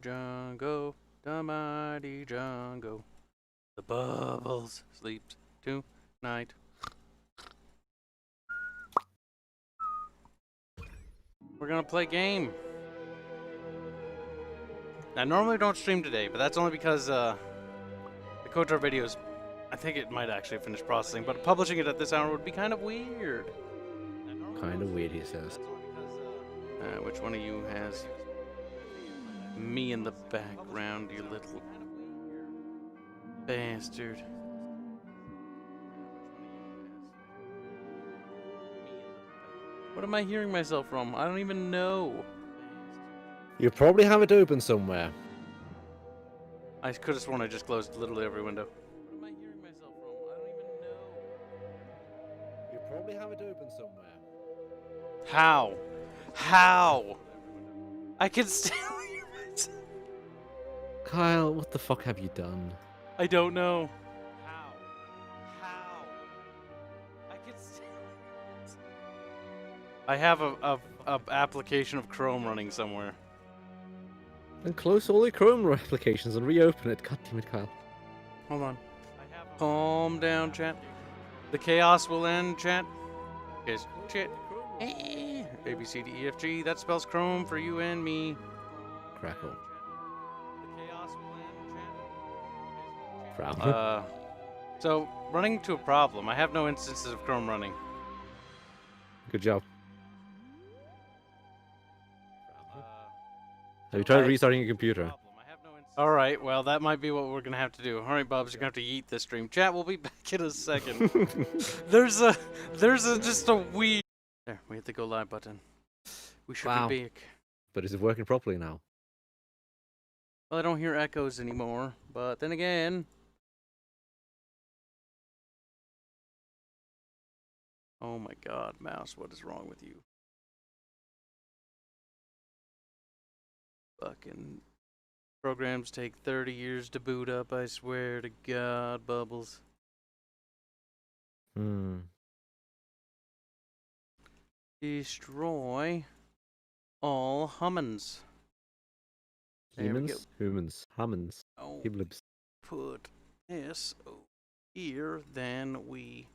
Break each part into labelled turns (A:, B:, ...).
A: Jungle, the mighty jungle. The bubbles sleeps tonight. We're gonna play a game. I normally don't stream today, but that's only because the Kotor videos, I think it might actually finish processing, but publishing it at this hour would be kind of weird.
B: Kind of weird, he says.
A: Which one of you has me in the background, you little bastard? What am I hearing myself from? I don't even know.
B: You probably have it open somewhere.
A: I could have sworn I just closed literally every window. What am I hearing myself from? I don't even know.
B: You probably have it open somewhere.
A: How? How? I can still hear myself.
B: Kyle, what the fuck have you done?
A: I don't know. How? How? I can still hear myself. I have a application of Chrome running somewhere.
B: Then close all your Chrome applications and reopen it. God damn it, Kyle.
A: Hold on. Calm down, chat. The chaos will end, chat. Okay, chat. A, B, C, D, E, F, G. That spells Chrome for you and me.
B: Crackle.
A: The chaos will end, chat.
B: Frown.
A: So, running into a problem. I have no instances of Chrome running.
B: Good job. Have you tried restarting your computer?
A: Alright, well, that might be what we're gonna have to do. Alright, Bubs, you're gonna have to yeet this stream. Chat, we'll be back in a second. there's just a wee... There, we hit the go live button. We should be back.
B: But is it working properly now?
A: Well, I don't hear echoes anymore, but then again... Oh my god, mouse, what is wrong with you? Fucking... Programs take 30 years to boot up, I swear to God, Bubbles. Destroy all humans.
B: Humans? Humans. Hummins.
A: Oh,
B: Hiblibs.
A: put this here, then we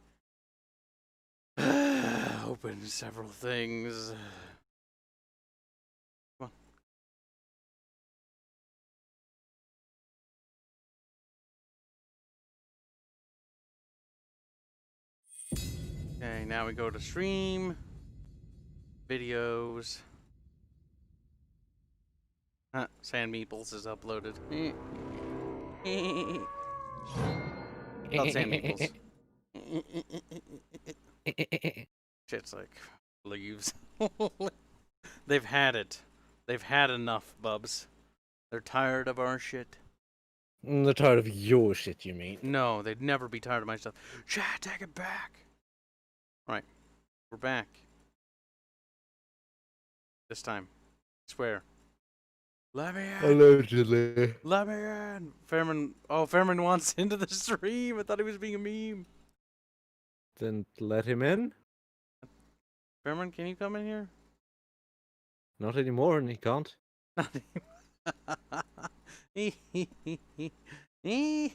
A: open several things. Come on. Okay, now we go to stream. Videos. Sand Meeples is uploaded. Not Sand Meeples. Shit's like leaves. They've had it. They've had enough, Bubs. They're tired of our shit.
B: They're tired of your shit, you mean?
A: No, they'd never be tired of my stuff. Chat, take it back. Right. We're back. This time. I swear. Let me in.
B: Allegedly.
A: Let me in. Fairman wants into the stream. I thought he was being a meme.
B: Then let him in?
A: Fairman, can you come in here?
B: Not anymore, and he can't.
A: Do
B: Do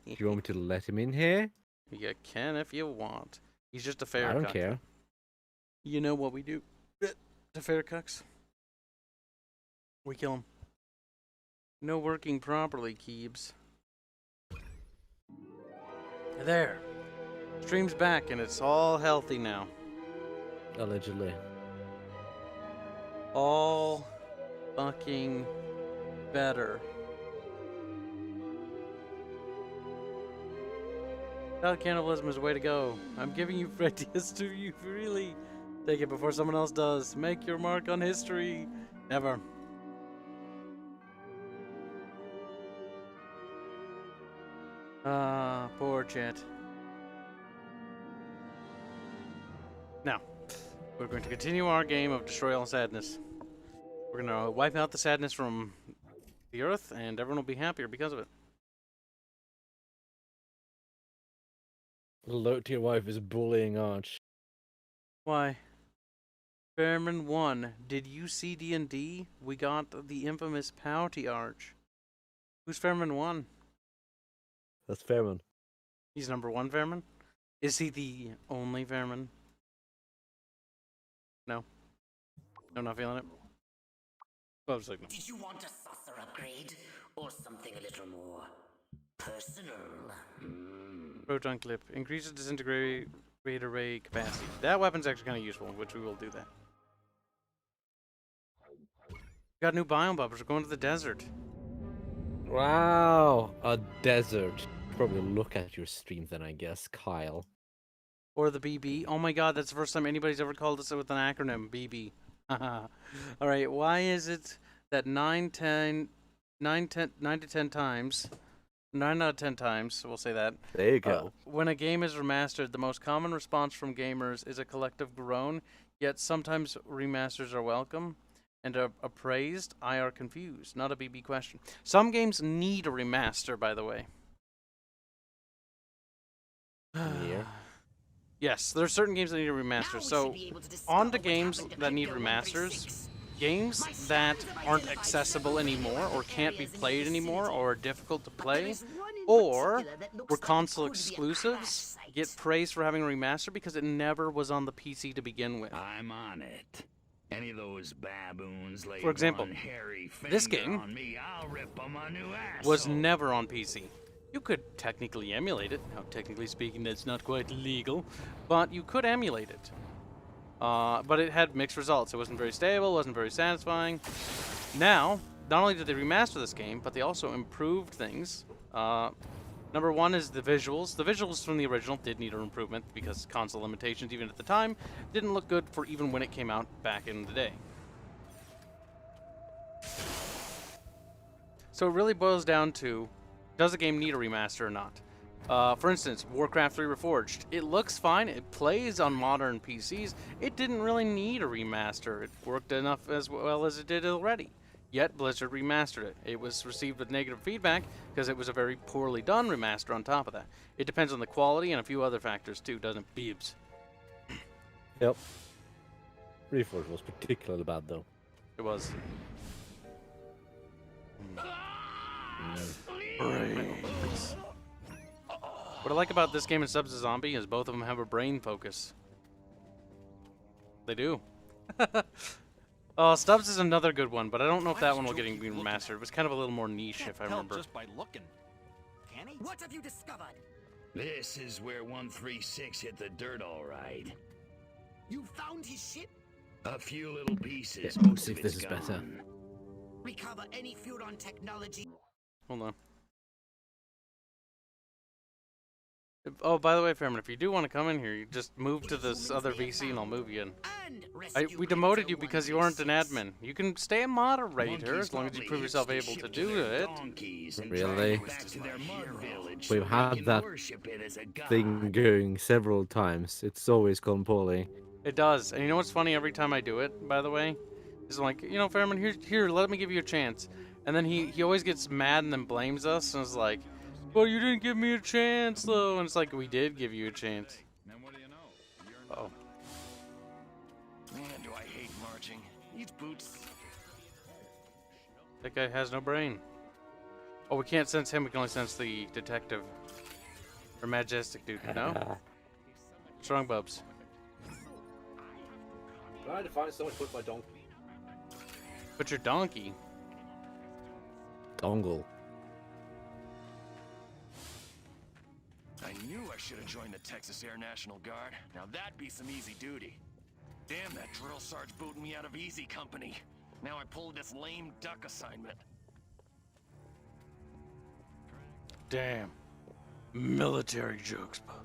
B: you want me to let him in here?
A: You can if you want. He's just a fair
B: I don't
A: cuck.
B: care.
A: You know what we do to fair cucks? We kill him. No working properly, Kibs. There. Stream's back and it's all healthy now.
B: Allegedly.
A: All fucking better. Child cannibalism is the way to go. I'm giving you ideas to you. Really take it before someone else does. Make your mark on history. Never. Ah, poor chat. Now, we're going to continue our game of Destroy All Sadness. We're going to wipe out the sadness from the earth, and everyone will be happier because of it.
B: Alert to your wife is bullying Arch.
A: Why? Fairman 1, did you see D&D? We got the infamous Pouty Arch. Who's Fairman 1?
B: That's Fairman.
A: He's number 1 Fairman? Is he the only Fairman? No. No, not feeling it. Love signal.
C: Did you want a saucer upgrade? Or something a little more personal?
A: Proton clip. Increases disintegrate array capacity. That weapon's actually kind of useful, which we will do that. Got new biome buffers. We're going to the desert.
B: Wow, a desert. Probably look at your stream then, I guess, Kyle.
A: Or the BB. Oh my god, that's the first time anybody's ever called us with an acronym, BB. Alright, why is it that 9 to 10 times, 9 out of 10 times, we'll say that.
B: There you go.
A: When a game is remastered, the most common response from gamers is a collective groan, yet sometimes remasters are welcome and are appraised. I are confused. Not a BB question. Some games need a remaster, by the way.
B: Yeah.
A: Yes, there are certain games that need a remaster. So, on to games that need remasters. Games that aren't accessible anymore, or can't be played anymore, or are difficult to play, or were console exclusives, get praised for having a remaster because it never was on the PC to begin with.
D: I'm on it. Any of those baboons lay
A: For example,
D: one hairy
A: this
D: finger
A: game
D: on me, I'll rip 'em a new
A: was
D: asshole.
A: never on PC. You could technically emulate it. Now, technically speaking, that's not quite legal, but you could emulate it. But it had mixed results. It wasn't very stable, wasn't very satisfying. Now, not only did they remaster this game, but they also improved things. Number one is the visuals. The visuals from the original did need an improvement because console limitations, even at the time, didn't look good for even when it came out back in the day. So it really boils down to, does a game need a remaster or not? For instance, Warcraft 3 Reforged. It looks fine. It plays on modern PCs. It didn't really need a remaster. It worked enough as well as it did already. Yet Blizzard remastered it. It was received with negative feedback because it was a very poorly done remaster on top of that. It depends on the quality and a few other factors too, doesn't it, Kibs?
B: Yep. Reforged was particularly bad though.
A: It was. Brains. What I like about this game and Subs a Zombie is both of them have a brain focus. They do. Stubbs is another good one, but I don't know if that one will get remastered. It was kind of a little more niche, if I remember.
E: Just by looking. Can he?
C: What have you discovered?
D: This is where 136 hit the dirt all right.
C: You found his ship?
D: A few little pieces,
B: Yeah,
D: most
B: see
D: of
B: if this
D: it's
B: is better.
D: gone.
C: Recover any Furon technology.
A: Hold on. Oh, by the way, Fairman, if you do want to come in here, you just move to this other VC and I'll move you in. We demoted you because you aren't an admin. You can stay a moderator as long as you prove yourself able to do it.
B: Really?
D: We've
B: We've had that thing going several times. It's always gone poorly.
A: It does. And you know what's funny every time I do it, by the way? Is like, you know, Fairman, here, let me give you a chance. And then he always gets mad and then blames us and is like, well, you didn't give me a chance, though. And it's like, we did give you a chance.
E: Then what do you know?
A: Uh-oh.
E: Man, do I hate marching. These boots.
A: That guy has no brain. Oh, we can't sense him. We can only sense the detective. Or majestic dude, no? Strong Bubs.
B: Trying to find someone to put my donkey.
A: But your donkey.
B: Dongle.
E: I knew I should have joined the Texas Air National Guard. Now that'd be some easy duty. Damn, that drill sarge booted me out of easy company. Now I pulled this lame duck assignment.
A: Damn. Military jokes, Bubs.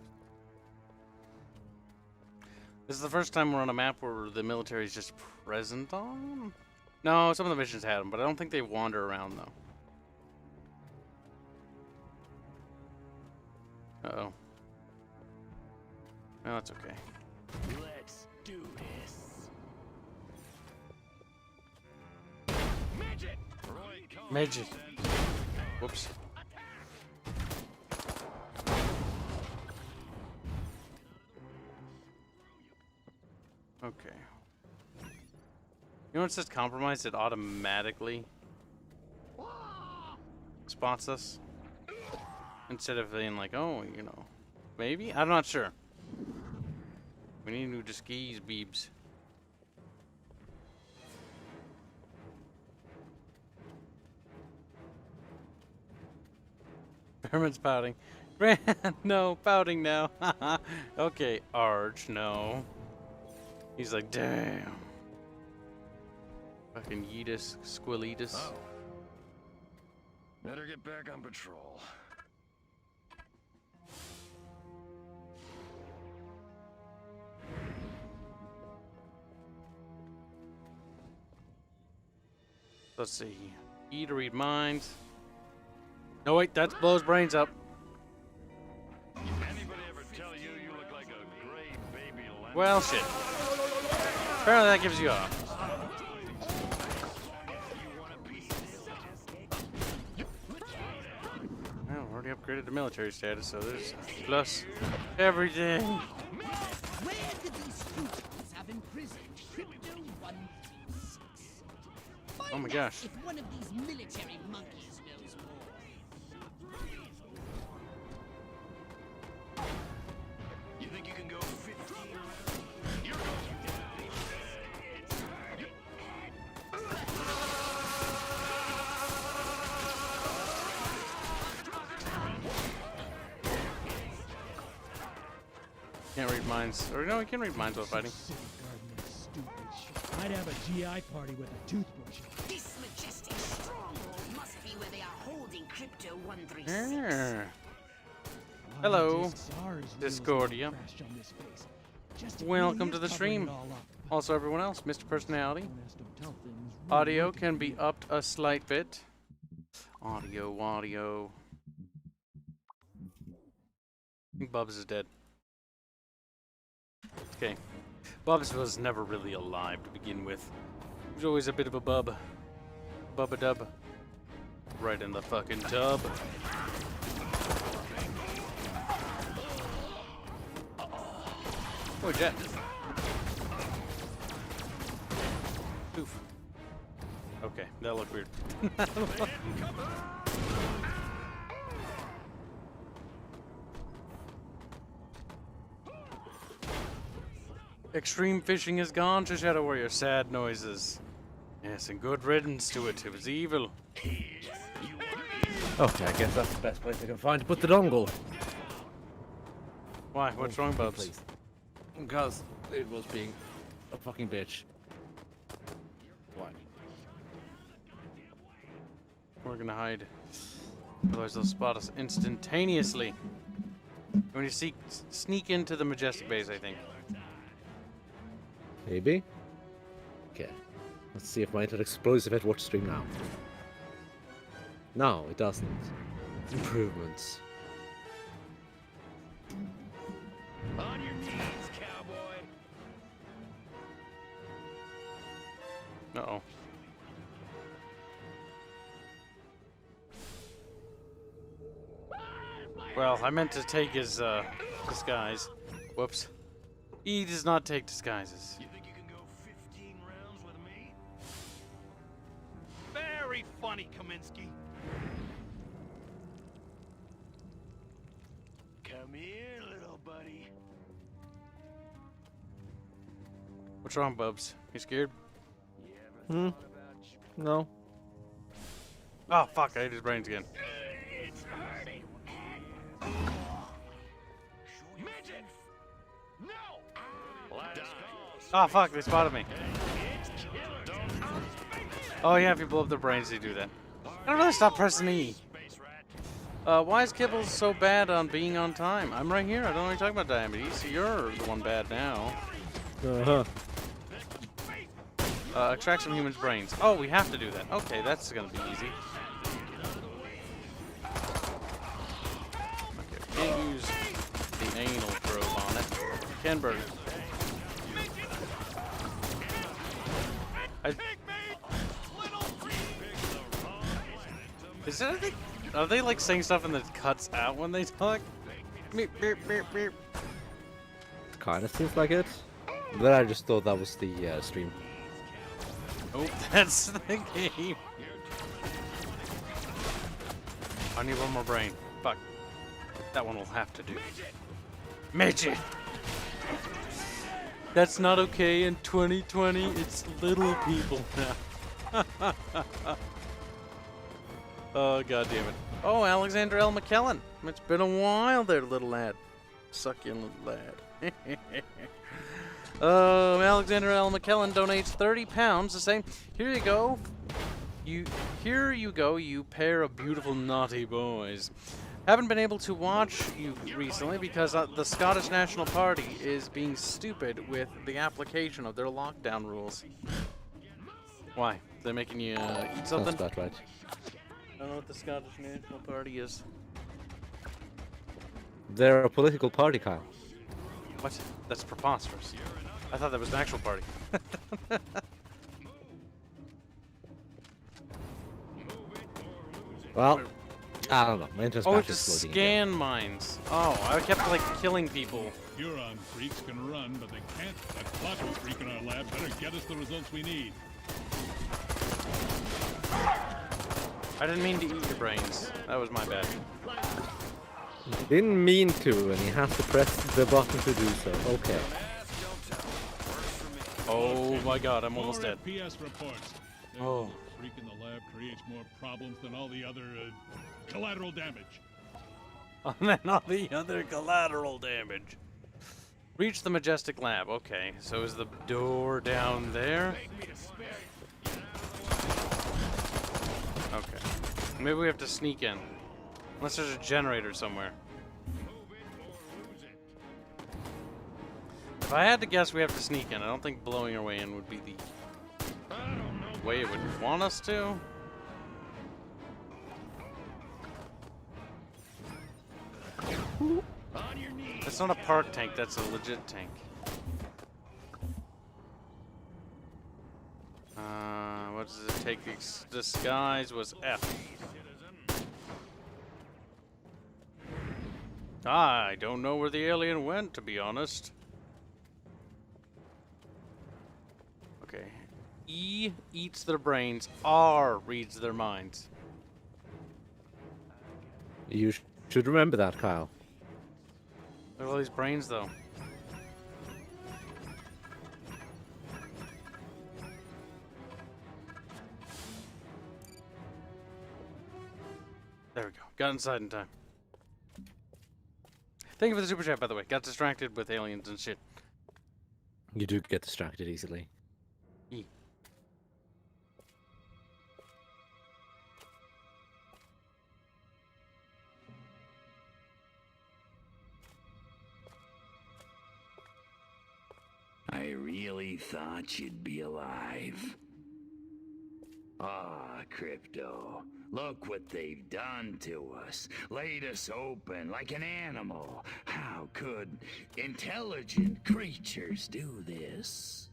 A: This is the first time we're on a map where the military is just present on? No, some of the missions had them, but I don't think they wander around, though. Uh-oh. No, that's okay.
E: Let's do this. Midget!
A: Midget. Whoops. Okay. You know when it says compromised, it automatically spots us. Instead of being like, oh, you know, maybe? I'm not sure. We need new skis, beebs. Herman's pouting. Grant, no, pouting now. Okay, Arch, no. He's like, damn. Fucking Yeetus, Squilletus.
E: Oh. Better get back on patrol.
A: Let's see. E to read minds. No, wait, that blows brains up.
D: Anybody ever tell you you look like a gray baby lemon?
A: Well, shit. Apparently that gives you a... Well, already upgraded to military status, so there's plus everything.
F: Where did these students have imprisoned Crypto 136?
A: Oh my
F: Find
A: gosh.
F: out if one of these military monkeys knows more.
E: You think you can go 15? You're
A: Can't read minds. Or no, we can read minds while fighting.
G: City garden is stupid shit. I'd have a GI party with a toothbrush.
C: This majestic stronghold must be where they are holding Crypto 136.
A: Ah.
G: Why
A: Hello,
G: just SARS wheels
A: Discordia.
G: crashed on this place? Just
A: Welcome
G: idiots
A: to the
G: covering
A: stream.
G: it all up.
A: Also, everyone else, Mr. Personality.
G: Don't ask, don't tell things really
A: Audio
G: work
A: can
G: in
A: be
G: here.
A: upped a slight bit. Audio. I think Bubs is dead. Okay. Bubs was never really alive to begin with. He was always a bit of a bub. Bub-a-dub. Right in the fucking tub. Oh, Jet. Oof. Okay, that looked weird. Extreme fishing is gone to Shadow Warrior. Sad noises. Yes, and good riddance to it. It was evil.
B: Okay, I guess that's the best place I can find to put the dongle.
A: Why? What's wrong, Bubs?
B: Please. Because it was being a fucking bitch. Why?
A: We're gonna hide. Otherwise they'll spot us instantaneously. When you sneak into the Majestic base, I think.
B: Maybe? Okay. Let's see if my internet explosive at watch stream now. No, it doesn't. Improvements.
D: On your knees, cowboy.
A: Uh-oh. Well, I meant to take his disguise. Whoops. He does not take disguises.
D: You think you can go 15 rounds with me? Very funny, Kaminsky. Come here, little buddy.
A: What's wrong, Bubs? You scared?
D: You ever thought about you?
B: No.
A: Oh, fuck. I ate his brains again.
D: It's hurting. Midget! No! Last call.
A: Oh, fuck. They spotted me. Oh, yeah. If you blow up their brains, they do that. I don't really stop pressing E.
D: Space rat.
A: Why is Kibbles so bad on being on time? I'm right here. I don't know what you're talking about, Diabetes. You're the one bad now.
B: Uh-huh.
A: Extract some humans' brains. Oh, we have to do that. Okay, that's gonna be easy. Okay, we can't use the anal probe on it. Ken Burger. Is that are they like saying stuff and that cuts out when they talk? Beep, beep, beep, beep.
B: Kinda seems like it. Then I just thought that was the stream.
A: Oh, that's the game. I need one more brain. Fuck. That one will have to do. Midget! That's not okay in 2020. It's little people now. Oh, god damn it. Oh, Alexander L. McKellen. It's been a while there, little lad. Suck you, little lad. Alexander L. McKellen donates 30 pounds to say, here you go. Here you go, you pair of beautiful naughty boys. Haven't been able to watch you recently because the Scottish National Party is being stupid with the application of their lockdown rules. Why? They're making you eat something?
B: That's about right.
A: I don't know what the Scottish National Party is.
B: They're a political party, Kyle.
A: What? That's preposterous. I thought that was an actual party.
B: Well, I don't know. My interest
A: Oh,
B: patch
A: it's
B: is
A: to
B: floating again.
A: scan mines. Oh, I kept like killing people.
G: Huron freaks can run, but they can't. That Plato freak in our lab better get us the results we need.
A: I didn't mean to eat your brains. That was my bad.
B: Didn't mean to, and you have to press the button to do so. Okay.
A: Oh my god, I'm almost
G: More
A: dead.
G: PS reports. There's
A: Oh.
G: a freak in the lab creates more problems than all the other collateral damage.
A: And then all the other collateral damage. Reach the Majestic Lab. Okay, so is the door down there? Okay. Maybe we have to sneak in. Unless there's a generator somewhere. If I had to guess, we have to sneak in. I don't think blowing our way in would be the way it would want us to. That's not a park tank, that's a legit tank. What does it take? Disguise was F. I don't know where the alien went, to be honest. Okay. E eats their brains. R reads their minds.
B: You should remember that, Kyle.
A: Look at all these brains, though. There we go. Got inside in time. Thank you for the super chat, by the way. Got distracted with aliens and shit.
B: You do get distracted easily.
A: E.
D: I really thought you'd be alive. Ah, Crypto. Look what they've done to us. Laid us open like an animal. How could intelligent creatures do this?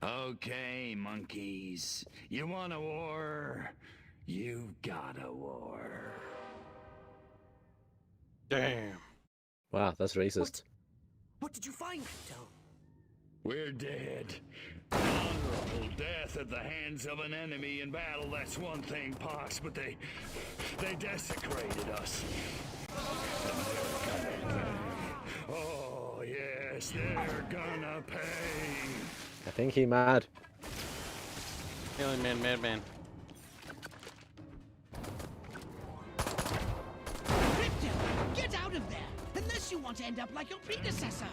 D: Okay, monkeys. You want a war? You got a war.
A: Damn.
B: Wow, that's racist.
C: What did you find, Crypto?
D: We're dead. Honorable death at the hands of an enemy in battle, that's one thing, Pox, but they desecrated us. Oh, yes, they're gonna pay.
B: I think he mad.
A: Alien man, madman.
F: Crypto, get out of there! Unless you want to end up like your predecessor.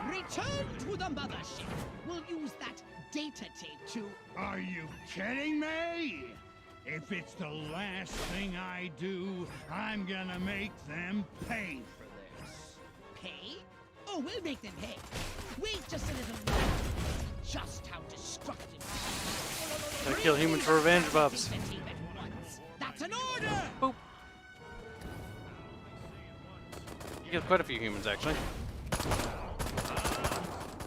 F: Return to the mothership. We'll use that data tape to...
G: Are you kidding me? If it's the last thing I do, I'm gonna make them pay for this.
F: Pay? Oh, we'll make them pay. Wait just a little while. Just how destructive.
A: Gotta kill humans for revenge, Bubs.
F: Data tape at once. That's an order!
A: Boop. You get quite a few humans, actually.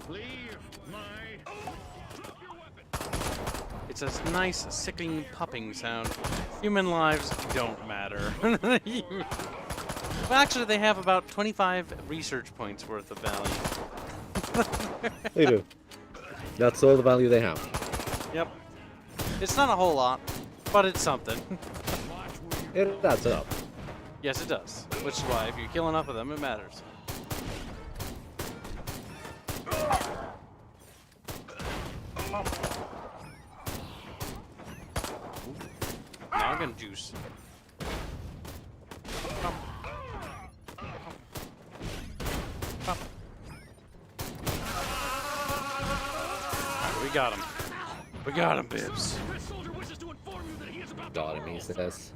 D: Leave my...
A: It's a nice, sickling, popping sound. Human lives don't matter. Well, actually, they have about 25 research points worth of value.
B: They do. That's all the value they have.
A: Yep. It's not a whole lot, but it's something.
B: It adds up.
A: Yes, it does. Which is why if you kill enough of them, it matters. Noggin juice. We got him. We got him, Bibs.
B: Got him, he says.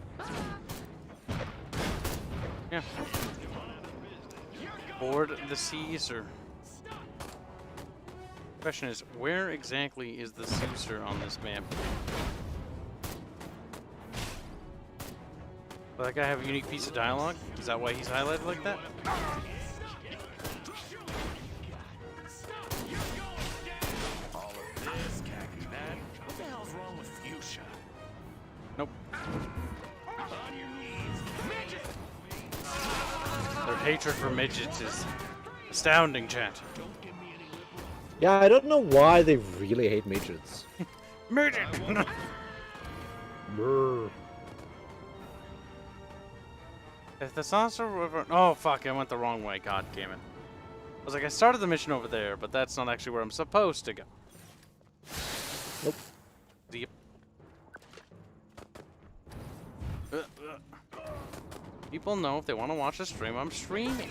A: Yeah. Board the Caesar. Question is, where exactly is the Caesar on this map? Does that guy have a unique piece of dialogue? Is that why he's highlighted like that?
E: What the hell's wrong with Fuchsia?
A: Nope. Their hatred for midgets is astounding, chat.
B: Yeah, I don't know why they really hate midgets.
A: Midget!
B: Brr.
A: If the saucer river... Oh, fuck, I went the wrong way. God damn it. I was like, I started the mission over there, but that's not actually where I'm supposed to go.
B: Nope.
A: Yep. People know if they want to watch a stream, I'm streaming.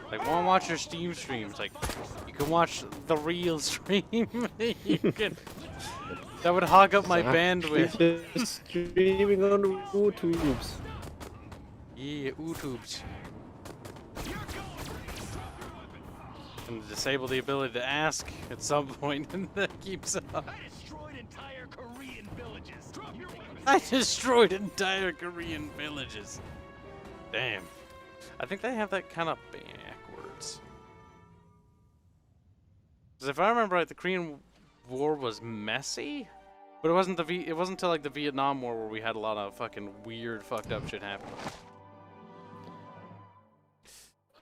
A: Like, want to watch your Steam streams. Like, you can watch the real stream. You can... That would hog up my bandwidth.
B: Just streaming on YouTubes.
A: Yeah, YouTubes. And disable the ability to ask at some point, and that keeps up.
E: I destroyed entire Korean villages.
A: I destroyed entire Korean villages. Damn. I think they have that kind of backwards. Because if I remember right, the Korean War was messy, but it wasn't it wasn't until like the Vietnam War where we had a lot of fucking weird, fucked up shit happen.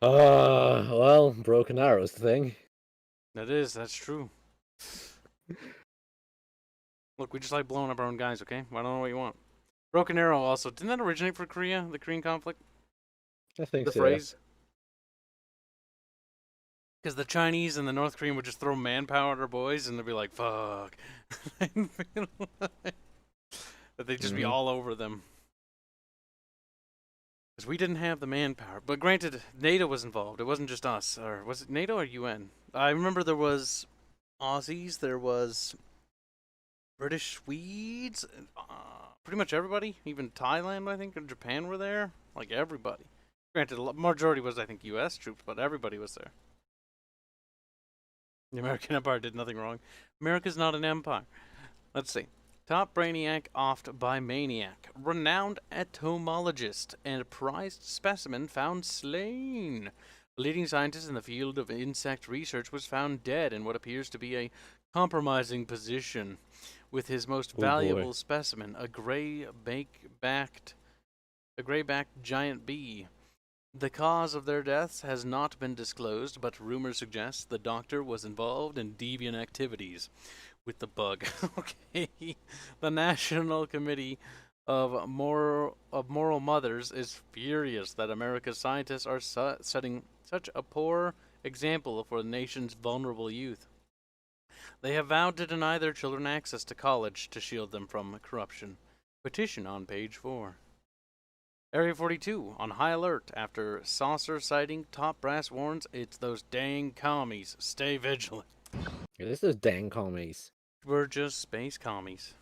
B: Well, broken arrows thing.
A: That is, that's true. Look, we just like blowing up our own guys, okay? I don't know what you want. Broken arrow also, didn't that originate for Korea, the Korean conflict?
B: I think
A: The
B: so.
A: phrase? Because the Chinese and the North Korean would just throw manpower at our boys and they'd be like, fuck. That they'd just be all over them. Because we didn't have the manpower. But granted, NATO was involved. It wasn't just us. Or was it NATO or UN? I remember there was Aussies, there was British, Swedes, pretty much everybody. Even Thailand, I think, and Japan were there. Like, everybody. Granted, the majority was, I think, US troops, but everybody was there. The American Empire did nothing wrong. America's not an empire. Let's see. Top brainiac offed by maniac. Renowned entomologist and prized specimen found slain. A leading scientist in the field of insect research was found dead in what appears to be a compromising position. With his most valuable specimen, a gray-backed giant bee. The cause of their deaths has not been disclosed, but rumors suggest the doctor was involved in deviant activities with the bug. Okay. The National Committee of Moral Mothers is furious that America's scientists are setting such a poor example for the nation's vulnerable youth. They have vowed to deny their children access to college to shield them from corruption. Petition on page 4. Area 42 on high alert after saucer sighting. Top brass warns it's those dang commies. Stay vigilant.
B: Yeah, this is dang commies.
A: We're just space commies.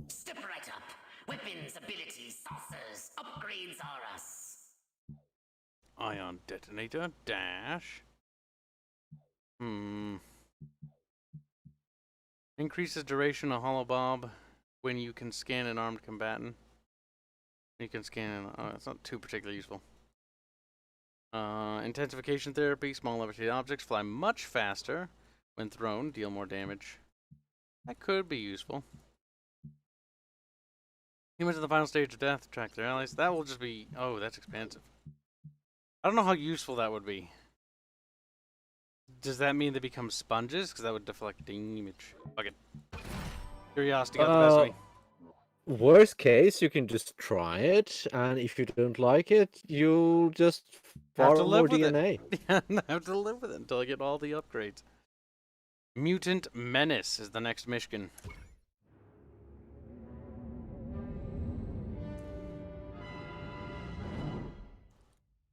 C: Step right up. Weapons, abilities, saucers, upgrades are us.
A: Ion detonator dash. Increases duration of holobob when you can scan an armed combatant. You can scan. It's not too particularly useful. Intensification therapy. Small levitated objects fly much faster when thrown. Deal more damage. That could be useful. Humans in the final stage of death. Track their allies. That will just be. Oh, that's expensive. I don't know how useful that would be. does that mean they become sponges? Because that would deflect damage. Fuck it. Curiosity got the best of me.
B: Worst case, you can just try it, and if you don't like it, you'll just
A: Have to
B: farm
A: live
B: more
A: with
B: DNA.
A: it. Yeah, I have to live with it until I get all the upgrades. Mutant Menace is the next mission.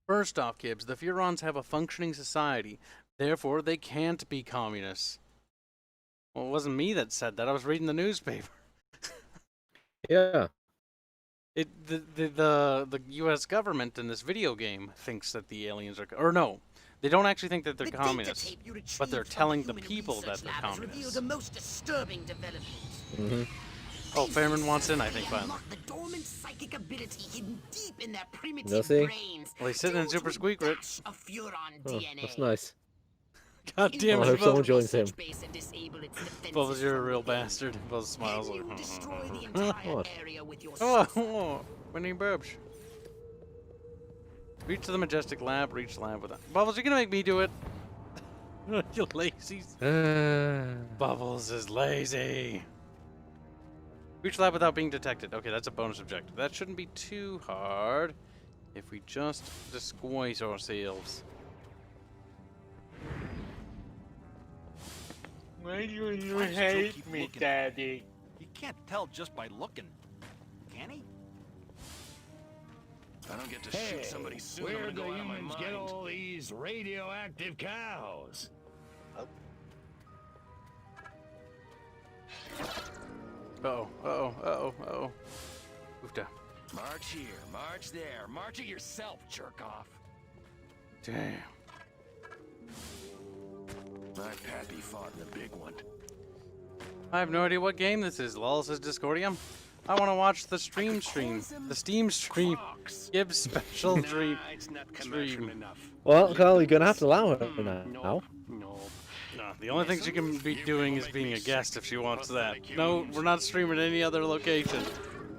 A: First off, Kibs, the Furons have a functioning society. Therefore, they can't be communists. Well, it wasn't me that said that. I was reading the newspaper.
B: Yeah.
A: The U.S. government in this video game thinks that the aliens are, or no, they don't actually think that they're communists, but they're telling the people that they're communists.
C: The most disturbing developments.
A: Oh, Fairman wants in, I think, finally.
C: The dormant psychic ability hidden deep in their
B: Does
C: primitive
B: he?
C: brains.
A: Well, he's sitting in Super Squeak, right?
C: Of Furon
B: Oh,
C: DNA.
B: that's nice.
A: God damn
B: I
A: it,
B: hope someone
A: Bubbles.
B: joins him.
A: Bubbles, you're a real bastard. Bubbles smiles like,
B: What?
A: oh, winning burbs. Reach the majestic lab, reach lab with that. Bubbles, you're gonna make me do it. You lazy. Bubbles is lazy. Reach lab without being detected. Okay, that's a bonus objective. That shouldn't be too hard if we just disguise ourselves.
H: Why do you hate me, Daddy?
E: He can't tell just by looking, can he? If I don't get to shoot somebody soon, I'm
D: Where'd
E: gonna
D: the
E: go out of my
D: humans
E: mind.
D: get all these radioactive cows?
A: Uh-oh. Oofda.
E: March here, march there, march it yourself, jerk off.
A: Damn.
E: My pappy fought in the big one.
A: I have no idea what game this is. Lol says Discordium. I want to watch the stream. The Steam stream. Give special dream.
E: It's not commercial
A: Stream.
E: enough.
B: Well, Carl, you're gonna have to allow her now.
E: No.
A: No, the only thing she can be doing is being a guest if she wants that. No, we're not streaming at any other location.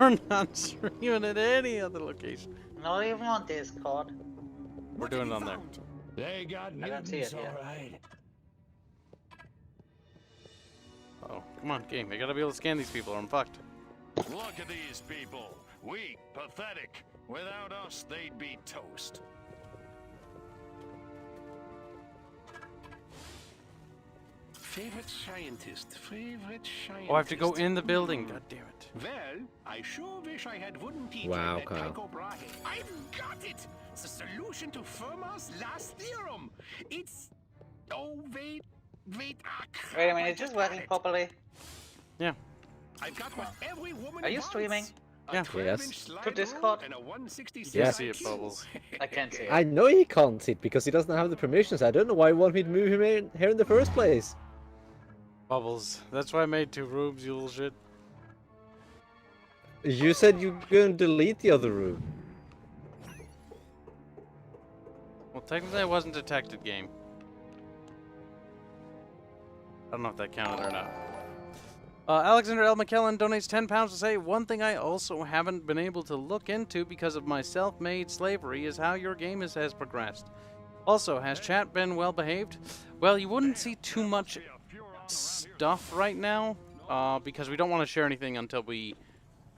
A: We're not streaming at any other location.
H: Not even on Discord.
A: We're doing it on there.
D: They got
H: I don't see
D: mutants,
H: it yet.
D: all right.
A: Oh, come on, game. I gotta be able to scan these people or I'm fucked.
E: Look at these people. Weak, pathetic. Without us, they'd be toast. Favorite scientist.
A: Oh, I have to go in the building. God damn it.
E: Well, I sure wish I had wooden teeth
B: Wow,
E: like that
B: Kyle.
E: Tycho Brahe. I've got it! The solution to Fermat's last theorem! It's... Oh, wait...
H: Wait a minute, is this working properly?
A: Yeah.
E: I've got what every woman
H: Are you
E: wants.
H: streaming?
E: A
A: Yeah.
E: 12-inch
B: Yes.
E: slide
H: To Discord?
E: rule and a 166
A: You
B: Yeah.
A: can see it,
E: IQ.
A: Bubbles.
H: I can't see it.
B: I know he can't sit because he doesn't have the permissions. I don't know why you want me to move him in here in the first place.
A: Bubbles. That's why I made 2 rooms, you little shit.
B: You said you were going to delete the other room.
A: Well, technically I wasn't detected, game. I don't know if that counted or not. Alexander L. McKellen donates £10 to say, one thing I also haven't been able to look into because of my self-made slavery is how your game has progressed. Also, has chat been well behaved? Well, you wouldn't see too much stuff right now, because we don't want to share anything until we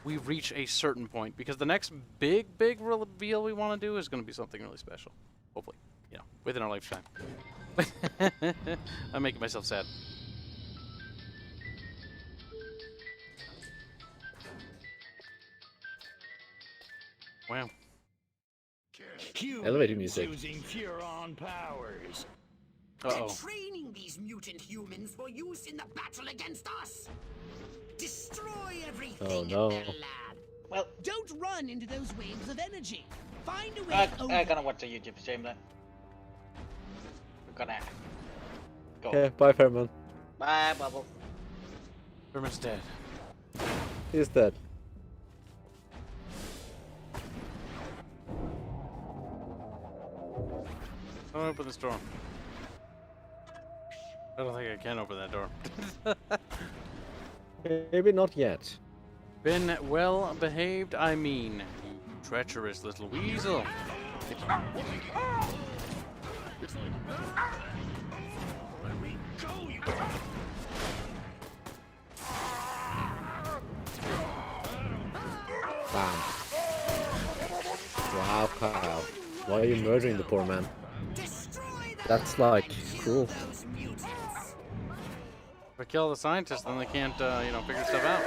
A: reach a certain point. Because the next big reveal we want to do is going to be something really special. Hopefully, you know, within our lifetime. I'm making myself sad. Wow.
D: Humans
B: Elevator music.
D: using Furon powers.
A: Uh-oh.
C: Training these mutant humans for use in the battle against us. Destroy everything
B: Oh,
C: in
B: no.
C: their lab.
H: Well,
F: Don't run into those waves of energy. Find a way
H: I'm
F: over.
H: gonna watch the YouTube stream then. We're gonna go.
B: Okay, bye, Fairman.
H: Bye, Bubble.
A: Herman's dead.
B: He's dead.
A: Don't open this door. I don't think I can open that door.
B: Maybe not yet.
A: Been well behaved, I mean. You treacherous little weasel.
B: Bam. Wow, Kyle. Why are you murdering the poor man? That's like cruel.
A: If I kill the scientists, then they can't, you know, figure stuff out.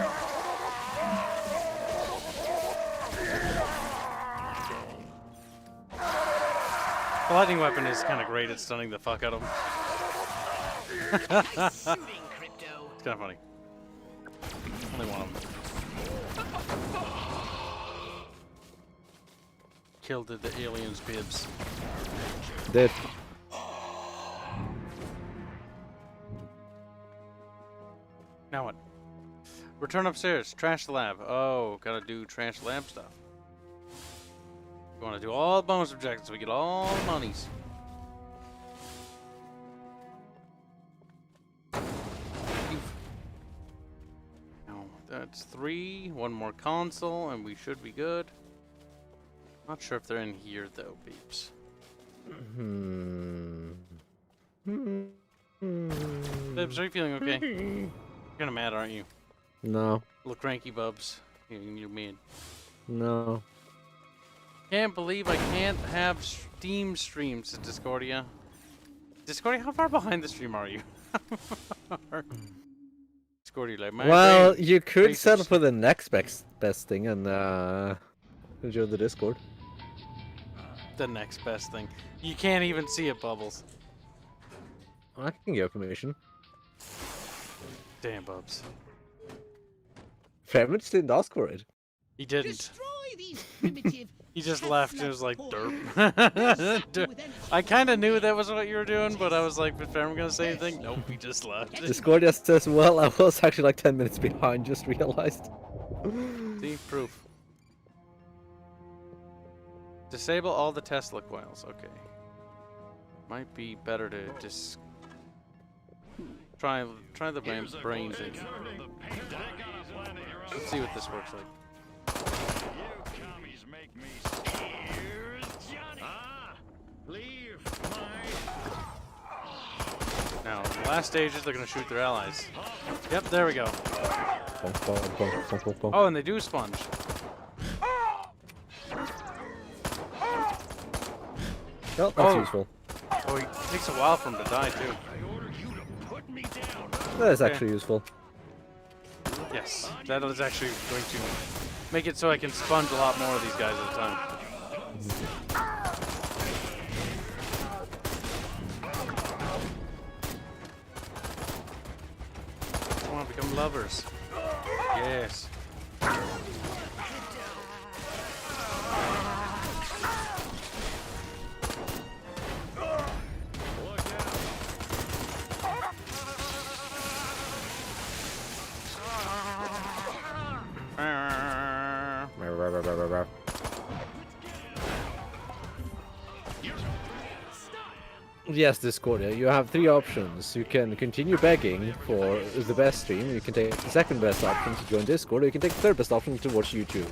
A: The lightning weapon is kind of great at stunning the fuck out of them.
C: Nice shooting, Crypto.
A: It's kind of funny. Only one of them. Killed the aliens, Kibs.
B: Dead.
A: Now what? Return upstairs. Trash the lab. Oh, gotta do trash lab stuff. We want to do all bonus objectives so we get all the monies. Now, that's 3. One more console, and we should be good. Not sure if they're in here, though, peeps. Bibs, are you feeling okay? You're kind of mad, aren't you?
B: No.
A: Little cranky, Bubs. You're mad.
B: No.
A: Can't believe I can't have Steam streams to Discordia. Discordia, how far behind the stream are you? Discordia, like my
B: Well,
A: brain
B: you could
A: faces-
B: settle for the next best thing and join the Discord.
A: the next best thing. You can't even see it, Bubbles.
B: I can give permission.
A: Damn, Bubs.
B: Fermits didn't ask for it.
A: He didn't.
F: Destroy these primitive.
A: He just left and was like,
F: Tesla
A: derp.
F: boys. With any
A: I kind of knew that was what you were doing, but I was like, if I'm gonna say anything, nope, he just left.
B: Discordia says, well, I was actually like 10 minutes behind, just realized.
A: See, proof. Disable all the Tesla coils. Okay. Might be better to just try the brain thing. Let's see what this works like. Now, the last stages, they're gonna shoot their allies. Yep, there we go. Oh, and they do sponge.
B: Well, that's useful.
A: Oh, it takes a while for him to die, too.
B: That is
A: Okay.
B: actually useful.
A: Yes, that is actually going to make it so I can sponge a lot more of these guys at a time. I want to become lovers. Yes.
B: Yes, Discordia, you have 3 options. You can continue begging for the best stream, you can take the second best option to join Discord, or you can take the third best option to watch YouTube.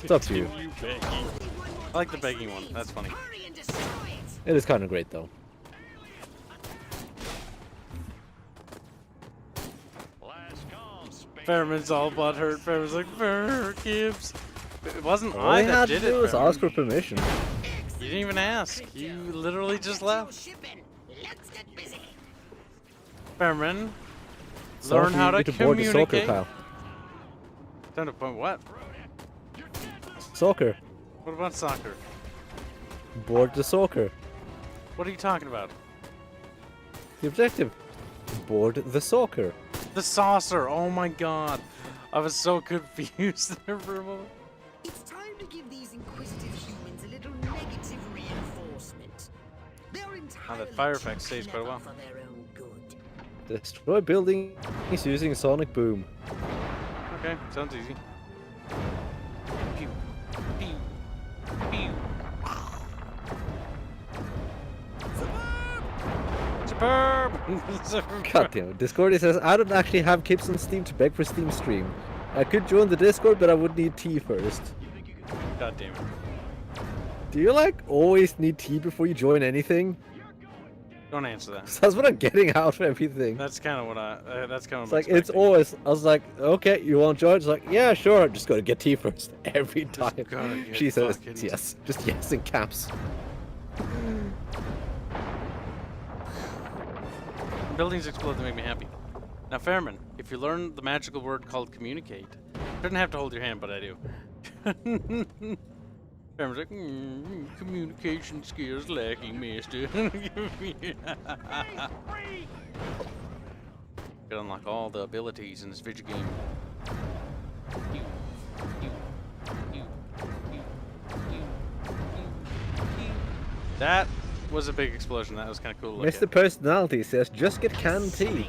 B: It's up to you.
A: I like the begging one. That's funny.
C: Hurry and destroy it.
B: It is kind of great though.
A: Fairman's all butthurt. Fairman's like, Kibs. It wasn't
B: All
A: I
B: you
A: that
B: had to
A: did
B: do
A: it.
B: was
A: Fairman.
B: ask for permission.
A: You didn't even ask. You literally just left.
C: Shipping. Let's get busy.
A: Fairman,
B: So
A: learn how to
B: you need board the soccer,
A: communicate.
B: pal.
A: Time to point what?
B: Soccer.
A: What about soccer?
B: Board the soccer.
A: What are you talking about?
B: The objective. Board the soccer.
A: The saucer. Oh my god. I was so confused there for a moment.
C: It's time to give these inquisitive humans a little negative reinforcement. They're entirely
A: that fire effect stays quite a while.
C: for their own good.
B: Destroy buildings using sonic boom.
A: Okay, sounds easy. Pew, pew, pew. Superb! Superb!
B: God damn it. Discordia says, I don't actually have Kibs on Steam to beg for Steam stream. I could join the Discord, but I would need tea first.
A: God damn it.
B: Do you like always need tea before you join anything?
A: Don't answer that.
B: That's what I'm getting out of everything.
A: That's kind of what I. That's kind of.
B: It's like it's always. I was like, okay, you want to join? It's like, yeah, sure. I'm just gonna get tea first every time. She says yes, just yes in caps.
A: Buildings explode to make me happy. Now, Fairman, if you learn the magical word called communicate, shouldn't have to hold your hand, but I do. Fairman's like, communication skills lacking, mister. Could unlock all the abilities in this video game. That was a big explosion. That was kind of cool. To look
B: Mr.
A: at.
B: Personality says, just get canned tea.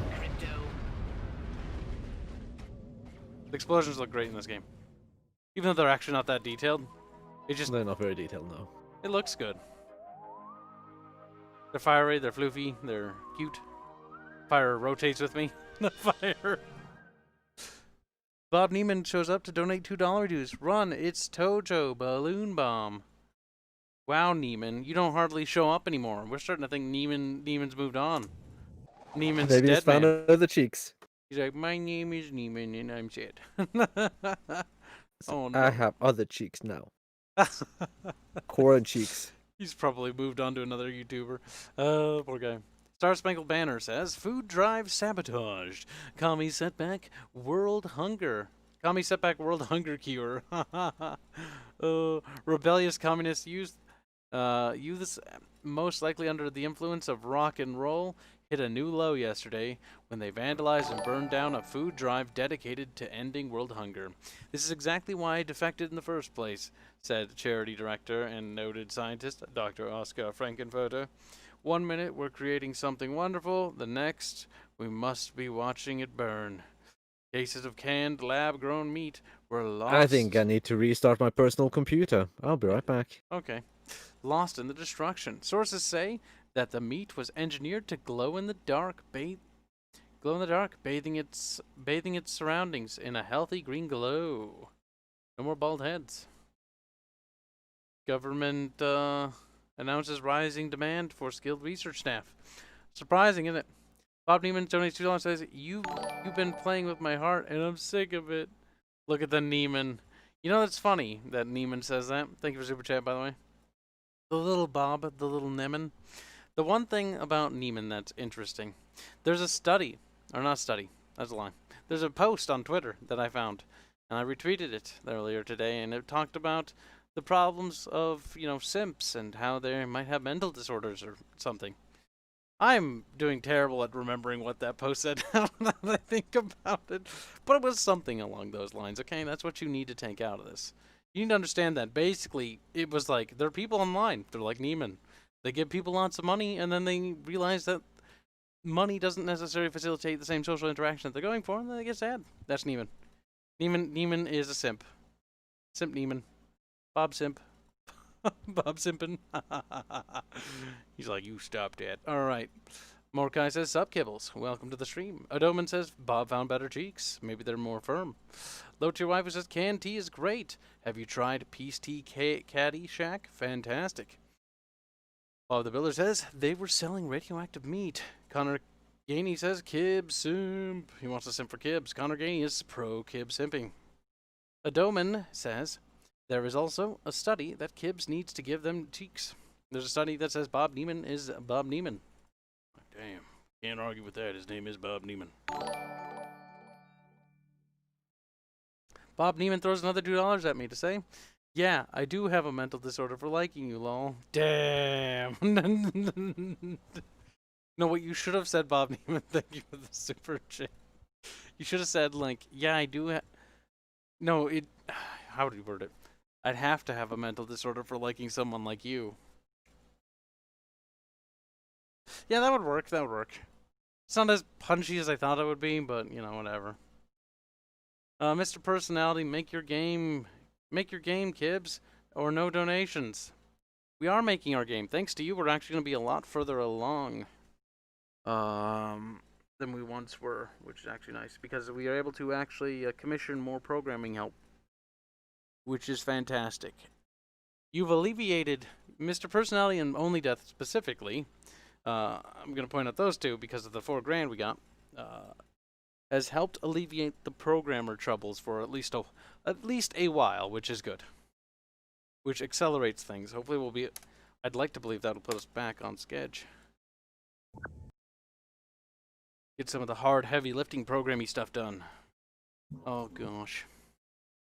A: The explosions look great in this game. Even though they're actually not that detailed,
B: They're not very detailed, no.
A: it looks good. They're fiery, they're floofy, they're cute. Fire rotates with me. The fire. Bob Neiman shows up to donate $2 dues. Run, it's Tojo Balloon Bomb. Wow, Neiman, you don't hardly show up anymore. We're starting to think Neiman's moved on. Neiman's
B: Maybe
A: dead
B: he's found
A: man.
B: other cheeks.
A: He's like, my name is Neiman and I'm sad. Oh no.
B: I have other cheeks now. Corn cheeks.
A: He's probably moved on to another YouTuber. Poor guy. Star Spangled Banner says, food drive sabotaged. Commie setback, world hunger. Commie setback, world hunger cure. Rebellious communist youth most likely under the influence of rock and roll hit a new low yesterday when they vandalized and burned down a food drive dedicated to ending world hunger. This is exactly why I defected in the first place, said charity director and noted scientist Dr. Oscar Frankenfurter. 1 minute we're creating something wonderful, the next we must be watching it burn. Cases of canned lab-grown meat were lost.
B: I think I need to restart my personal computer. I'll be right back.
A: Okay. Lost in the destruction. Sources say that the meat was engineered to glow in the dark, bathing its surroundings in a healthy green glow. No more bald heads. Government announces rising demand for skilled research staff. Surprising, isn't it? Bob Neiman donates $2 says, You've been playing with my heart and I'm sick of it. Look at the Neiman. You know, it's funny that Neiman says that. Thank you for Super Chat, by the way. The little Bob, the little Neiman. The one thing about Neiman that's interesting, there's a study, or not study, that's a lie. There's a post on Twitter that I found, and I retweeted it earlier today, and it talked about the problems of, simps and how they might have mental disorders or something. I'm doing terrible at remembering what that post said now that I think about it, but it was something along those lines, okay? That's what you need to take out of this. You need to understand that basically it was like there are people online. They're like Neiman. They give people lots of money, and then they realize that money doesn't necessarily facilitate the same social interaction that they're going for, and then they get sad. That's Neiman. Neiman is a simp. Simp Neiman. Bob Simp. Bob Simpin. He's like, you stop that. All right. Mordecai says, sup, Kibbles. Welcome to the stream. Odoman says, Bob found better cheeks. Maybe they're more firm. Low Tier Wife says, canned tea is great. Have you tried Peace Tea Caddy Shack? Fantastic. Bob the Builder says, they were selling radioactive meat. Connor Gainey says, Kibs simp. He wants to simp for Kibs. Connor Gainey is pro Kibs simping. Odoman says, there is also a study that Kibs needs to give them cheeks. There's a study that says Bob Neiman is Bob Neiman. Damn. Can't argue with that. His name is Bob Neiman. Bob Neiman throws another $2 at me to say, yeah, I do have a mental disorder for liking you, lol. Damn. No, what you should have said, Bob Neiman, thank you for the super chat. You should have said, like, yeah, I do No, how would you word it? I'd have to have a mental disorder for liking someone like you. Yeah, that would work. That would work. It's not as punchy as I thought it would be, but, whatever. Mr. Personality, make your game, Kibs, or no donations. We are making our game. Thanks to you, we're actually going to be a lot further along than we once were, which is actually nice, because we are able to actually commission more programming help, which is fantastic. You've alleviated, Mr. Personality and Only Death specifically, I'm going to point out those two because of the $4,000 we got. Has helped alleviate the programmer troubles for at least a while, which is good. Which accelerates things. Hopefully we'll be... I'd like to believe that'll put us back on schedule. Get some of the hard, heavy lifting programmy stuff done. Oh gosh.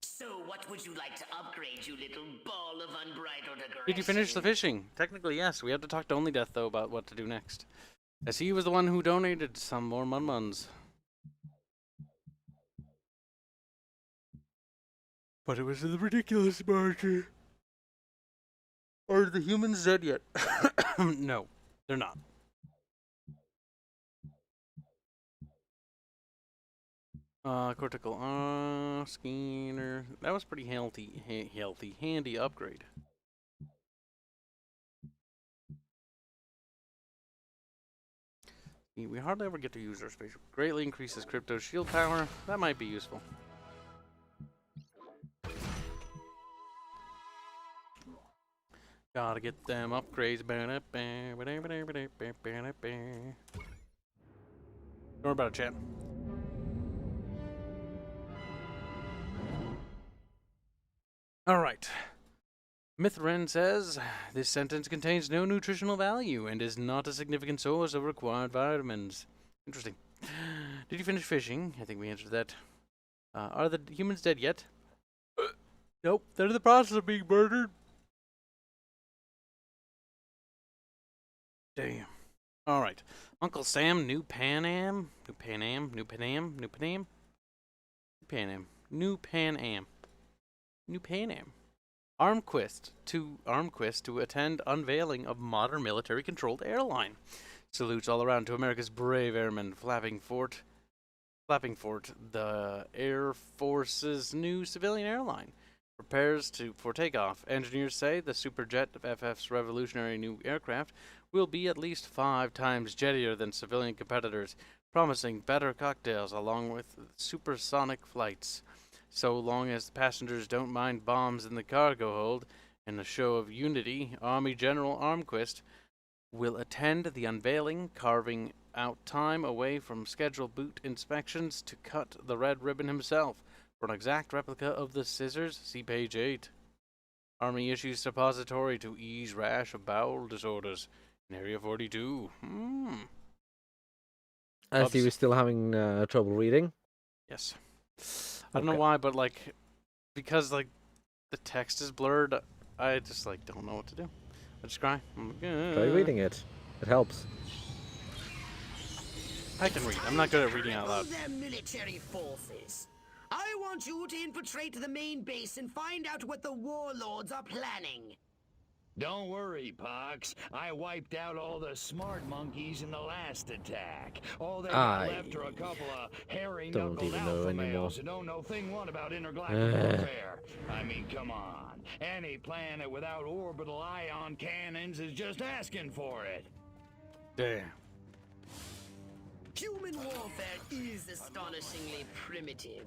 C: So what would you like to upgrade, you little ball of unbridled aggression?
A: Did you finish the fishing? Technically, yes. We have to talk to Only Death, though, about what to do next. As he was the one who donated some more mun-muns. But it was in the ridiculous margin. Are the humans dead yet? No, they're not. Cortical scanner. That was pretty handy upgrade. We hardly ever get to use our spatial. Greatly increases crypto shield power. That might be useful. Gotta get them upgrades. Don't worry about it, chat. Alright. Mithrin says, this sentence contains no nutritional value and is not a significant source of required vitamins. Interesting. Did you finish fishing? I think we answered that. Are the humans dead yet? Nope. They're in the process of being murdered. Damn. Alright. Uncle Sam, New Pan Am. Armquist to attend unveiling of modern military-controlled airline. Salutes all around to America's brave airmen flapping fort, the Air Force's new civilian airline. Prepares for takeoff. Engineers say the Superjet of FF's revolutionary new aircraft will be at least 5 times jettier than civilian competitors, promising better cocktails along with supersonic flights. So long as the passengers don't mind bombs in the cargo hold, in a show of unity, Army General Armquist will attend the unveiling, carving out time away from scheduled boot inspections to cut the red ribbon himself. For an exact replica of the scissors, see page 8. Army issues suppository to ease rash of bowel disorders in Area 42.
B: I see we're still having trouble reading.
A: Yes. I don't know why, but like, because like the text is blurred, I just like don't know what to do. I just cry.
B: Try reading it. It helps.
A: I can read. I'm not good at reading out loud.
C: Their military forces. I want you to infiltrate the main base and find out what the warlords are planning.
D: Don't worry, Pox. I wiped out all the smart monkeys in the last attack. All they got left are a couple of hairy-knuckled alpha males who don't know thing one about intergalactic warfare. I mean, come on. Any planet without orbital ion cannons is just asking for it.
A: Damn.
C: Human warfare is astonishingly primitive,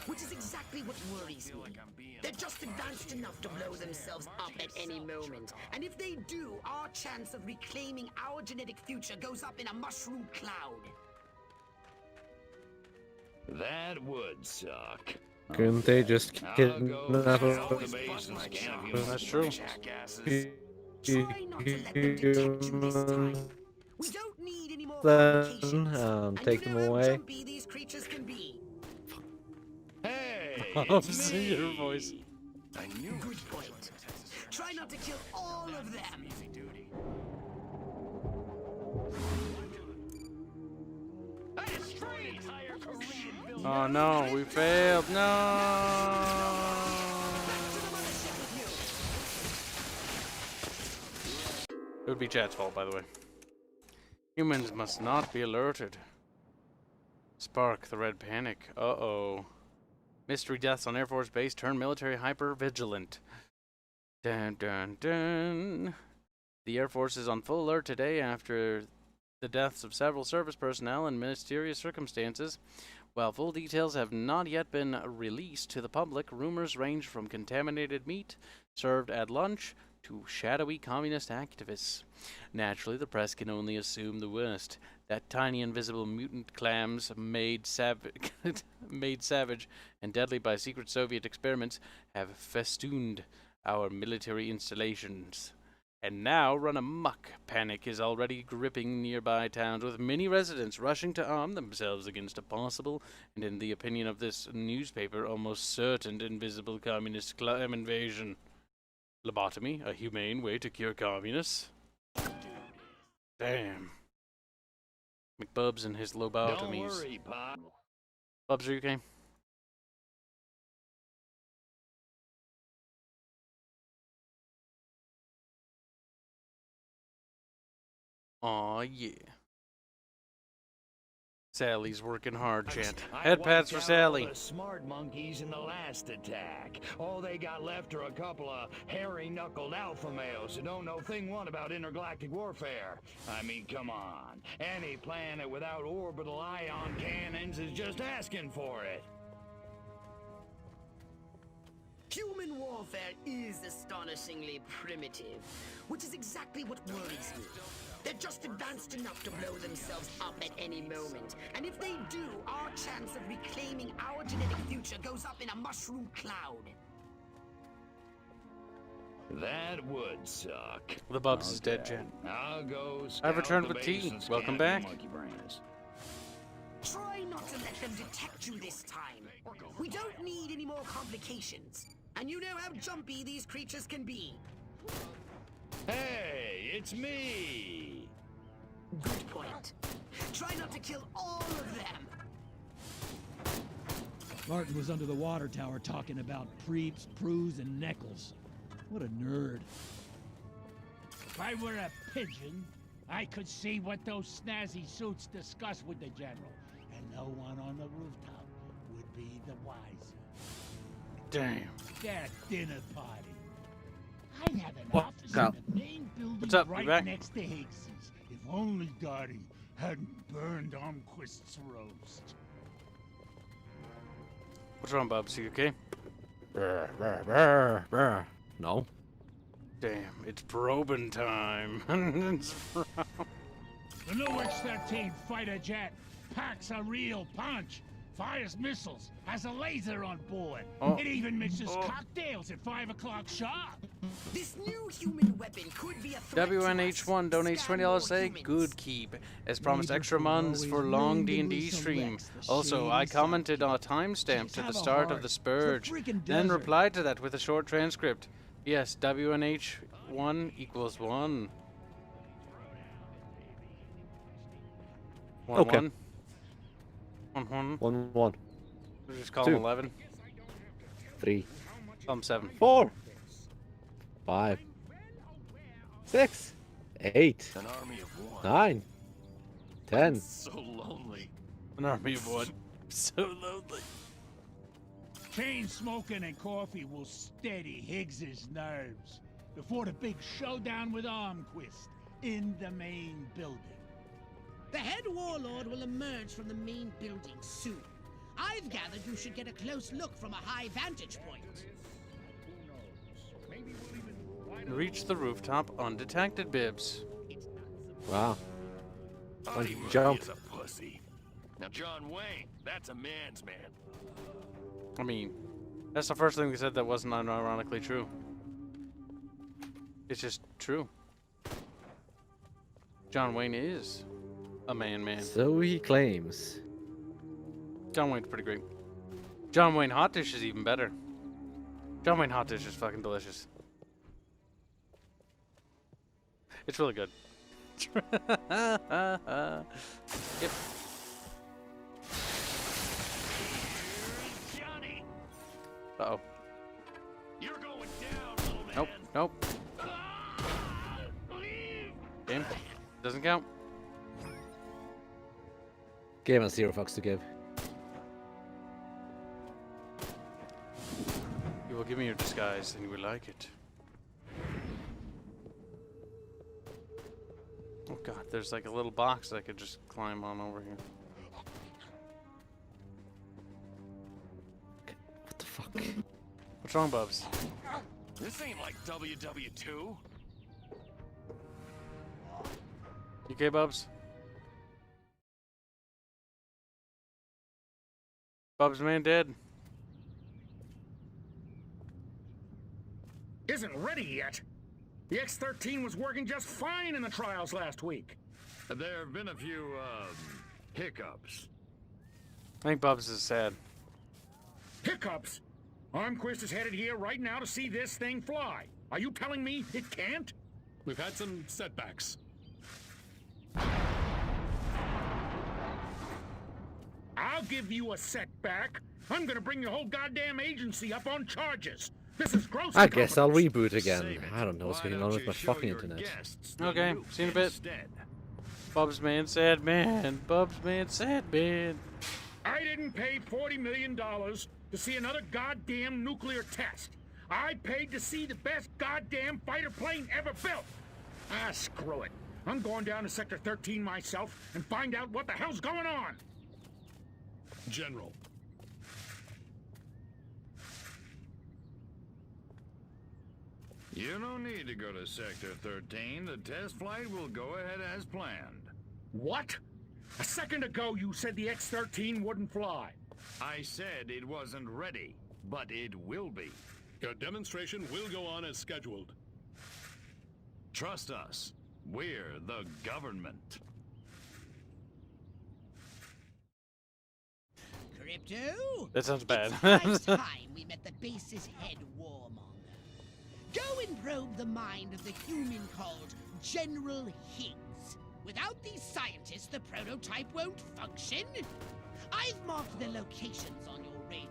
C: which is exactly what worries me. They're just advanced enough to blow themselves up at any moment. And if they do, our chance of reclaiming our genetic future goes up in a mushroom cloud.
D: That would suck.
B: Couldn't they just kidnap
A: That's true.
C: Try not to let them detect you this time. We don't need any more
B: then take them away?
C: These creatures can be.
D: Hey,
A: I love to see your voice.
E: I knew
C: Good point. Try not to kill all of them.
E: easy duty. I destroyed an entire Korean building.
A: Oh no, we failed. No. It would be chat's fault, by the way. Humans must not be alerted. Spark the red panic. Uh-oh. Mystery deaths on Air Force Base turn military hyper-vigilant. Dun dun dun. The Air Force is on full alert today after the deaths of several service personnel in mysterious circumstances. While full details have not yet been released to the public, rumors range from contaminated meat served at lunch to shadowy communist activists. Naturally, the press can only assume the worst. That tiny invisible mutant clams made savage and deadly by secret Soviet experiments have festooned our military installations and now run amok. Panic is already gripping nearby towns, with many residents rushing to arm themselves against a possible, and in the opinion of this newspaper, almost certain invisible communist clam invasion. Lobotomy, a humane way to cure communists? Damn. McBubs and his lobotomies.
D: Don't worry, Pop.
A: Bubs, are you okay? Aw, yeah. Sally's working hard, chant. Head pats for Sally.
D: The smart monkeys in the last attack. All they got left are a couple of hairy-knuckled alpha males who don't know thing one about intergalactic warfare. I mean, come on. Any planet without orbital ion cannons is just asking for it.
C: Human warfare is astonishingly primitive, which is exactly what worries me. They're just advanced enough to blow themselves up at any moment. And if they do, our chance of reclaiming our genetic future goes up in a mushroom cloud.
D: That would suck.
A: The Bubs is dead, Jen.
D: I'll go
A: I've
D: scout
A: returned
D: the
A: with
D: base
A: tea.
D: and
A: Welcome
D: scan
A: back.
D: the monkey brains.
C: Try not to let them detect you this time. We don't need any more complications. And you know how jumpy these creatures can be.
D: Hey, it's me!
C: Good point. Try not to kill all of them.
F: Martin was under the water tower talking about preeps, proos, and neckles. What a nerd.
G: If I were a pigeon, I could see what those snazzy suits discuss with the general, and no one on the rooftop would be the wiser.
A: Damn.
G: That dinner party. I'd have an
B: What?
G: office
B: Go.
G: in the main building
A: What's up? You
G: right
A: back?
G: next to Higgs's. If only Dottie hadn't burned Armquist's roast.
A: What's wrong, Bubs? You okay?
B: No.
A: Damn, it's probing time.
G: The new X-13 fighter jet packs a real punch, fires missiles, has a laser on board.
A: Oh.
G: It even mixes
A: Oh.
G: cocktails at 5 o'clock sharp.
C: This new human weapon could be a threat to us.
A: WNH1 donates
C: Scan
A: $20
C: more
A: today.
C: humans.
A: Good keep. As promised,
F: Neighbors
A: extra
F: will
A: months
F: always
A: for long
F: randomly
A: D&D stream.
F: select the
A: Also, I
F: shady
A: commented on a
F: sidekick.
A: timestamp
F: Just
A: to the
F: have a
A: start of
F: heart.
A: the
F: It's the
A: Spurge,
F: freaking
A: then
F: desert.
A: replied to that with a short transcript. Yes, WNH1 equals 1. 1
B: Okay.
A: 1. 1 1.
B: 1, 1,
A: We'll just call
B: 2.
A: him 11.
B: 3,
A: Call him 7.
B: 4, 5, 6, 8,
E: An army of one.
B: 9, 10.
E: So lonely.
A: An army of 1. So lonely.
G: Chain smoking and coffee will steady Higgs's nerves before the big showdown with Armquist in the main building.
F: The head warlord will emerge from the main building soon. I've gathered you should get a close look from a high vantage point.
A: Reach the rooftop undetected, Bibs.
B: Wow.
E: Audie Murphy
B: jump.
E: is a pussy. Now John Wayne, that's a man's man.
A: I mean, that's the first thing they said that wasn't unironically true. It's just true. John Wayne is a man.
B: So he claims.
A: John Wayne's pretty great. John Wayne hot dish is even better. John Wayne hot dish is fucking delicious. It's really good. Yep.
E: Johnny,
A: Uh-oh.
E: you're going down, little man.
A: Nope. Game. Doesn't count.
B: Game has 0 fucks to give.
A: You will give me your disguise, and you will like it. Oh god, there's like a little box I could just climb on over here.
B: What the fuck?
A: What's wrong, Bubs?
E: This ain't like WW2.
A: You okay, Bubs? Bubs man dead.
I: Isn't ready yet. The X-13 was working just fine in the trials last week.
D: There have been a few, hiccups.
A: I think Bubs is sad.
I: Hiccups? Armquist is headed here right now to see this thing fly. Are you telling me it can't?
J: We've had some setbacks.
I: I'll give you a setback. I'm gonna bring your whole goddamn agency up on charges. This is gross.
B: I guess I'll
I: incompetence.
B: reboot again. I don't know what's going on with my fucking internet.
A: Okay, see you in a bit. Bubs man, sad man. Bubs man, sad man.
I: I didn't pay $40 million to see another goddamn nuclear test. I paid to see the best goddamn fighter plane ever built. Ah, screw it. I'm going down to Sector 13 myself and find out what the hell's going on.
J: General.
D: You don't need to go to Sector 13. The test flight will go ahead as planned.
I: What? A second ago you said the X-13 wouldn't fly.
D: I said it wasn't ready, but it will be.
J: Your demonstration will go on as scheduled.
D: Trust us. We're the government.
F: Crypto?
A: That sounds bad.
F: It's time we met the base's head warmonger. Go and probe the mind of the human called General Higgs. Without these scientists, the prototype won't function. I've marked the locations on your radar.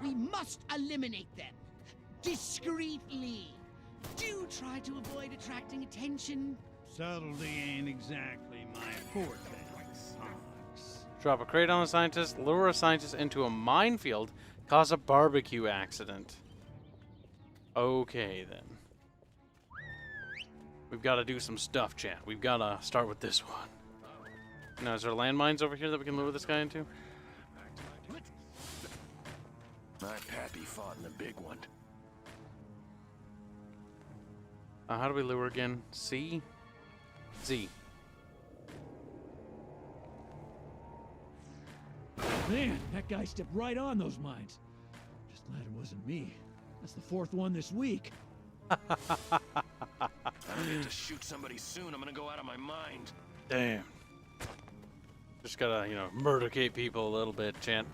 F: We must eliminate them. Discreetly. Do try to avoid attracting attention.
G: Subtlety ain't exactly my forte.
A: Drop a crate on a scientist, lure a scientist into a minefield, cause a barbecue accident. Okay, then. We've got to do some stuff, chat. We've got to start with this one. Now, is there landmines over here that we can lure this guy into?
E: My pappy fought in the big one.
A: How do we lure again? C? Z.
K: Man, that guy stepped right on those mines. Just glad it wasn't me. That's the fourth one this week.
E: I need to shoot somebody soon. I'm gonna go out of my mind.
A: Damn. Just gotta, murdercate people a little bit, chat.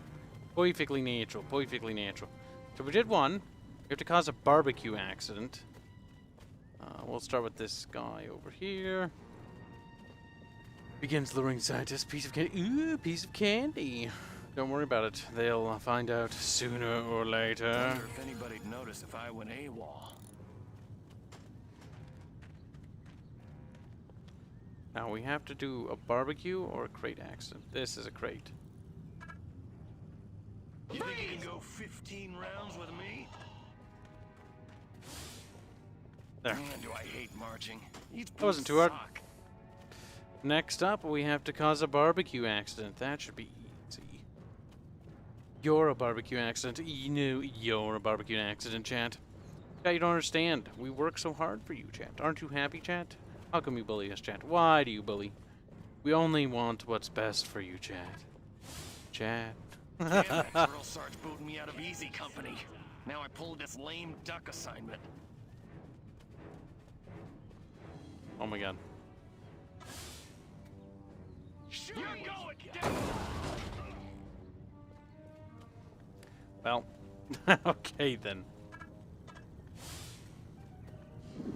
A: Perfectly natural, perfectly natural. So we did one. We have to cause a barbecue accident. We'll start with this guy over here. Begins luring scientists. Piece of candy. Ooh, piece of candy. Don't worry about it. They'll find out sooner or later.
E: I wonder if anybody'd notice if I went AWOL.
A: Now we have to do a barbecue or a crate accident. This is a crate.
E: You think you can go 15 rounds with me?
A: There.
E: Man, do I hate marching. These
A: That wasn't too hard. Next up, we have to cause a barbecue accident. That should be easy. You're a barbecue accident. You're a barbecue accident, chat. Yeah, you don't understand. We work so hard for you, chat. Aren't you happy, chat? How come you bully us, chat? Why do you bully? We only want what's best for you, chat. Chat.
E: Damn, that drill sarge booted me out of Easy Company. Now I pulled this lame duck assignment.
A: Oh my god.
E: You're going down!
A: Well, okay then.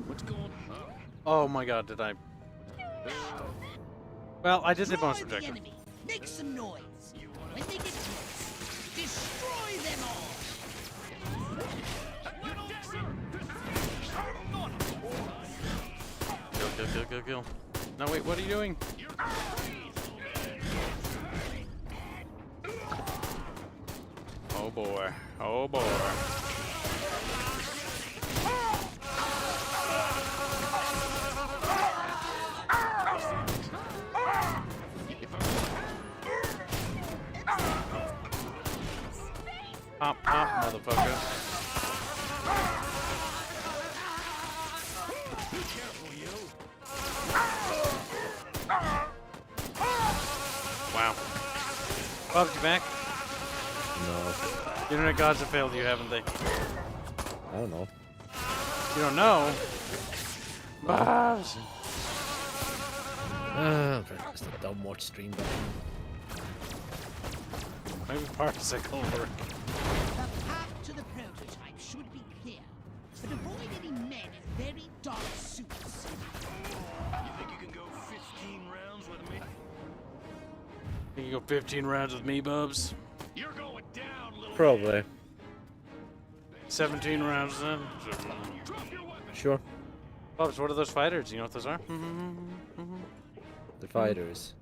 E: What's going on?
A: Oh my god, did I... Well, I did the bonus
F: Destroy the
A: projector.
F: enemy. Make some noise. When they get close, destroy them all.
A: Kill. No, wait, what are you doing? Oh boy. Oh boy. Pop, pop, motherfucker. Wow. Bob's you back?
B: No.
A: The internet gods have failed you, haven't they?
B: I don't know.
A: You don't know? Bobs!
B: Just a dumb watch stream button.
A: Maybe particle will work.
F: The path to the prototype should be clear, but avoid any men in very dark suits.
E: You think you can go 15 rounds with me?
A: You can go 15 rounds with me, Bubs.
E: You're going down, little
B: Probably.
A: 17 rounds then.
B: Sure.
A: Bubs, what are those fighters? You know what those are?
B: The fighters.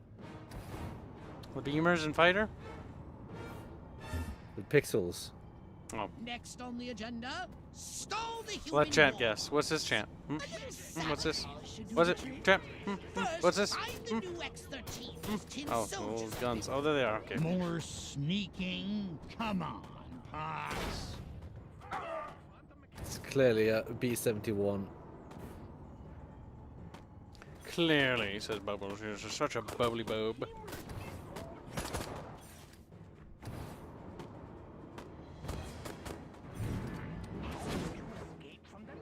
A: The beamers and fighter?
B: The pixels.
A: Oh.
F: Next on the agenda, stall the human
A: Let chat
F: war.
A: guess. What's this chant? What's this?
F: Should do
A: What's it?
F: the trick.
A: Chat?
F: First,
A: What's this?
F: find the new X-13 with tin
A: Oh,
F: soldiers.
A: little guns. Oh, there they are. Okay.
G: More sneaking? Come on, Pox.
B: It's clearly a B-71.
A: Clearly, says Bubbles. You're such a bubbly bob.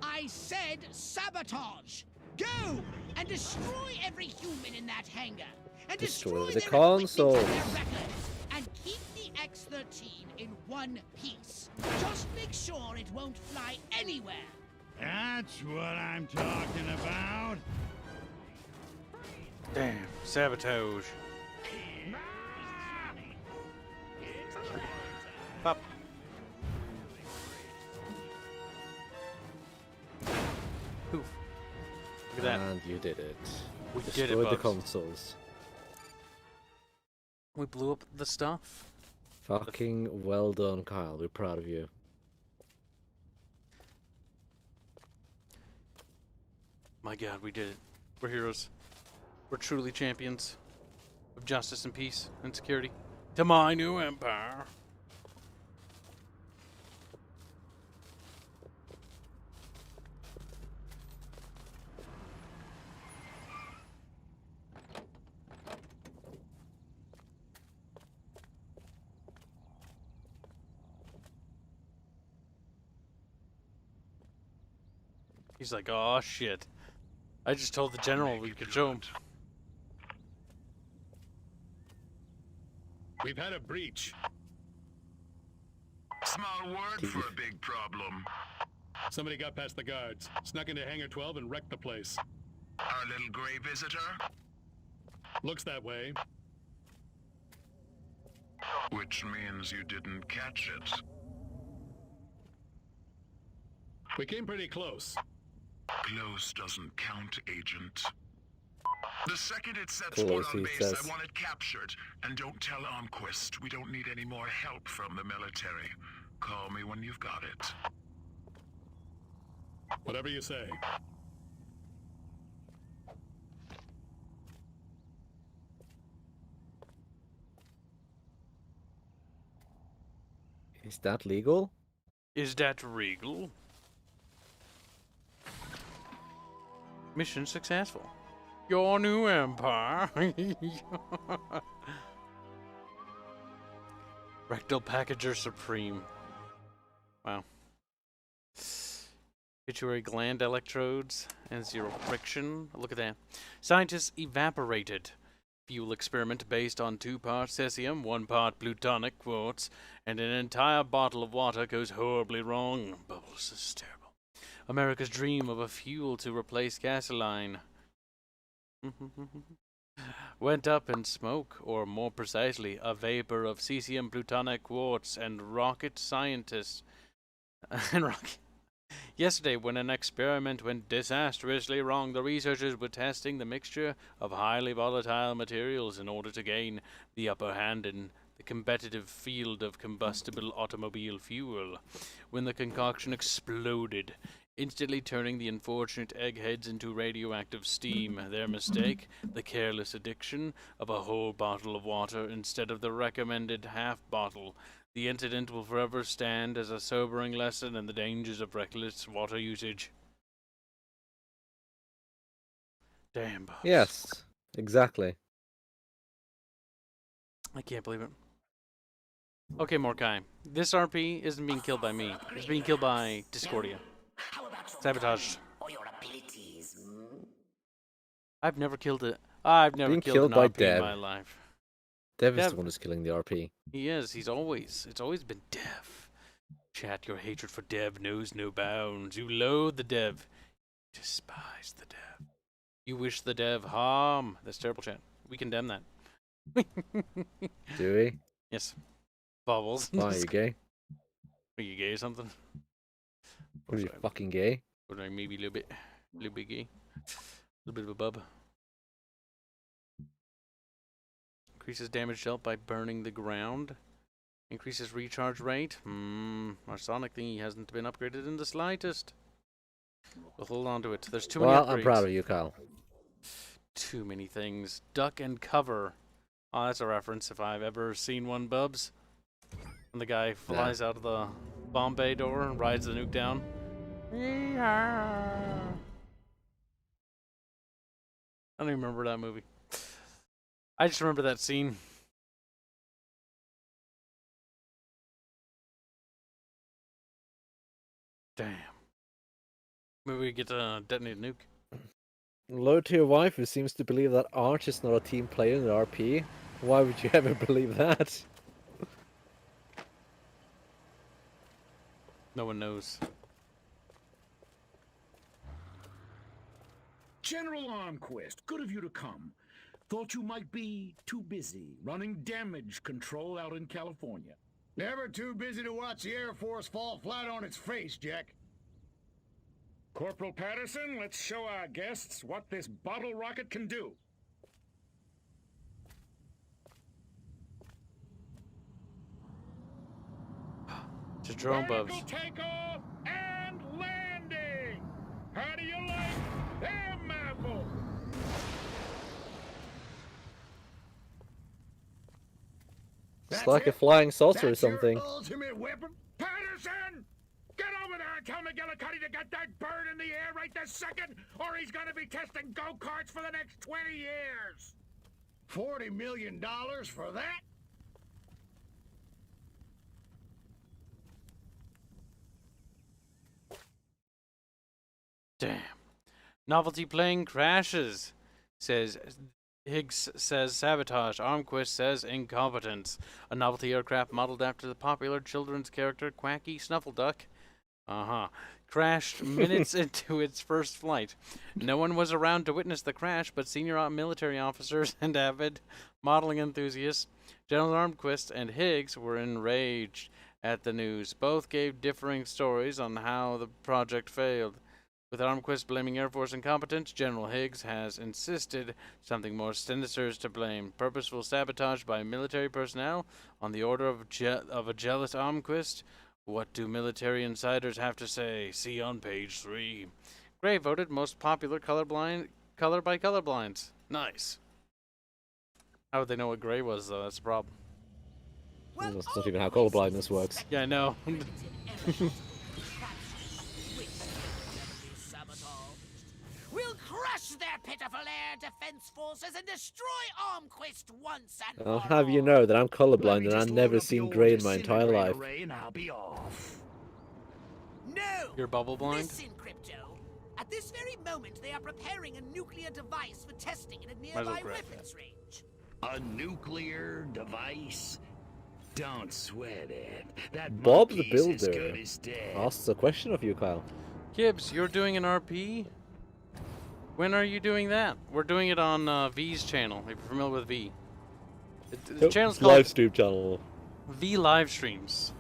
F: I said sabotage. Go and destroy every human in that hangar. And
B: Destroy the
F: their equipment and
B: consoles.
F: their records. And keep the X-13 in one piece. Just make sure it won't fly anywhere.
G: That's what I'm talking about.
A: Damn. Sabotage. Pop. Poof. Look at that.
B: And you did it.
A: We did it,
B: Destroyed the
A: Bubs.
B: consoles.
A: We blew up the stuff.
B: Fucking well done, Kyle. We're proud of you.
A: My God, we did it. We're heroes. We're truly champions of justice and peace and security. To my new empire. He's like, oh shit. I just told the general we could show him.
J: We've had a breach.
E: Small word for a big problem.
J: Somebody got past the guards, snuck into Hangar 12 and wrecked the place.
E: Our little gray visitor?
J: Looks that way.
E: Which means you didn't catch it.
J: We came pretty close.
E: Close doesn't count, Agent. The second it sets
B: Close,
E: foot on
B: he
E: base,
B: says.
E: I want it captured. And don't tell Armquist. We don't need any more help from the military. Call me when you've got it.
J: Whatever you say.
B: Is that legal?
A: Is that regal? Mission successful. Your new empire. Rectal packager supreme. Wow. Pituitary gland electrodes and zero friction. Look at that. Scientists evaporated fuel experiment based on 2 parts cesium, 1 part plutonic quartz, and an entire bottle of water goes horribly wrong. Bubbles, this is terrible. America's dream of a fuel to replace gasoline went up in smoke, or more precisely, a vapor of cesium, plutonic quartz, and rocket scientists. Yesterday, when an experiment went disastrously wrong, the researchers were testing the mixture of highly volatile materials in order to gain the upper hand in the competitive field of combustible automobile fuel. When the concoction exploded, instantly turning the unfortunate eggheads into radioactive steam. Their mistake, the careless addiction of a whole bottle of water instead of the recommended half bottle. The incident will forever stand as a sobering lesson in the dangers of reckless water usage. Damn, Bubs.
B: Yes, exactly.
A: I can't believe it. Okay, Morkai. This RP isn't being killed by me. It's being killed by Discordia. Sabotage.
C: Or your abilities,
A: I've never killed it. I've never
B: Being
A: killed
B: killed by
A: an RP in
B: Dev.
A: my life.
B: Dev is
A: Dev.
B: the one who's killing the RP.
A: He is. It's always been Dev. Chat, your hatred for Dev knows no bounds. You loathe the Dev. You despise the Dev. You wish the Dev harm. That's terrible, chat. We condemn that.
B: Do we?
A: Yes. Bubbles.
B: Why, are you gay?
A: Are you gay or something?
B: Are you fucking gay?
A: Or like maybe a little bit gay. A little bit of a bub. Increases damage dealt by burning the ground. Increases recharge rate. Our Sonic thingy hasn't been upgraded in the slightest. We'll hold on to it. There's too many upgrades.
B: Well, I'm proud of you, Kyle.
A: Too many things. Duck and cover. Oh, that's a reference if I've ever seen one, Bubs. When the guy flies out of the bomb bay door and rides the nuke down. I don't even remember that movie. I just remember that scene. Damn. Maybe we get to detonate a nuke.
B: Low tier wife who seems to believe that Arch is not a team player in the RP. Why would you ever believe that?
A: No one knows.
I: General Armquist, good of you to come. Thought you might be too busy running damage control out in California.
J: Never too busy to watch the Air Force fall flat on its face, Jack.
I: Corporal Patterson, let's show our guests what this bottle rocket can do.
A: To drone, Bubs.
I: Vertical takeoff and landing. How do you like them apples?
B: It's like a flying saucer or something.
J: Your ultimate weapon?
I: Patterson! Get over there and tell McGillicuddy to get that bird in the air right this second, or he's gonna be testing go-karts for the next 20 years!
J: $40 million for that?
A: Damn. Novelty plane crashes. Says Higgs says sabotage. Armquist says incompetence. A novelty aircraft modeled after the popular children's character Quacky Snuffleduck. Crashed minutes into its first flight. No one was around to witness the crash, but senior military officers and avid modeling enthusiasts, General Armquist and Higgs, were enraged at the news. Both gave differing stories on how the project failed. With Armquist blaming Air Force incompetence, General Higgs has insisted something more sinister is to blame. Purposeful sabotage by military personnel on the order of a jealous Armquist. What do military insiders have to say? See on page 3. Gray voted most popular color by colorblinds. Nice. How would they know what gray was, though? That's the problem.
B: Well, that's not even how colorblindness works.
A: Yeah, I know.
F: We'll crush their pitiful air defense forces and destroy Armquist once and
B: I'll
F: for
B: have you
F: all.
B: know that I'm colorblind and I've never seen grey in my entire life.
D: And I'll be off.
F: No!
A: You're bubble blind?
F: Listen, Crypto. At this very moment, they are preparing a nuclear device for testing in a nearby weapons range.
D: A nuclear device? Don't sweat it. That
B: Bob the
D: monkey's as
B: Builder
D: good as dead.
B: asks a question of you, Kyle.
A: Kibs, you're doing an RP? When are you doing that? We're doing it on V's channel, if you're familiar with V. The channel's called
B: LiveStream channel.
A: V Livestreams.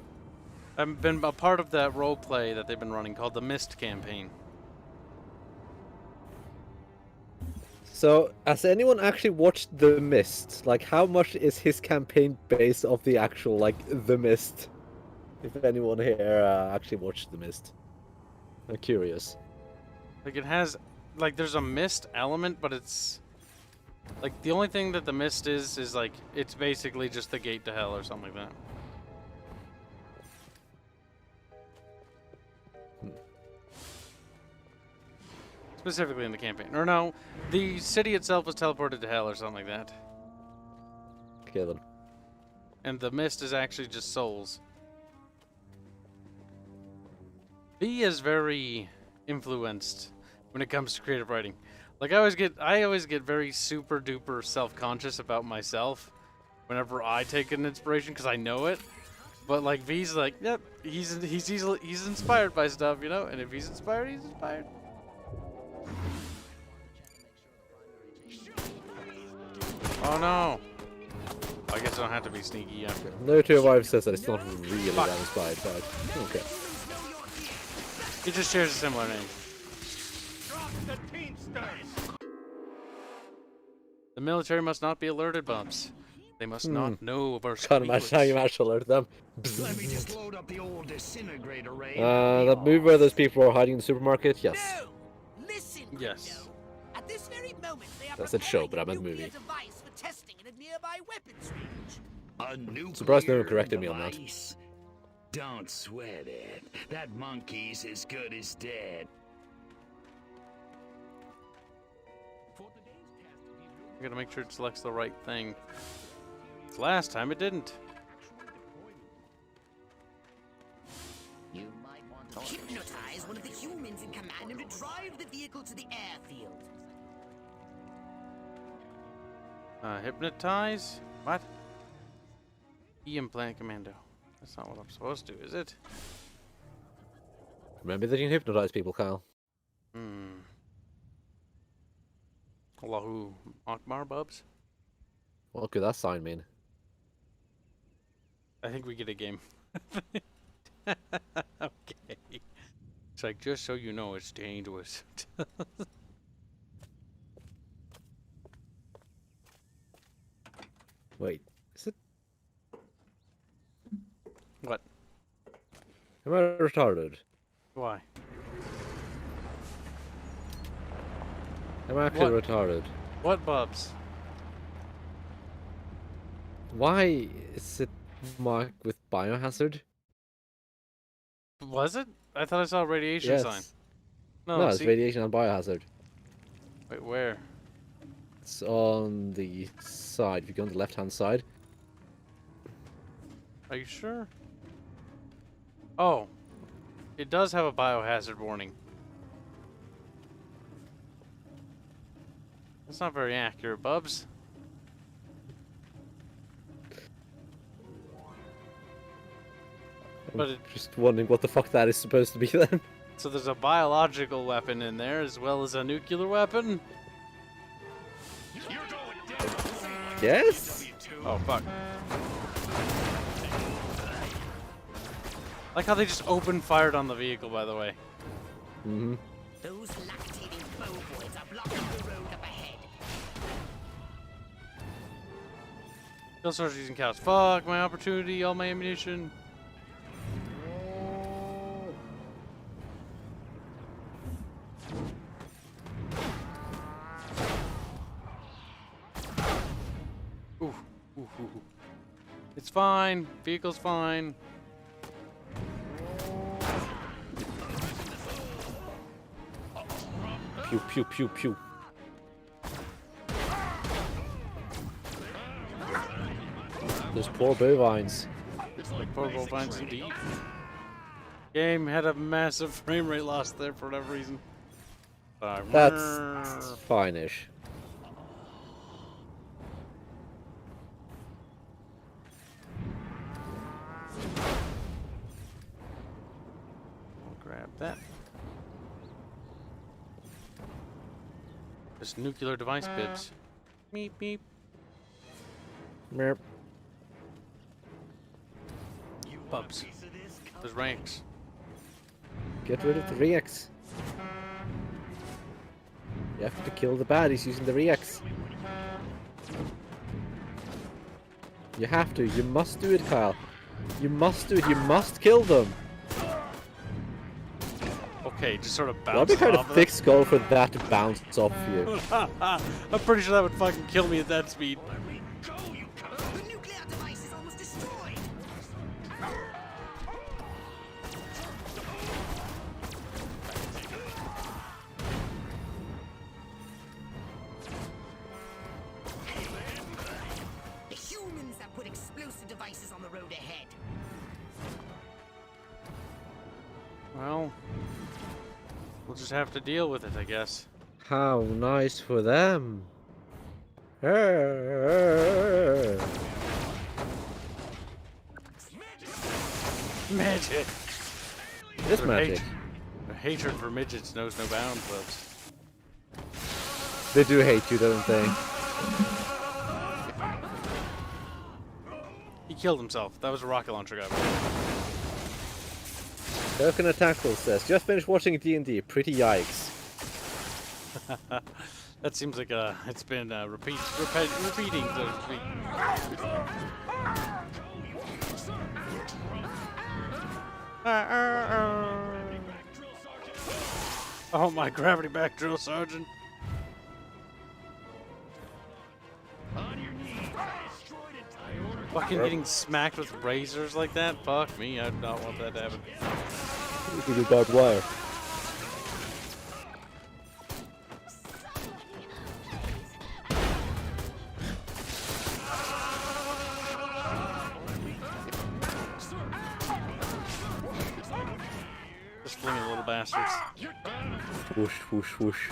A: I've been a part of that role play that they've been running called the Mist campaign.
B: So, has anyone actually watched The Mist? Like, how much is his campaign based off the actual, like, The Mist? If anyone here actually watched The Mist. I'm curious.
A: Like, it has, like, there's a mist element, but it's, like, the only thing that the mist is, like, it's basically just the gate to hell or something like that. Specifically in the campaign. Or no, the city itself was teleported to hell or something like that.
B: Kill them.
A: And the mist is actually just souls. V is very influenced when it comes to creative writing. Like I always get very super duper self-conscious about myself whenever I take an inspiration because I know it. But like V's like, yep, he's inspired by stuff, you know. And if he's inspired, he's inspired. Oh no! I guess I don't have to be sneaky after.
B: No 205 says that it's not really that inspired, but okay.
A: It just shares a similar name. The military must not be alerted, Bumps. They must not know of our
B: Can't imagine how you managed to alert them.
D: Let me just load up the old disintegrator ray.
B: That move where those people are hiding in the supermarket? Yes.
F: No! Listen,
A: Yes.
F: at this very moment, they are
B: That's a show,
F: preparing
B: but I meant
F: nuclear
B: movie.
F: device for testing in a nearby weapons range.
D: A nuclear
B: Surprised no one corrected me on that.
D: device? Don't sweat it. That monkey's as good as dead.
A: I gotta make sure it selects the right thing. Last time it didn't.
C: You might want to hypnotize one of the humans in command and to drive the vehicle to the airfield.
A: Hypnotize? What? Implant commando. That's not what I'm supposed to, is it?
B: Remember that you can hypnotize people, Kyle.
A: Allahu Akbar, Bubs?
B: What could that sign mean?
A: I think we get a game. Okay. It's like, just so you know, it's dangerous.
B: Wait, is it?
A: What?
B: Am I retarded?
A: Why?
B: Am I actually
A: What?
B: retarded?
A: What, Bubs?
B: Why is it marked with biohazard?
A: Was it? I thought I saw a radiation sign.
B: No, it's
A: see-
B: radiation and biohazard.
A: Wait, where?
B: It's on the side. If you go on the left-hand side.
A: Are you sure? Oh. It does have a biohazard warning. That's not very accurate, Bubs. But
B: I'm just wondering what the fuck that is supposed to be then.
A: So there's a biological weapon in there as well as a nuclear weapon?
B: Yes?
A: Oh, fuck. Like how they just open fired on the vehicle, by the way.
B: Mm-hmm.
C: Those lactating bowboys are blocking the road up ahead.
A: Kill soldiers using cows. Fuck, my opportunity, all my ammunition. Ooh, ooh, ooh, ooh. It's fine. Vehicle's fine.
B: Pew, pew, pew, pew. Those poor bovines.
A: Poor bovines indeed. Game had a massive frame rate loss there for whatever reason.
B: That's fine-ish.
A: I'll grab that. This nuclear device bibs. Meep meep.
B: Merp.
A: Bubs. There's ranks.
B: Get rid of the Rex. You have to kill the baddies using the Rex. You have to. You must do it, Kyle. You must do it. You must kill them.
A: Okay, just sort of
B: That'd
A: bounce
B: be kind of
A: off
B: thick skull for that to bounce off you.
A: I'm pretty sure that would fucking kill me at that speed.
C: The nuclear device is almost destroyed.
A: Well, we'll just have to deal with it, I guess.
B: How nice for them.
A: Midget!
B: This magic.
A: Their hatred for midgets knows no bounds, folks.
B: They do hate you, don't they?
A: He killed himself. That was a rocket launcher guy.
B: Durkin Attackle says, just finished watching D&D. Pretty yikes.
A: That seems like it's been repeating, so to speak. Oh my gravity back drill sergeant. Fucking getting smacked with razors like that? Fuck me, I do not want that to happen.
B: Look at the barbed wire.
A: Just flinging little bastards.
B: Whoosh, whoosh, whoosh.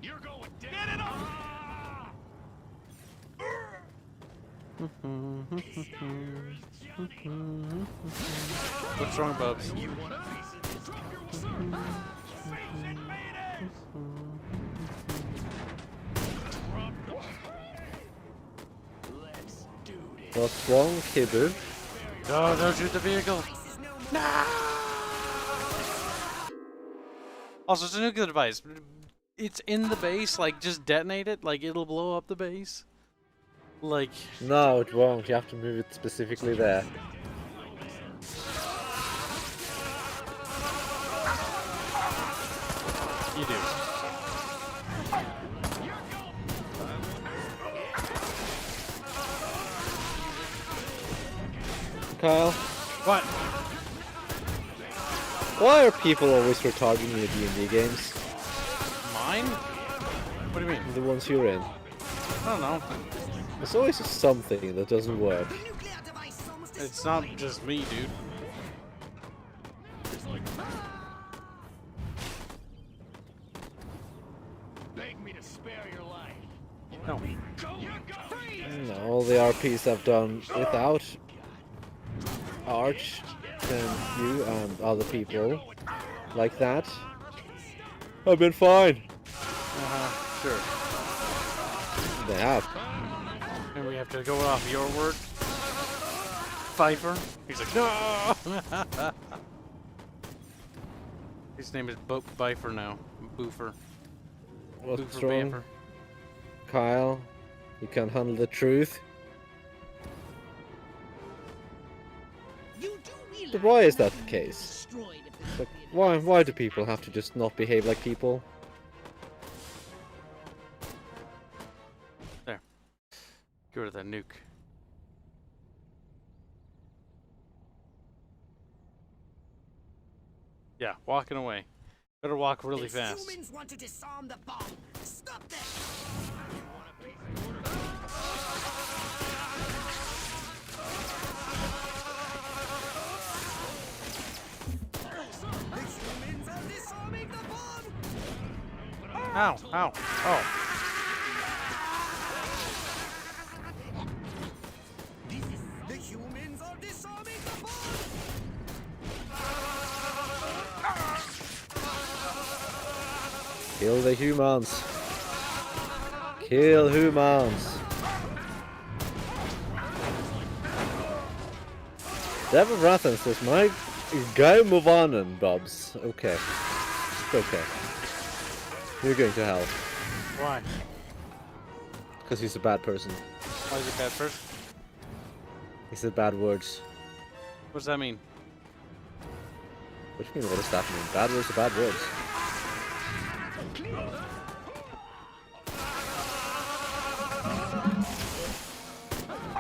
E: You're going dead. Get it on!
A: What's wrong, Bubs?
B: What's wrong, Kibs?
A: No, don't shoot the vehicle. No! Also, it's a nuclear device. It's in the base, like, just detonate it, like, it'll blow up the base. Like...
B: No, it won't. You have to move it specifically there.
A: You do.
B: Kyle?
A: What?
B: Why are people always retarding in the D&D games?
A: Mine? What do you mean?
B: The ones you're in.
A: I don't know.
B: There's always something that doesn't work.
A: It's not just me, dude.
E: Beg me to spare your life.
A: No.
B: All the RPs I've done without Arch and you and other people like that, I've been fine.
A: Sure.
B: They have.
A: And we have to go off your word? Pfeiffer? He's like, no! His name is Pfeiffer now. Boofer.
B: What's
A: Boofer
B: wrong?
A: Bamfer.
B: Kyle, you can't handle the truth. But why is that the case? Like, why do people have to just not behave like people?
A: There. Get rid of that nuke. Yeah, walking away. Better walk really fast.
C: Humans want to disarm the bomb. Stop them! The humans are disarming the bomb!
A: Ow, ow, oh.
C: The humans are disarming the bomb!
B: Kill the humans. Kill humans. Devil Rathan says, my guy Movanen, Bubs. Okay. Okay. You're going to hell.
A: Why?
B: Because he's a bad person.
A: Why is he a bad person?
B: He said bad words.
A: What does that mean?
B: What do you mean, what does that mean? Bad words are bad words.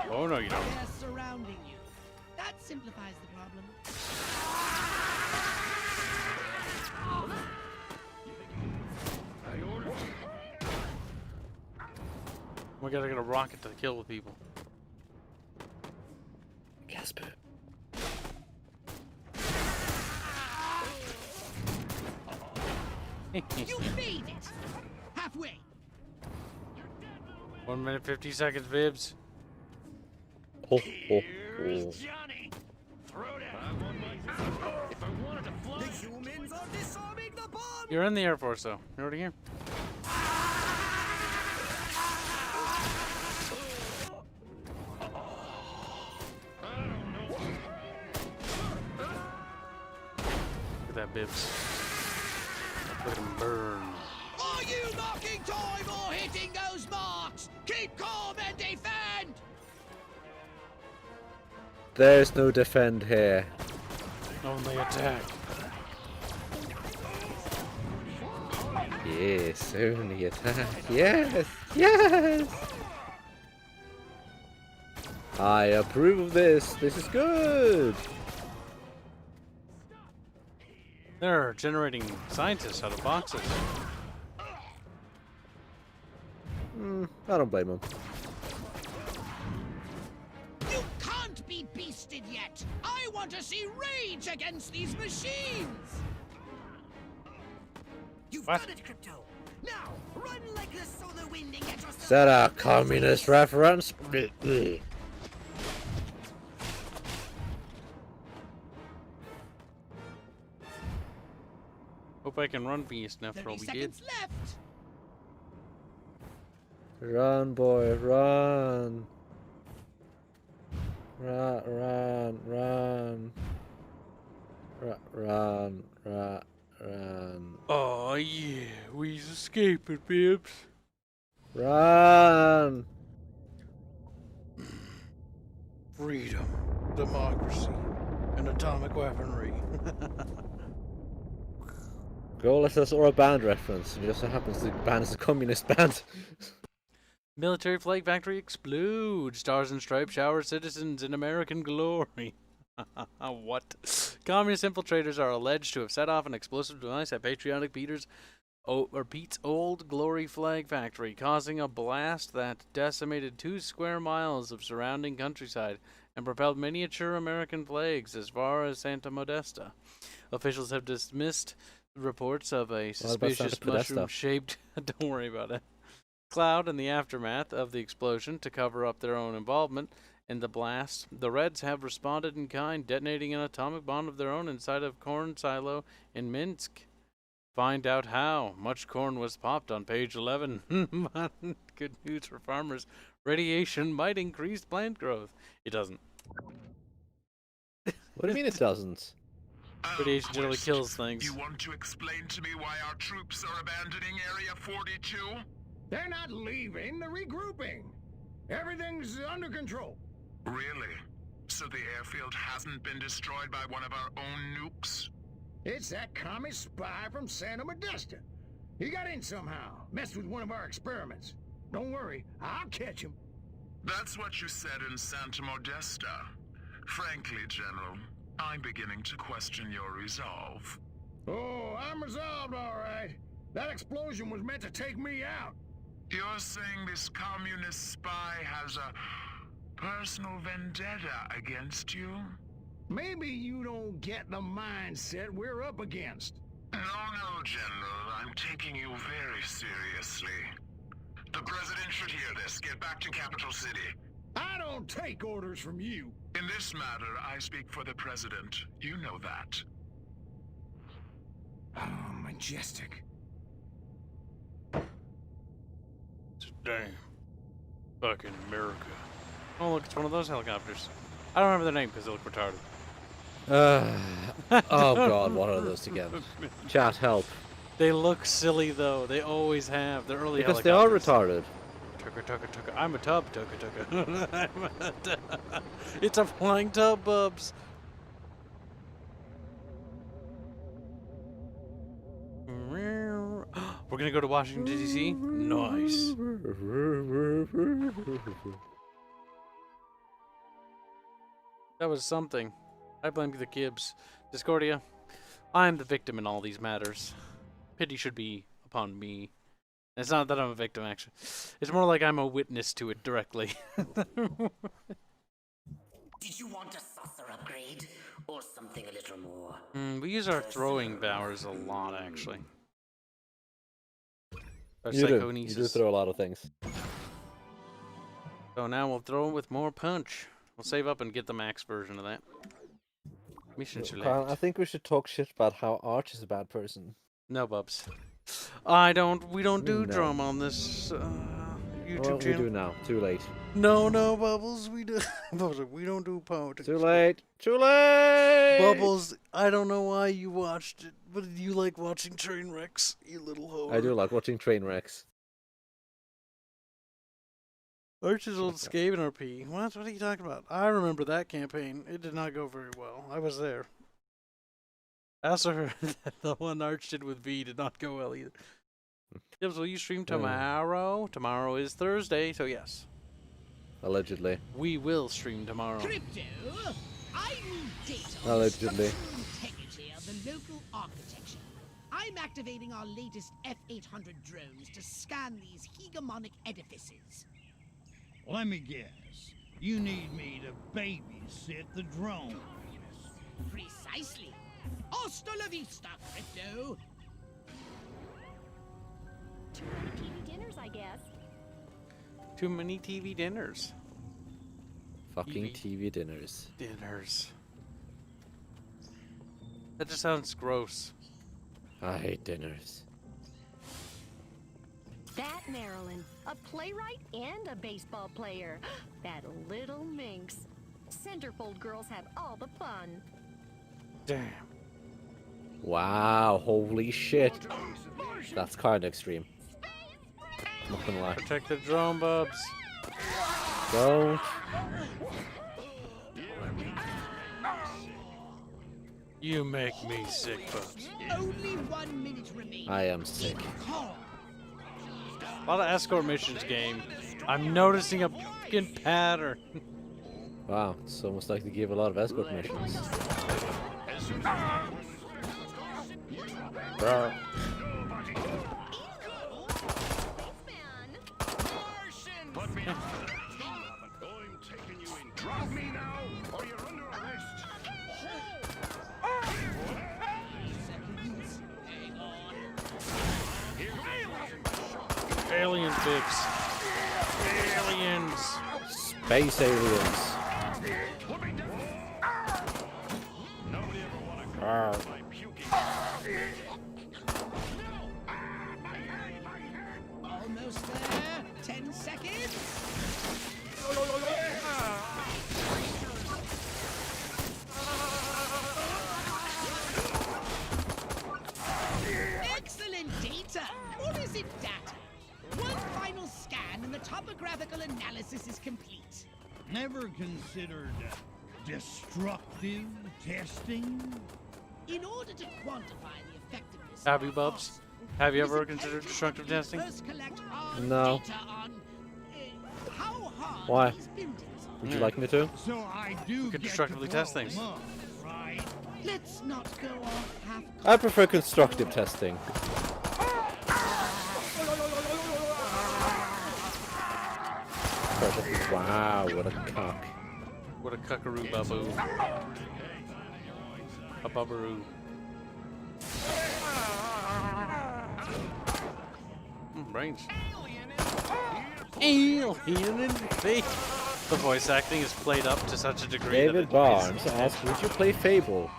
A: Oh no, you don't.
F: They're surrounding you. That simplifies the problem.
A: We gotta get a rocket to kill with people.
B: Casper.
F: You made it! Halfway!
A: 1 minute 50 seconds, Vibs.
B: Oh, oh,
D: Here's
B: oh.
D: Johnny. Throw down. If I wanted to fly.
C: The humans are disarming the bomb!
A: You're in the Air Force, though. You're already here. Look at that, Bibs. Look at him burn.
F: Are you marking time or hitting those marks? Keep calm and defend!
B: There's no defend here.
A: Only attack.
B: Yes, only attack. Yes, yes! I approve of this. This is good.
A: They're generating scientists out of boxes.
B: I don't blame him.
F: You can't be beasted yet! I want to see rage against these machines!
C: You've
A: What?
C: done it, Crypto! Now, run like the solar wind and get yourself...
B: Is that a communist reference?
A: Hope I can run Beast after
F: 30
A: all we did.
F: seconds left!
B: Run, boy, run. Run, run, run. Run, run, run.
A: Oh yeah, we's escaping, Bibs.
B: Run!
A: Freedom, democracy, and atomic weaponry.
B: Goalless or a band reference. It just so happens the band is a communist band.
A: Military flag factory explodes. Stars and stripes shower citizens in American glory. What? Communist infiltrators are alleged to have set off an explosive device at patriotic Pete's old glory flag factory, causing a blast that decimated 2 square miles of surrounding countryside and propelled miniature American flags as far as Santa Modesta. Officials have dismissed reports of a suspicious mushroom-shaped don't worry about it cloud in the aftermath of the explosion to cover up their own involvement in the blast. The Reds have responded in kind, detonating an atomic bomb of their own inside a corn silo in Minsk. Find out how. Much corn was popped on page 11. Good news for farmers. Radiation might increase plant growth. It doesn't.
B: What do you mean it doesn't?
A: Radiation generally kills things.
E: You want to explain to me why our troops are abandoning Area 42?
J: They're not leaving, they're regrouping. Everything's under control.
E: Really? So the airfield hasn't been destroyed by one of our own nukes?
J: It's that commie spy from Santa Modesta. He got in somehow, messed with one of our experiments. Don't worry, I'll catch him.
E: That's what you said in Santa Modesta. Frankly, General, I'm beginning to question your resolve.
J: Oh, I'm resolved, all right. That explosion was meant to take me out.
E: You're saying this communist spy has a personal vendetta against you?
J: Maybe you don't get the mindset we're up against.
E: No, General. I'm taking you very seriously. The President should hear this. Get back to Capital City.
J: I don't take orders from you.
E: In this matter, I speak for the President. You know that.
J: Oh, majestic.
A: Damn. Fucking America. Oh, look, it's one of those helicopters. I don't remember their name because they look retarded.
B: Oh god, what are those again? Chat, help.
A: They look silly, though. They always have. They're early
B: Because they are
A: helicopters.
B: retarded.
A: Tucker. I'm a tub, Tucker. It's a flying tub, Bubs. We're gonna go to Washington, D.C.? Nice. That was something. I blame the Kibs. Discordia, I am the victim in all these matters. Pity should be upon me. It's not that I'm a victim, actually. It's more like I'm a witness to it directly.
C: Did you want a saucer upgrade? Or something a little more?
A: We use our throwing powers a lot, actually. Our
B: You
A: psychonesis.
B: do throw a lot of things.
A: So now we'll throw with more punch. We'll save up and get the max version of that. Mission select.
B: Carl, I think we should talk shit about how Arch is a bad person.
A: No, Bubs. We don't do drum on this YouTube
B: Well,
A: channel.
B: we do now. Too late.
A: No, Bubbles, we do. Bubbles, we don't do politics.
B: Too late. Too late.
A: Bubbles, I don't know why you watched it, but you like watching train wrecks, you little hoe.
B: I do like watching train wrecks.
A: Arch's old Skaven RP. What are you talking about? I remember that campaign. It did not go very well. I was there. I also heard that the one Arch did with V did not go well either. Kibs, will you stream tomorrow? Tomorrow is Thursday, so yes.
B: Allegedly.
A: We will stream tomorrow.
F: Crypto, I need data on the
B: Allegedly.
F: structural integrity of the local architecture. I'm activating our latest F-800 drones to scan these hegemonic edifices.
G: Let me guess. You need me to babysit the drone.
F: Precisely. Hasta la vista, Crypto.
L: Too many TV dinners, I guess.
A: Too many TV dinners.
B: Fucking TV dinners.
A: Dinners. That just sounds gross.
B: I hate dinners.
L: That Marilyn, a playwright and a baseball player. That little minx. Centerfold girls have all the fun.
A: Damn.
B: Wow, holy shit. That's kind of extreme. Not gonna lie.
A: Protect the drone, Bubs.
B: Don't.
A: You make me sick, Bubs.
F: Only 1 minute remaining.
B: I am sick.
A: A lot of escort missions, game. I'm noticing a fucking pattern.
B: Wow, it's almost like they give a lot of escort missions. Bro.
E: Put me I'm taking you in. Drop me now, or you're under arrest.
A: Aliens, Bibs. Aliens.
B: Space aliens.
E: Nobody ever want to
B: Arr.
E: go my puking.
F: Almost there. 10 seconds. Excellent data. Or is it data? One final scan and the topographical analysis is complete.
G: Never considered destructive testing?
F: In order to quantify the effectiveness
A: Have
F: of
A: you,
F: our
A: Bubs?
F: costs,
A: Have you
F: it is
A: ever considered
F: imperative
A: destructive
F: that we
A: testing?
F: first collect our
B: No.
F: data on, how hard
B: Why?
F: these buildings are.
B: Would you like me to?
G: So I do
A: could
G: get
A: destructively
G: to
A: test
G: blow
A: things.
G: them up, right?
F: Let's not go off half.
B: I prefer constructive testing. Wow, what a cock.
A: What a cuckaroo baboo. A bubbaroo. Brains. Alien in face. The voice acting is played up to such a degree
B: David
A: that
B: Barnes asked, would you play Fable?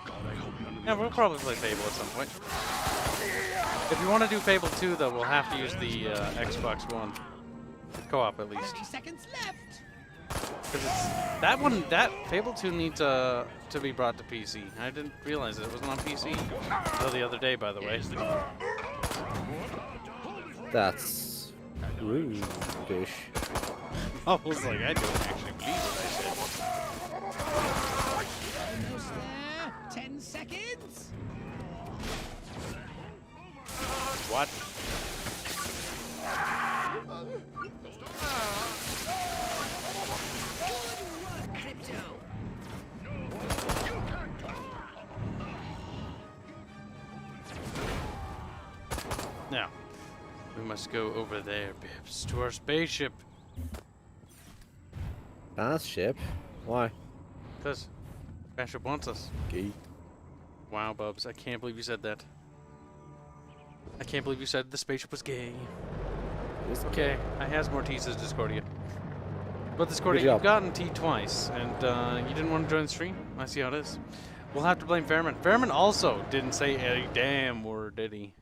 A: Yeah, we'll probably play Fable at some point. If you want to do Fable 2, though, we'll have to use the Xbox One. Co-op, at least.
F: 30 seconds left.
A: Because it's that one, that Fable 2 needs to be brought to PC. I didn't realize it wasn't on PC until the other day, by the way.
B: That's Rude-ish.
A: I was like, I don't actually believe what I said.
F: Almost there. 10 seconds.
A: What?
C: Crypto.
A: Now, we must go over there, Bibbs, to our spaceship.
B: Fast ship? Why?
A: Because spaceship wants us.
B: Gee.
A: Wow, Bubs, I can't believe you said that. I can't believe you said the spaceship was gay.
B: It's
A: Okay, I has more T's as Discordia. But Discordia,
B: Good job.
A: you've gotten T twice, and you didn't want to join the stream? I see how it is. We'll have to blame Fairman. Fairman also didn't say a damn word, did he?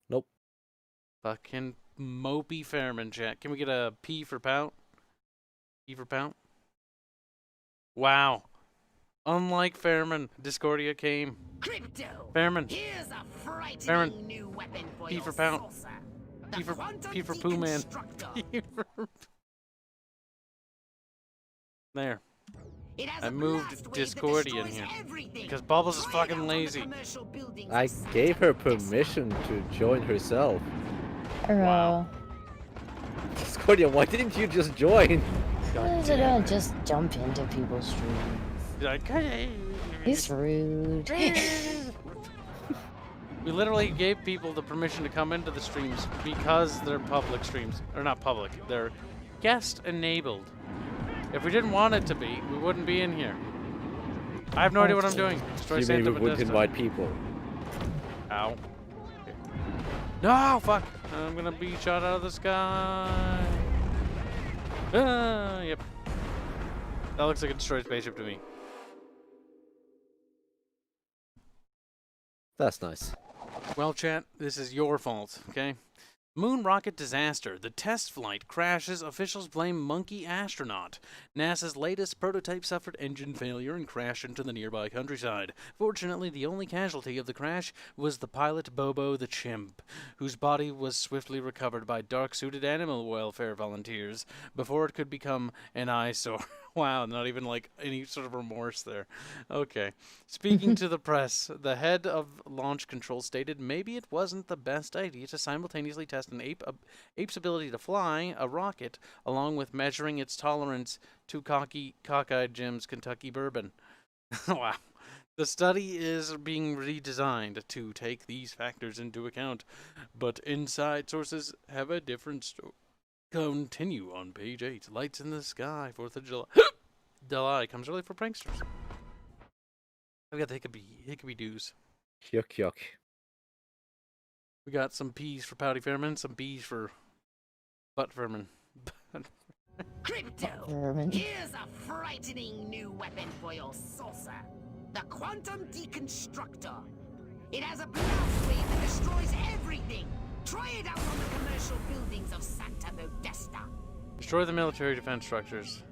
B: Nope.
A: Fucking mopey Fairman, chat. Can we get a P for pout? P for pout? Wow. Unlike Fairman, Discordia came.
C: Crypto.
A: Fairman.
C: Here's a frightening
A: Fairman.
C: new weapon for
A: P
C: your
A: for pout.
C: saucer.
A: P for Pooh Man. P for... There.
C: It has
A: I
C: a
A: moved
C: blast wave that
A: Discordia in
C: destroys
A: here.
C: everything.
A: Because Bubbles is
C: Try it out
A: fucking
C: on the
A: lazy.
C: commercial buildings
B: I
C: of
B: gave her
C: Sancta
B: permission to join herself.
A: Wow.
B: Discordia, why didn't you just join?
M: Why is it gonna just jump into people's streams?
A: Like,
M: He's rude.
A: We literally gave people the permission to come into the streams because they're public streams. Or not public, they're guest enabled. If we didn't want it to be, we wouldn't be in here. I have no idea what I'm doing. Destroy
B: You mean
A: Santa
B: we wouldn't
A: Modesta.
B: invite people?
A: Ow. No, fuck. I'm gonna be shot out of the sky. Yep. That looks like a destroyed spaceship to me.
B: That's nice.
A: Well, chat, this is your fault, okay? Moon rocket disaster. The test flight crashes. Officials blame monkey astronaut. NASA's latest prototype suffered engine failure and crashed into the nearby countryside. Fortunately, the only casualty of the crash was the pilot Bobo the chimp, whose body was swiftly recovered by dark-suited animal welfare volunteers before it could become an eyesore. Wow, not even like any sort of remorse there. Okay. Speaking to the press, the head of launch control stated maybe it wasn't the best idea to simultaneously test an ape's ability to fly a rocket along with measuring its tolerance to cockeyed Jim's Kentucky bourbon. Wow. The study is being redesigned to take these factors into account, but inside sources have a different story. Continue on page 8. Lights in the sky, 4th of July. July comes early for pranksters. We got the hickabee doos.
B: Yuck, yuck.
A: We got some P's for Pouty Fairman, some B's for Butt Fairman.
C: Crypto! Here's a frightening new weapon for your saucer. The Quantum Deconstructor. It has a blast wave that destroys everything. Try it out on the commercial buildings of Santa Modesta.
A: Destroy the military defense structures.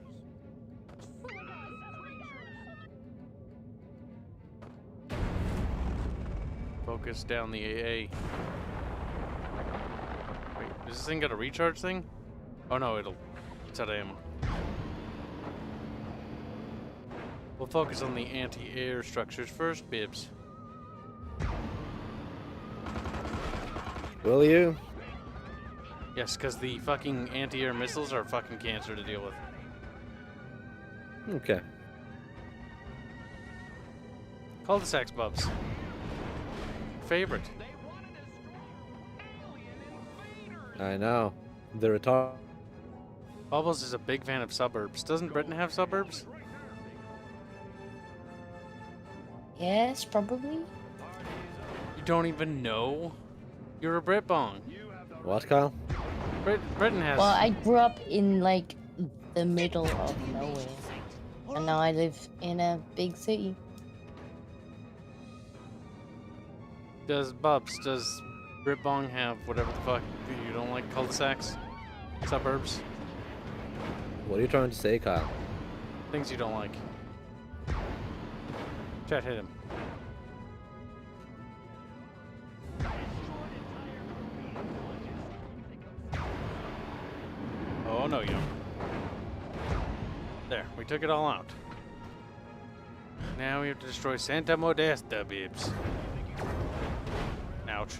A: Focus down the AA. Wait, does this thing got a recharge thing? Oh no, it's out of ammo. We'll focus on the anti-air structures first, Bibbs.
B: Will you?
A: Yes, because the fucking anti-air missiles are fucking cancer to deal with.
B: Okay.
A: Cul-de-sacs, Bubs. Favorite.
B: I know. The retard.
A: Bubbles is a big fan of suburbs. Doesn't Britain have suburbs?
M: Yes, probably.
A: You don't even know? You're a Britbong.
B: What, Kyle?
A: Britain has...
M: Well, I grew up in, like, the middle of nowhere. And now I live in a big city.
A: Does Britbong have whatever the fuck you don't like cul-de-sacs? Suburbs?
B: What are you trying to say, Kyle?
A: Things you don't like. Chat, hit him. Oh no, yo. There, we took it all out. Now we have to destroy Santa Modesta, Bibs. Ouch.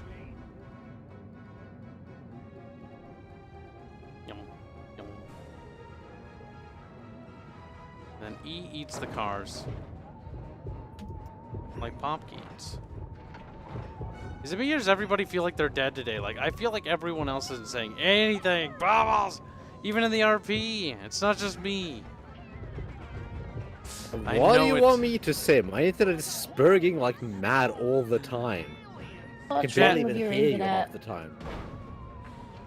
A: Yum, yum. Then E eats the cars. Like Popkins. Is it me or does everybody feel like they're dead today? Like, I feel like everyone else isn't saying anything. Bubbles! Even in the RP. It's not just me.
B: What do you want me to say? My internet is spurging like mad all the time. I can barely even hear you half the time.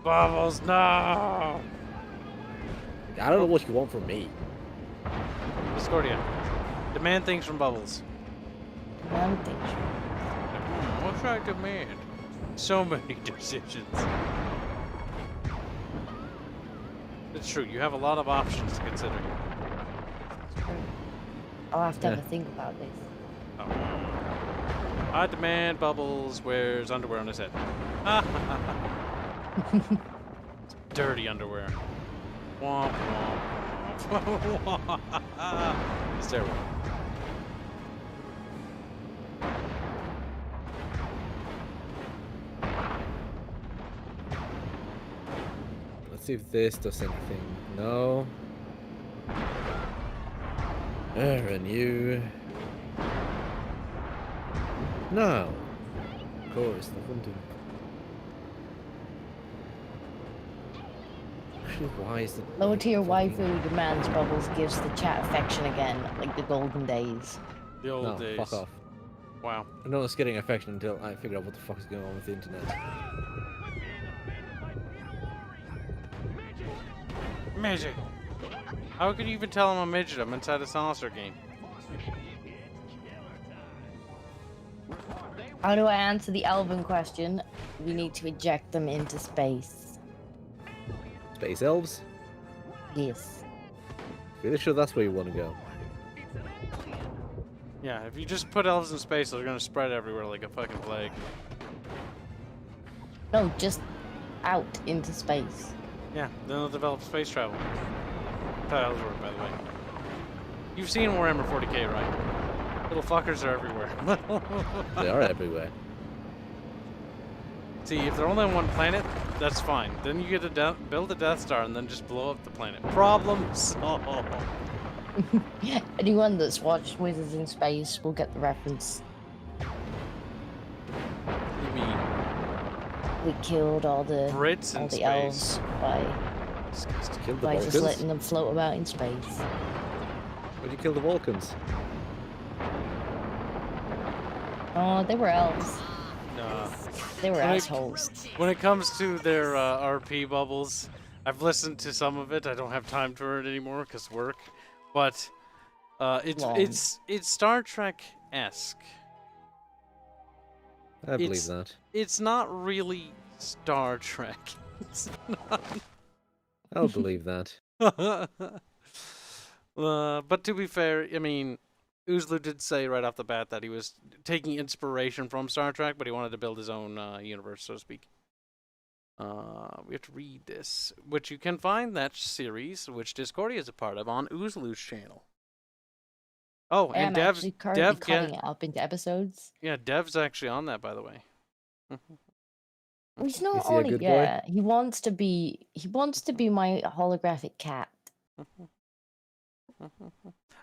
A: Bubbles, no!
B: I don't know what you want from me.
A: Discordia. Demand things from Bubbles.
M: Demand things.
A: What should I demand? So many decisions. It's true, you have a lot of options to consider.
M: I'll have to have a think about this.
A: Oh. I demand Bubbles wears underwear on his head. Dirty underwear. Womp womp. It's terrible.
B: Let's see if this does anything. No. Renew. No. Of course, that wouldn't do. Actually, why is the
M: Lower tier waifu demands Bubbles gives the chat affection again, like the golden days.
A: The old days.
B: Fuck off.
A: Wow.
B: I know it's getting affection until I figure out what the fuck is going on with the internet.
A: Midget. How can you even tell I'm a midget? I'm inside a saucer game.
M: How do I answer the Elven question? We need to eject them into space.
B: Space elves?
M: Yes.
B: Really sure that's where you want to go.
A: Yeah, if you just put elves in space, they're gonna spread everywhere like a fucking plague.
M: No, just out into space.
A: Yeah, then they'll develop space travel. That's how elves work, by the way. You've seen Warhammer 40k, right? Little fuckers are everywhere.
B: They are everywhere.
A: See, if they're only on one planet, that's fine. Then you get to build a Death Star and then just blow up the planet. Problem solved.
M: Anyone that's watched Wizards in Space will get the reference.
A: You mean
M: we killed all the
A: Brits in space.
M: elves by just letting them float about in space.
B: Why'd you kill the Vulcans?
M: Oh, they were elves.
A: Nah.
M: They were assholes.
A: When it comes to their RP bubbles, I've listened to some of it. I don't have time for it anymore because work. But it's Star Trek-esque.
B: I believe that.
A: It's not really Star Trek. It's not.
B: I'll believe that.
A: But to be fair, I mean, Uzlu did say right off the bat that he was taking inspiration from Star Trek, but he wanted to build his own universe, so to speak. We have to read this, which you can find that series, which Discordia is a part of, on Uzlu's channel. Oh, and Dev's
M: currently cutting it up into episodes.
A: Yeah, Dev's actually on that, by the way.
M: He's not on it yet. He wants to be. He wants to be my holographic cat.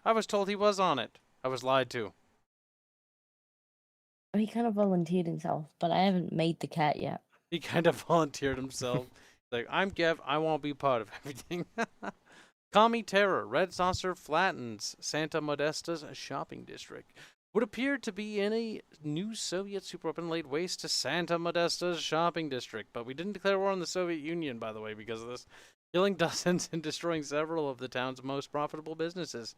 A: I was told he was on it. I was lied to.
M: He kind of volunteered himself, but I haven't made the cat yet.
A: He kind of volunteered himself. Like, I'm Gev, I won't be part of everything. Kami Terror, Red Saucer flattens Santa Modesta's shopping district. Would appear to be in a new Soviet superweapon laid waste to Santa Modesta's shopping district. But we didn't declare war on the Soviet Union, by the way, because of this. Killing dozens and destroying several of the town's most profitable businesses.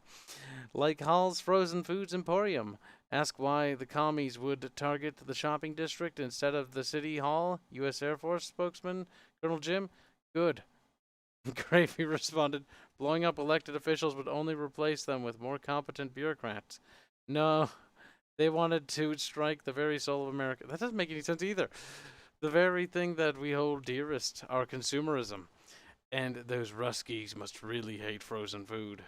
A: Like Hall's Frozen Foods Emporium. Ask why the commies would target the shopping district instead of the city hall. U.S. Air Force spokesman Colonel Jim. Good. Gravy responded, blowing up elected officials would only replace them with more competent bureaucrats. No, they wanted to strike the very soul of America. That doesn't make any sense either. The very thing that we hold dearest, our consumerism. And those Ruskies must really hate frozen food.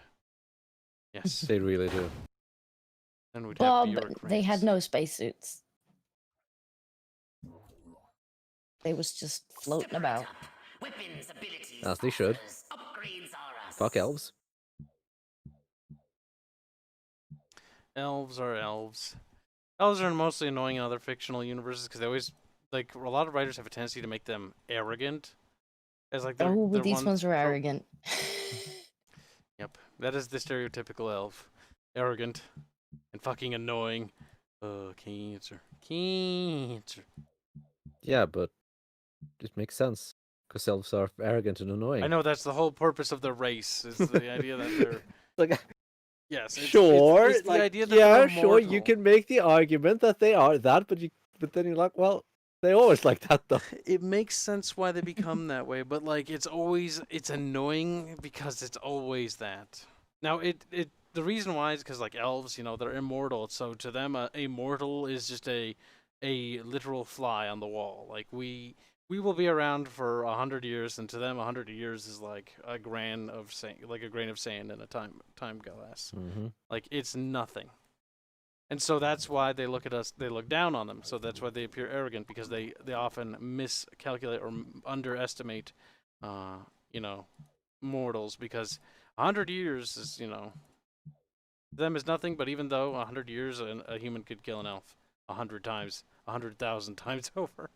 A: Yes.
B: They really do.
A: Then we'd
M: Bob,
A: have Bjork
M: they had
A: rants.
M: no spacesuits. They was just floating about.
C: Weapons, abilities,
B: As they should.
C: offers, upgrades are us.
B: Fuck elves.
A: Elves are elves. Elves are mostly annoying in other fictional universes because they always, like, a lot of writers have a tendency to make them arrogant. As like
M: Oh, but these
A: one
M: ones are arrogant.
A: Yep, that is the stereotypical elf. Arrogant and fucking annoying. Cancer. Cancer.
B: Yeah, but it makes sense. Because elves are arrogant and annoying.
A: I know that's the whole purpose of their race. Is the idea that they're
B: like,
A: yes,
B: sure.
A: It's the
B: like,
A: idea that
B: yeah,
A: they're
B: sure. You
A: mortal.
B: can make the argument that they are that, but then you're like, well, they always like that though.
A: It makes sense why they become that way, but like it's annoying because it's always that. Now the reason why is because like elves, you know, they're immortal, so to them a mortal is just a literal fly on the wall. Like we will be around for 100 years, and to them 100 years is like a grain of sand, like a grain of sand in a time glass.
B: Mm-hmm.
A: Like it's nothing. And so that's why they look at us, they look down on them. So that's why they appear arrogant, because they often miscalculate or underestimate, you know, mortals. Because 100 years is, you know, them is nothing. But even though 100 years, a human could kill an elf 100 times, 100,000 times over.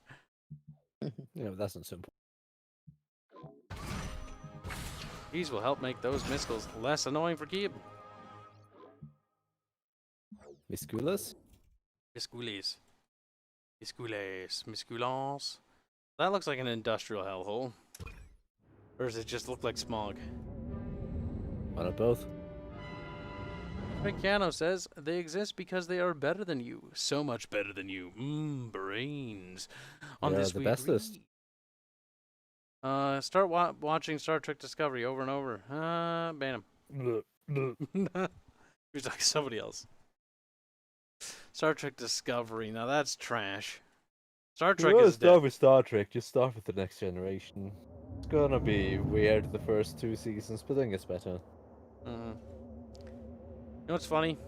B: Yeah, but that's not simple.
A: These will help make those miskels less annoying for Kib.
B: Misculas?
A: Miscules. Miscules. Misculans. That looks like an industrial hellhole. Or does it just look like smog?
B: One of both.
A: Meccano says they exist because they are better than you. So much better than you. Brains. On
B: They are
A: this
B: the
A: we
B: bestest.
A: start watching Star Trek Discovery over and over. Ban him. He's like somebody else. Star Trek Discovery. Now that's trash. Star Trek is
B: start
A: dead.
B: with Star Trek. Just start with the Next Generation. It's gonna be weird the first 2 seasons, but then it gets better.
A: You know what's funny?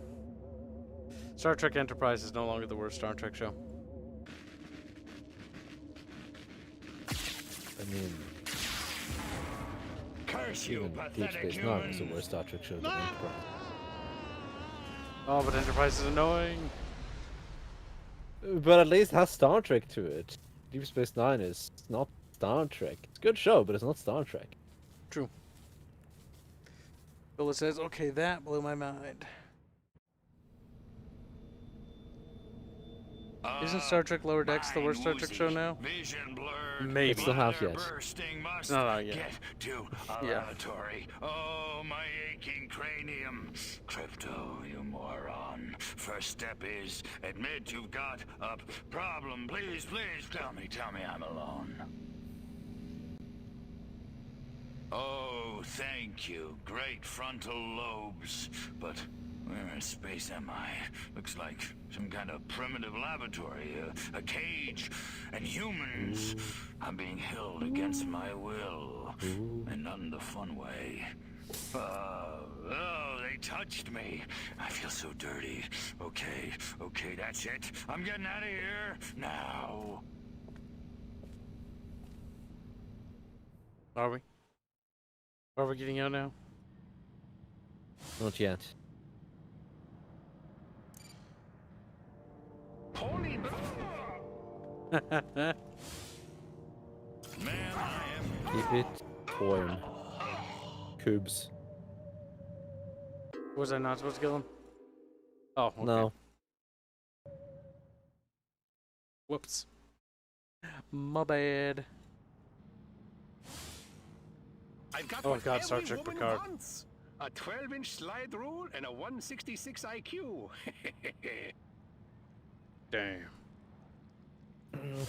A: Star Trek Enterprise is no longer the worst Star Trek show.
B: I mean,
D: Curse you,
B: even Deep
D: pathetic
B: Space Nine is the
D: humans.
B: worst Star Trek show than Enterprise.
A: Oh, but Enterprise is annoying.
B: But at least it has Star Trek to it. Deep Space Nine is not Star Trek. It's a good show, but it's not Star Trek.
A: True. Billa says, okay, that blew my mind. Isn't Star Trek Lower Decks the worst Star Trek show now? Maybe.
B: It's still half yet.
A: It's not out yet.
D: Get to a lavatory. Oh, my aching cranium. Crypto, you moron. First step is admit you've got a problem. Please, please tell me I'm alone. Oh, thank you. Great frontal lobes. But where in space am I? Looks like some kind of primitive laboratory, a cage, and humans are being held against my will, and not in the fun way. Oh, they touched me. I feel so dirty. Okay, that's it. I'm getting out of here now.
A: Are we? Are we getting out now?
B: Not yet.
D: Holy man, I am.
B: Keep it warm. Kibs.
A: Was I not supposed to kill him? Oh, okay.
B: No.
A: Whoops. My bad.
N: I've got
A: Oh god, Star Trek Picard.
N: wants. A 12-inch slide rule and a 166 IQ.
A: Damn.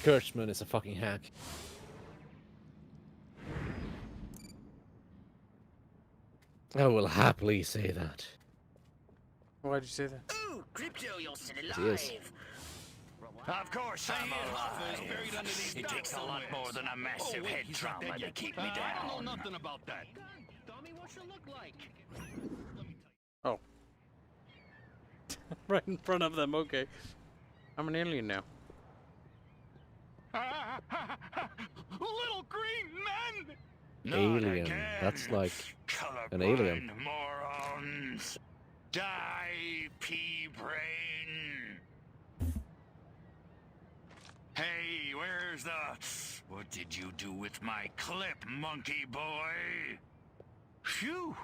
B: Kurtzman is a fucking hack. I will happily say that.
A: Why'd you say that?
C: Ooh, Crypto, you're still
B: Yes, he is.
C: alive.
D: Of course I'm alive. It takes a lot more than a massive head trauma to keep me down. I don't know nothing about that.
N: Dummy, what's it look like?
A: Oh. Right in front of them, okay. I'm an alien now.
D: Little green men!
B: Alien. That's like an alien.
D: Morons! Die, pea brain! Hey, where's the... What did you do with my clip, monkey boy? Phew!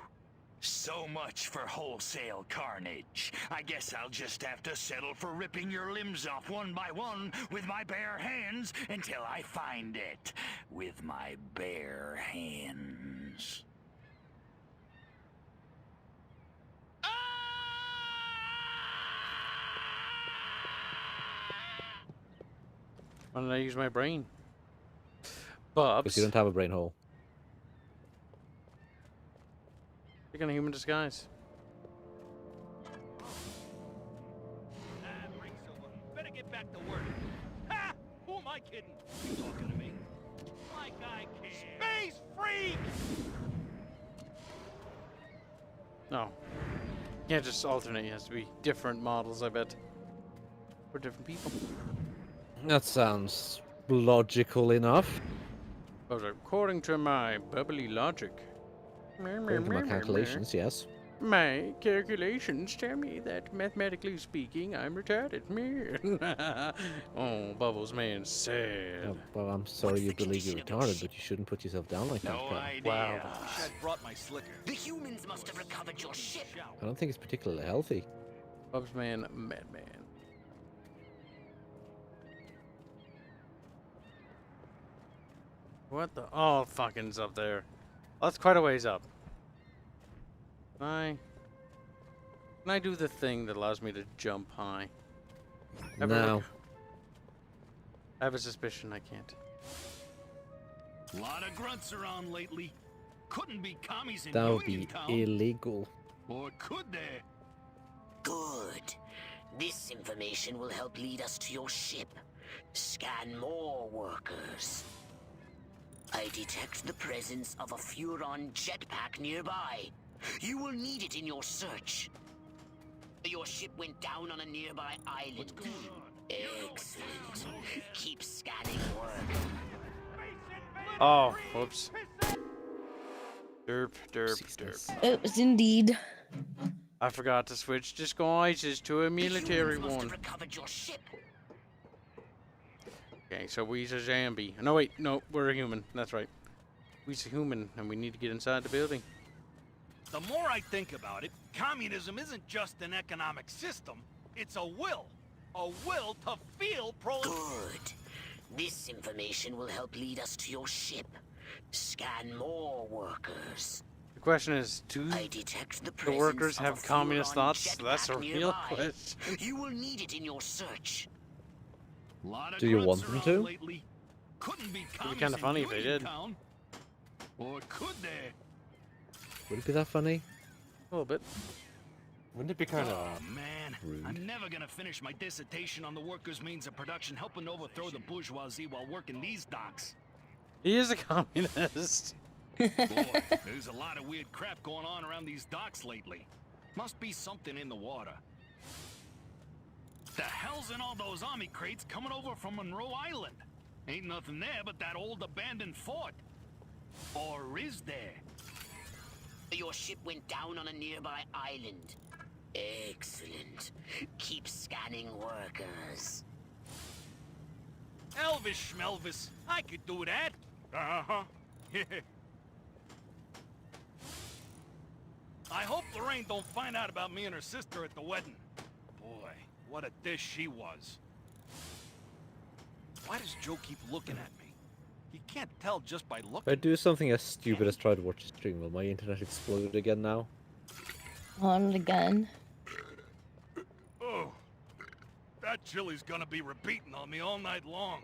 D: So much for wholesale carnage. I guess I'll just have to settle for ripping your limbs off one by one with my bare hands until I find it. With my bare hands.
A: Why don't I use my brain? Bubs.
B: Because you don't have a brain hole.
A: You're gonna human disguise.
G: Better get back to work. Ha! Who am I kidding? You talking to me? Like I care. Space freak!
A: No. Can't just alternate. It has to be different models, I bet. For different people.
B: That sounds logical enough.
A: According to my bubbly logic.
B: According to my calculations, yes.
A: My calculations tell me that, mathematically speaking, I'm retarded. Oh, Bubbles, man, sad.
B: Oh, well, I'm sorry you believe you're retarded, but you shouldn't put yourself down like that, pal.
A: Wow.
G: Wish I'd brought my slicker.
C: The humans must have recovered your ship.
B: I don't think it's particularly healthy.
A: Bubs, man, madman. What the? Oh, fucking's up there. That's quite a ways up. Can I do the thing that allows me to jump high?
B: No.
A: I have a suspicion I can't.
D: Lot of grunts around lately. Couldn't be commies in
B: That would be
D: Uniontown.
B: illegal.
D: Or could they?
C: Good. This information will help lead us to your ship. Scan more workers. I detect the presence of a Furon jetpack nearby. You will need it in your search. Your ship went down on a nearby island. What's going on? Excellent. Keep scanning work.
A: Oh, whoops. Derp, derp, derp.
M: It was indeed.
A: I forgot to switch disguises to a military one.
C: Recovered your ship.
A: Okay, so we's a zombie. No, wait, no, we're a human. That's right. We's a human, and we need to get inside the building.
G: The more I think about it, communism isn't just an economic system. It's a will. A will to feel
C: Good. This information will help lead us to your ship. Scan more workers.
A: The question is, do
C: I detect
A: the workers have communist thoughts? That's a real
C: nearby.
A: question.
C: You will need it in your search.
B: Do you want them to?
D: Couldn't be
A: It'd be kind of funny if they did.
D: Or could they?
B: Would it be that funny?
A: A little bit.
B: Wouldn't it be kind of
D: Man,
B: rude?
D: I'm never gonna finish my dissertation on the workers' means of production helping overthrow the bourgeoisie while working these docks.
A: He is a communist.
D: Boy, there's a lot of weird crap going on around these docks lately. Must be something in the water. The hell's in all those army crates coming over from Monroe Island? Ain't nothing there but that old abandoned fort. Or is there?
C: Your ship went down on a nearby island. Excellent. Keep scanning workers.
G: Elvis schmelvis. I could do that. Uh-huh. I hope Lorraine don't find out about me and her sister at the wedding. Boy, what a dish she was. Why does Joe keep looking at me? He can't tell just by
B: If I
G: looking.
B: do something as stupid as try to watch a stream, will my internet explode again now?
M: On it again.
G: Oh, that chili's gonna be repeating on me all night long.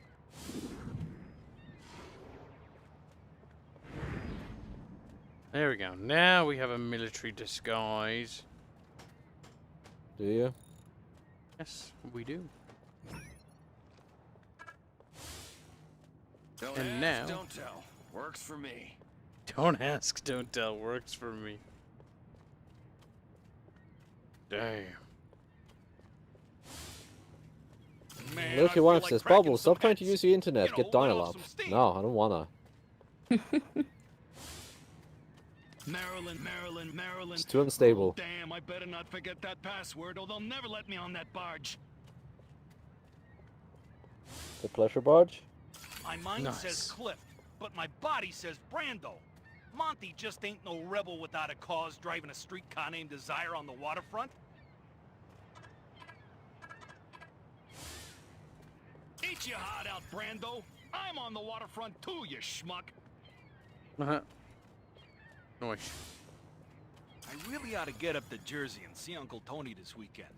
A: There we go. Now we have a military disguise.
B: Do you?
A: Yes, we do.
E: Don't
A: And
E: ask,
A: now-
E: don't tell. Works for me.
A: Don't ask, don't tell. Works for me. Damn.
N: Man,
B: Look,
N: I
B: your
N: feel
B: wife
N: like
B: says,
N: cracking
B: Bubble,
N: some
B: stop trying to
N: heads.
B: use the internet.
N: You
B: Get
N: know, let off
B: dial-up.
N: some steam.
B: No, I don't wanna.
N: Maryland.
B: It's too unstable.
N: Oh, damn, I better not forget that password, or they'll never let me on that barge.
B: The pleasure barge?
N: My mind
A: Nice.
N: says Cliff, but my body says Brando. Monty just ain't no rebel without a cause driving a streetcar named Desire on the waterfront. Eat your heart out, Brando. I'm on the waterfront too, you schmuck.
A: Uh-huh. Noise.
N: I really ought to get up to Jersey and see Uncle Tony this weekend.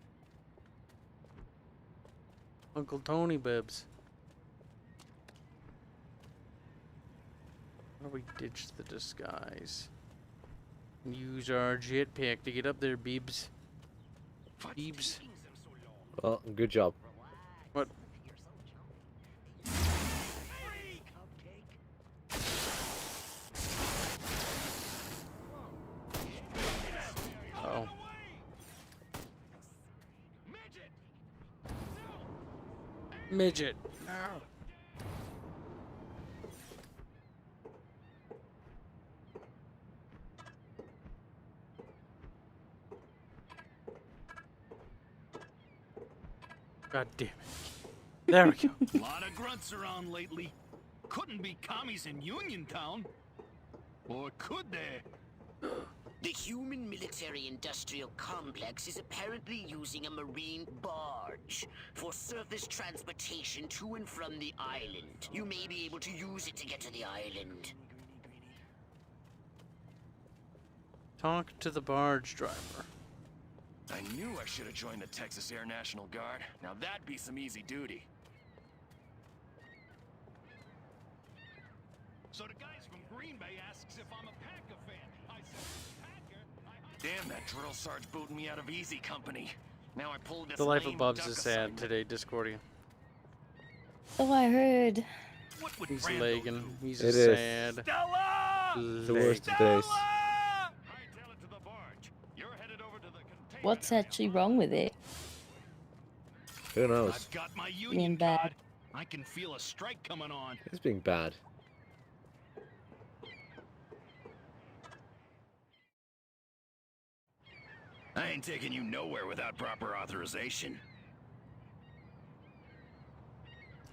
A: Uncle Tony Bibs. How do we ditch the disguise? Use our jetpack to get up there, Beebs. Beebs.
B: Well, good job.
A: What? Oh. Midget. No. God damn it. There we go.
N: A lot of grunts around lately. Couldn't be commies in Uniontown. Or could they?
C: The human military-industrial complex is apparently using a marine barge for surface transportation to and from the island. You may be able to use it to get to the island.
A: Talk to the barge driver.
E: I knew I should have joined the Texas Air National Guard. Now that'd be some easy duty.
N: So the guys from Green Bay asks if I'm a Packer fan. I said, Packer?
E: Damn, that drill sarge booting me out of easy company. Now I pulled this
A: The life
E: lame
A: of Bubs
E: duck
A: is sad
E: assignment.
A: today, Discordia.
M: Oh, I heard.
N: What would
A: He's
N: Brando
A: lagging.
N: do?
A: He's
B: It
A: a
B: is.
A: sad.
N: Stella!
B: The worst of days.
N: Hightail it to the barge. You're headed over to the container
M: What's
N: area.
M: actually wrong with it?
B: Who knows?
N: I've got my
M: Being
N: union
M: bad.
N: card. I can feel a strike coming on.
B: It's being bad.
E: I ain't taking you nowhere without proper authorization.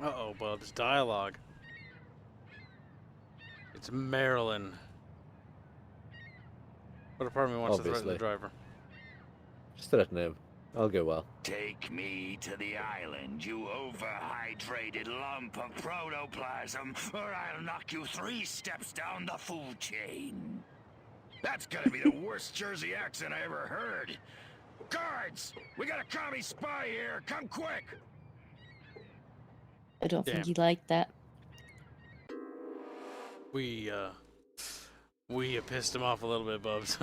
A: Uh-oh, Bubs. Dialogue. It's Marilyn. What department wants to threaten the
B: Obviously.
A: driver?
B: Just threaten him. I'll go well.
E: Take me to the island, you overhydrated lump of protoplasm, or I'll knock you 3 steps down the food chain. That's gotta be the worst Jersey accent I ever heard. Guards! We got a commie spy here! Come quick!
M: I don't
A: Damn.
M: think he liked that.
A: We pissed him off a little bit, Bubs.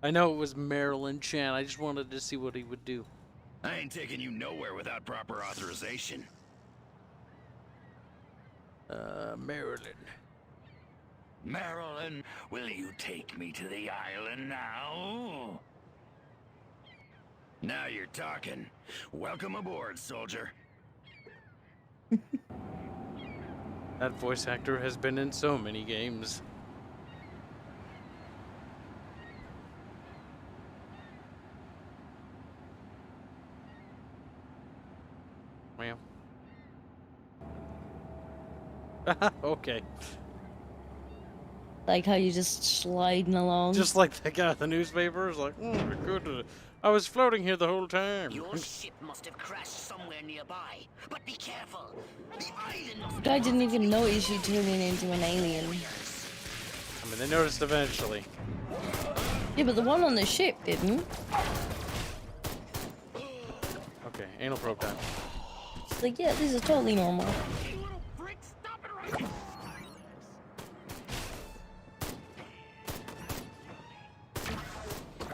A: I know it was Marilyn Chan. I just wanted to see what he would do.
E: I ain't taking you nowhere without proper authorization.
A: Marilyn.
E: Marilyn, will you take me to the island now? Now you're talking. Welcome aboard, soldier.
A: That voice actor has been in so many games. Well. Okay.
M: Like how you just sliding along.
A: Just like that guy in the newspaper is like, oh my goodness, I was floating here the whole time.
C: Your ship must have crashed somewhere nearby, but be careful. The island must
M: I didn't even notice you turning into an alien.
A: I mean, they noticed eventually.
M: Yeah, but the one on the ship didn't.
A: Okay, anal probe time.
M: It's like, yeah, this is totally normal.
I: You little freak, stop it right now!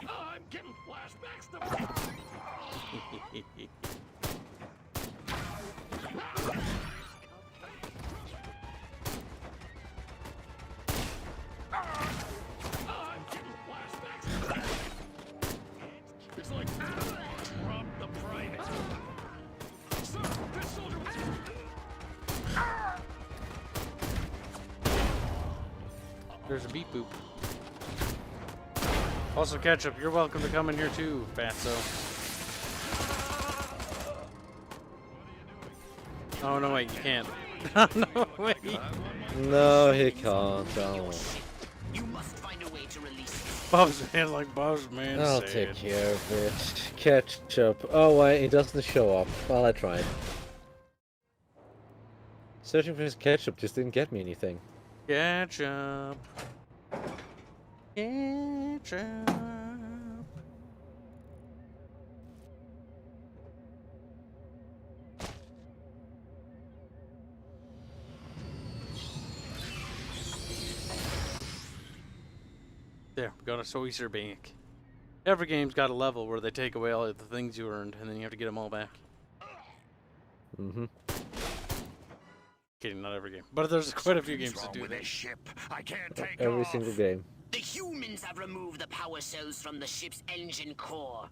I: Oh, I'm getting flashbacks to...
A: There's a beep boop. Also, Ketchup, you're welcome to come in here too, fatso. Oh, no, wait, you can't. No, wait.
B: No, he can't. Oh.
C: You must find a way to release it.
A: Bob's man, like Bob's man
B: I'll
A: said.
B: take care of it. Ketchup. Oh, wait, he doesn't show up. Well, I tried. Searching for his ketchup just didn't get me anything.
A: Ketchup. Ketchup. There, we got a Soiser Bank. Every game's got a level where they take away all of the things you earned, and then you have to get them all back.
B: Mm-hmm.
A: Kidding, not every game. But there's quite a few games to do that.
J: Ship. I can't take
B: Every
J: off.
B: single game.
C: The humans have removed the power cells from the ship's engine core.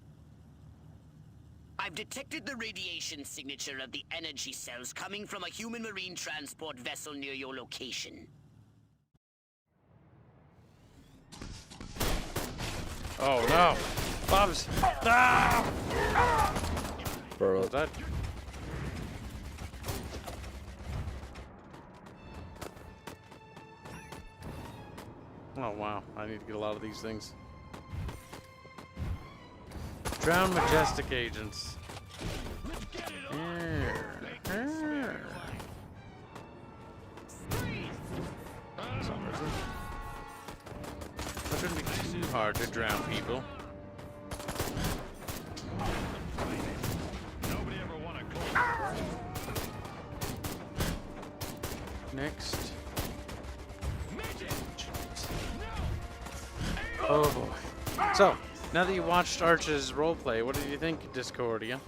C: I've detected the radiation signature of the energy cells coming from a human marine transport vessel near your location.
A: Oh no! Bob's! Ah!
B: Bro.
A: What's that? Oh wow, I need to get a lot of these things. Drown majestic agents. That shouldn't be too hard to drown people. Next. Oh boy. So, now that you watched Arch's roleplay, what did you think, Discordia?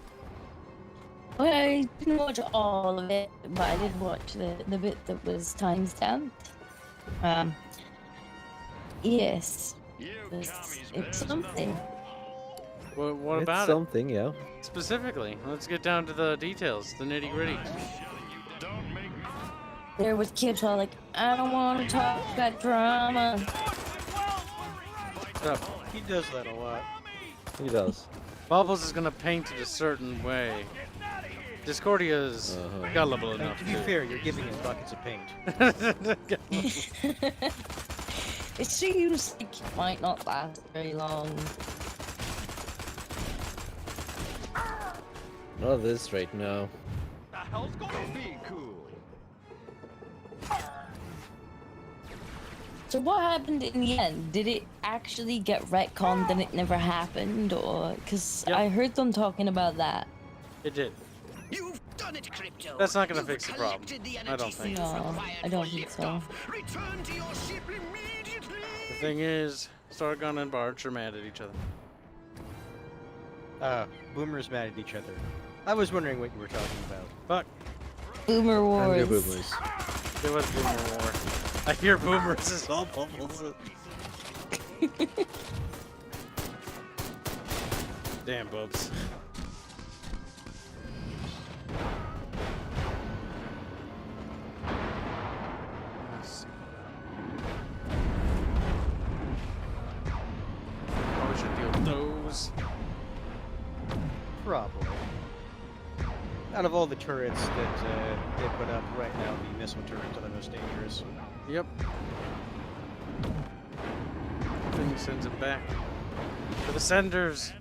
M: Well, I didn't watch all of it, but I did watch the bit that was timestamped. Yes. It's something.
A: Well, what
B: It's
A: about
B: something, yeah.
A: it? Specifically, let's get down to the details, the nitty gritty.
M: There was Kibs all like, I don't want to talk about drama.
O: He does that a lot.
B: He does.
A: Bubbles is gonna paint it a certain way. Discordia's gullible enough
O: To be fair, you're giving him buckets of paint.
M: It seems like it might not last very long.
B: Not this right now.
N: The hell's going on?
J: Be cool.
M: So what happened in the end? Did it actually get retconned and it never happened, or because I heard them talking about that?
A: It did.
C: You've done it, Crypto.
A: That's not gonna fix the problem. I don't think.
M: No, I don't think so.
C: Return to your ship immediately.
A: The thing is, Stargun and Barch are mad at each other.
O: Boomers mad at each other. I was wondering what you were talking about.
A: Fuck.
M: Boomer Wars.
B: And boomers.
A: There was Boomer War. I hear boomers is all bubbles. Damn, Bubs. Let's see. Oh, we should deal with those.
O: Probably. Out of all the turrets that they put up right now, the missile turrets are the most dangerous.
A: Yep. Thing sends him back. For the senders.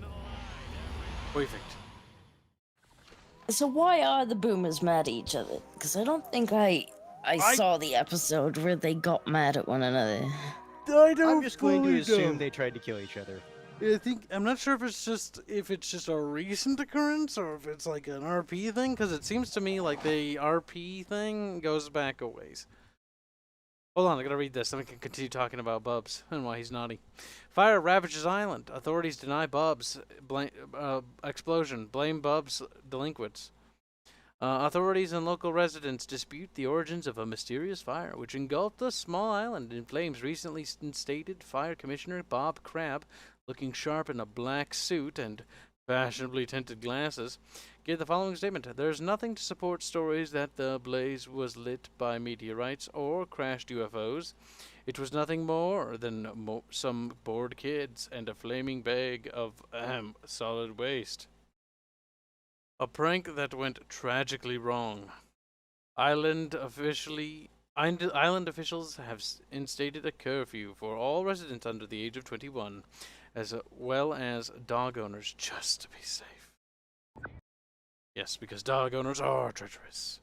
A: Perfect.
M: So why are the boomers mad at each other? Because I don't think I saw the episode where they got mad at one another.
O: I'm just going to assume they tried to kill each other.
A: I'm not sure if it's just a recent occurrence or if it's like an RP thing, because it seems to me like the RP thing goes back a ways. Hold on, I gotta read this, then we can continue talking about Bubs and why he's naughty. Fire ravages island. Authorities deny Bubs explosion. Blame Bubs delinquents. Authorities and local residents dispute the origins of a mysterious fire which engulfed a small island in flames. Recently instated Fire Commissioner Bob Crabb, looking sharp in a black suit and fashionably tinted glasses, gave the following statement. There's nothing to support stories that the blaze was lit by meteorites or crashed UFOs. It was nothing more than some bored kids and a flaming bag of solid waste. A prank that went tragically wrong. Island officials have instated a curfew for all residents under the age of 21, as well as dog owners, just to be safe. Yes, because dog owners are treacherous.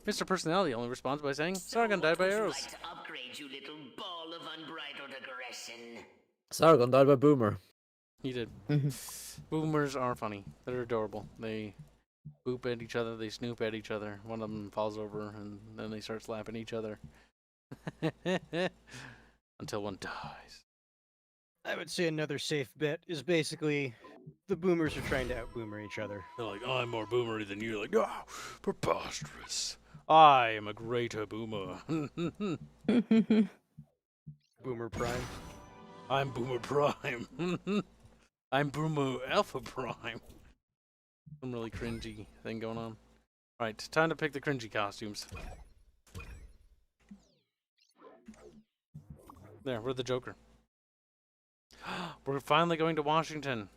A: Mr. Personality only responds by saying, Sargon died by arrows.
C: Like to upgrade, you little ball of unbridled aggression.
B: Sargon died by Boomer.
A: He did. Boomers are funny. They're adorable. They boop at each other, they snoop at each other. One of them falls over, and then they start slapping each other. Until one dies.
O: I would say another safe bet is basically the boomers are trying to out-boomer each other.
A: They're like, I'm more boomery than you. Like, no, preposterous. I am a greater boomer.
O: Boomer Prime.
A: I'm Boomer Prime. I'm Boomer Alpha Prime. Some really cringy thing going on. Alright, time to pick the cringy costumes. There, we're the Joker. We're finally going to Washington.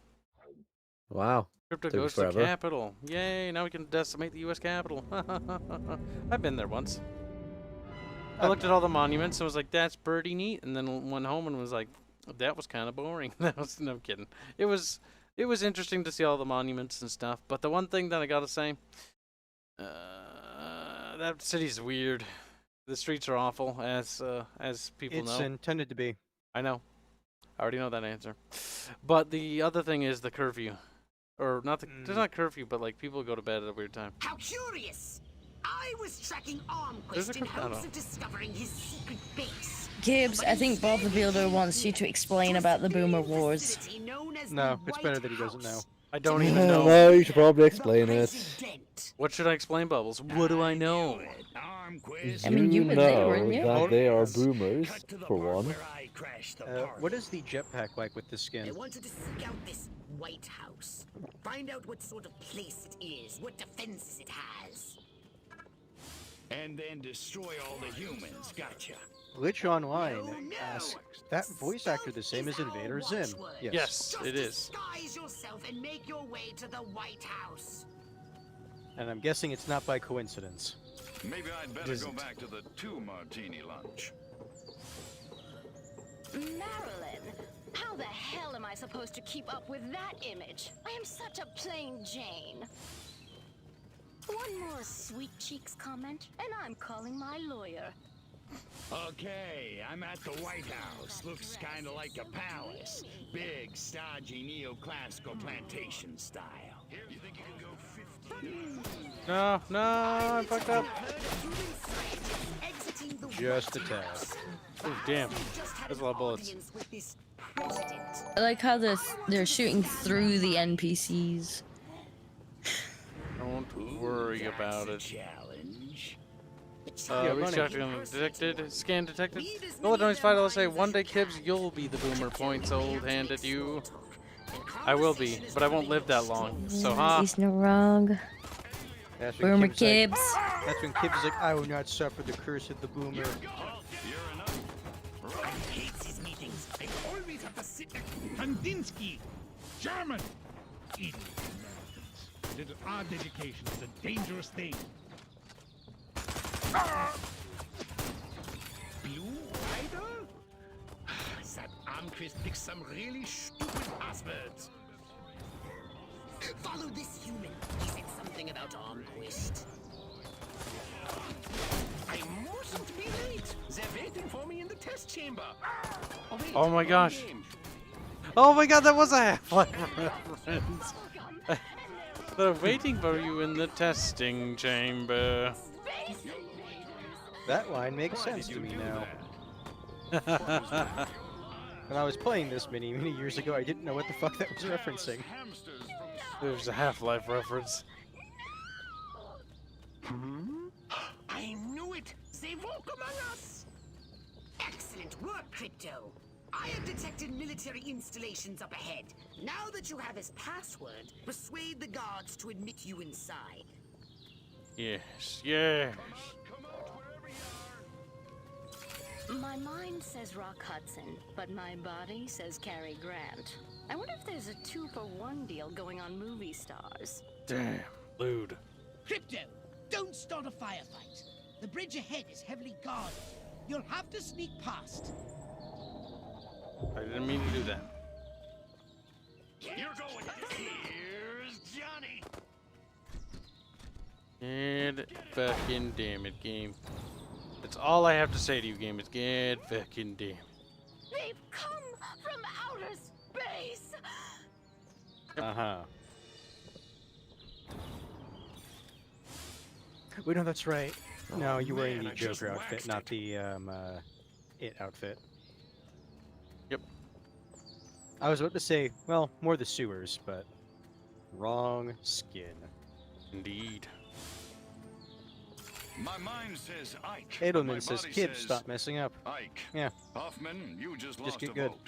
B: Wow.
A: Crypto goes to the Capitol. Yay, now we can decimate the U.S. Capitol. I've been there once. I looked at all the monuments and was like, that's pretty neat. And then went home and was like, that was kind of boring. That was, no kidding. It was interesting to see all the monuments and stuff. But the one thing that I gotta say, that city's weird. The streets are awful, as people know.
O: It's intended to be.
A: I know. I already know that answer. But the other thing is the curfew. Or not the, there's not curfew, but like people go to bed at a weird time.
C: How curious! I was tracking Armquist in hopes of discovering his secret base.
M: Kibs, I think Bob the Builder wants you to explain about the Boomer Wars.
O: No, it's better that he doesn't know.
A: I don't even know.
B: No, you should probably explain it.
A: What should I explain, Bubbles? What do I know?
M: I mean, you were there, weren't you?
B: That they are boomers, for one.
O: What is the jetpack like with this skin?
C: I wanted to scout this White House. Find out what sort of place it is, what defenses it has.
D: And then destroy all the humans. Gotcha.
O: Glitch Online asks, that voice actor the same as Invader Zim?
A: Yes, it is.
C: Disguise yourself and make your way to the White House.
O: And I'm guessing it's not by coincidence.
D: Maybe I'd better go back to the 2-martini lunch.
L: Marilyn, how the hell am I supposed to keep up with that image? I am such a plain Jane. One more sweet cheeks comment, and I'm calling my lawyer.
D: Okay, I'm at the White House. Looks kind of like a palace. Big, stodgy, neoclassical plantation style. You think you can go 50?
A: No, I fucked up.
O: Just a tad.
A: Oh, damn. That's a lot of bullets.
M: I like how they're shooting through the NPCs.
A: Don't worry about it.
D: Challenge.
A: Restructuring undetected. Scan detected. Bullet noise $5 say, one day, Kibs, you'll be the boomer points old hand at you. I will be, but I won't live that long. So,
M: He's no wrong. Boomer Kibs.
O: That's when Kibs is like, I will not suffer the curse of the boomer.
G: I always have to sit next to Kandinsky, German. Eating amendments. Little odd education is a dangerous thing.
I: Blue Rider? That Armquist picks some really stupid passwords.
C: Follow this human. He said something about Armquist.
E: I mustn't be late. They're waiting for me in the test chamber. Oh, wait,
A: oh my gosh. Oh my god, that was a Half-Life reference. They're waiting for you in the testing chamber.
O: That line makes sense to me now. When I was playing this many years ago, I didn't know what the fuck that was referencing.
A: There's a Half-Life reference.
C: I knew it! They woke among us! Excellent work, Crypto. I have detected military installations up ahead. Now that you have his password, persuade the guards to admit you inside.
A: Yes, yes.
L: My mind says Rock Hudson, but my body says Cary Grant. I wonder if there's a 2-for-1 deal going on movie stars.
A: Damn, lewd.
F: Crypto, don't start a firefight. The bridge ahead is heavily guarded. You'll have to sneak past.
A: I didn't mean to do that.
E: You're going. Here's Johnny.
A: Get fucking damn it, game. That's all I have to say to you, game. Is get fucking damn.
L: They've come from outer space.
O: Uh-huh. Wait, no, that's right. No, you're wearing the Joker outfit, not the, It outfit.
A: Yep.
O: I was about to say, well, more the sewers, but wrong skin.
A: Indeed.
D: My mind says Ike.
O: Edelman says, Kibs, stop messing up.
D: Ike.
O: Yeah.
D: Hoffman, you just lost
O: get
D: a
O: good.
D: vote.